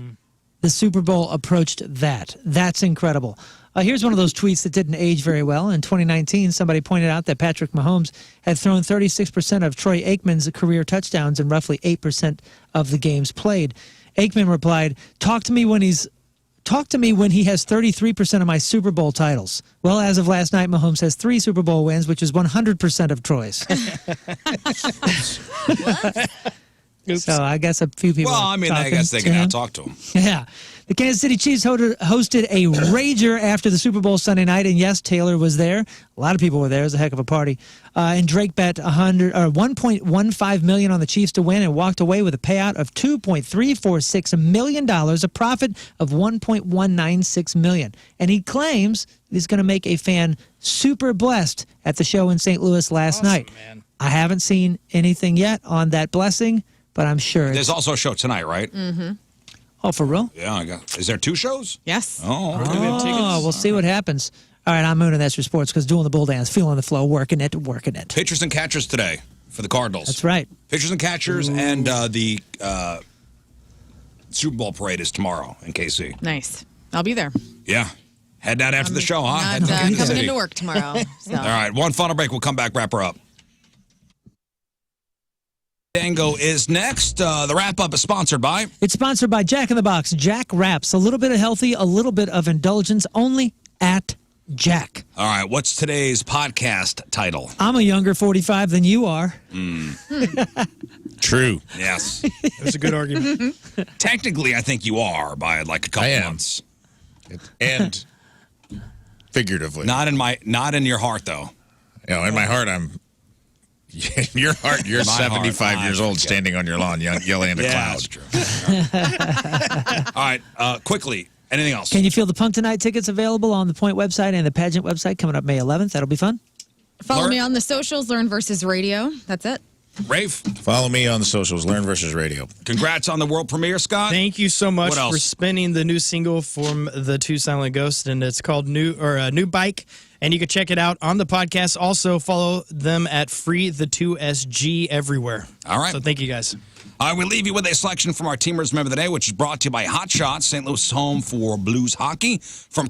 the Super Bowl approached that. That's incredible. Here's one of those tweets that didn't age very well. In 2019, somebody pointed out that Patrick Mahomes had thrown 36% of Troy Aikman's career touchdowns in roughly 8% of the games played. Aikman replied, talk to me when he has 33% of my Super Bowl titles. Well, as of last night, Mahomes has 3 Super Bowl wins, which is 100% of Troy's. So I guess a few people. Well, I mean, I guess they can now talk to him. Yeah. The Kansas City Chiefs hosted a rager after the Super Bowl Sunday night, and yes, Taylor was there. A lot of people were there. It was a heck of a party. And Drake bet $1.15 million on the Chiefs to win and walked away with a payout of $2.346 million, a profit of $1.196 million. And he claims he's going to make a fan super blessed at the show in St. Louis last night. Man. I haven't seen anything yet on that blessing, but I'm sure. There's also a show tonight, right? Mm-hmm. Oh, for real? Yeah. Is there 2 shows? Yes. Oh, okay. Oh, we'll see what happens. All right, I'm Moon, and that's your sports, because doing the bull dance, feeling the flow, working it. Pitchers and catchers today for the Cardinals. That's right. Pitchers and catchers, and the Super Bowl parade is tomorrow in KC. Nice. I'll be there. Yeah. Head out after the show, huh? Head Not to Kansas coming City. into work tomorrow. So. All right, one final break. We'll come back, wrap her up. Dango is next. The wrap-up is sponsored by... It's sponsored by Jack in the Box. Jack Wraps. A little bit of healthy, a little bit of indulgence, only at Jack. All right, what's today's podcast title? I'm a younger 45 than you are. True. Yes. That's a good argument. Technically, I think you are by like a couple months. And figuratively. Not in your heart, though. You know, in my heart, I'm... In your heart, you're 75 years old standing on your lawn yelling at a cloud. That's true. All right, quickly, anything else? Can you feel the Pump Tonight tickets available on the Point website and the Pageant website coming up May 11th? That'll be fun. Follow me on the socials, Lern versus Radio. That's it. Rafe? Follow me on the socials, Lern versus Radio. Congrats on the world premiere, Scott. Thank you so much What else? for spinning the new single from the Two Silent Ghosts, and it's called New Bike, and you can check it out on the podcast. Also, follow them at Free the 2SG everywhere. All right. So thank you guys. All right, we leave you with a selection from our Team Riz Member of the Day, which is brought to you by Hot Shots, St. Louis' home for blues hockey. From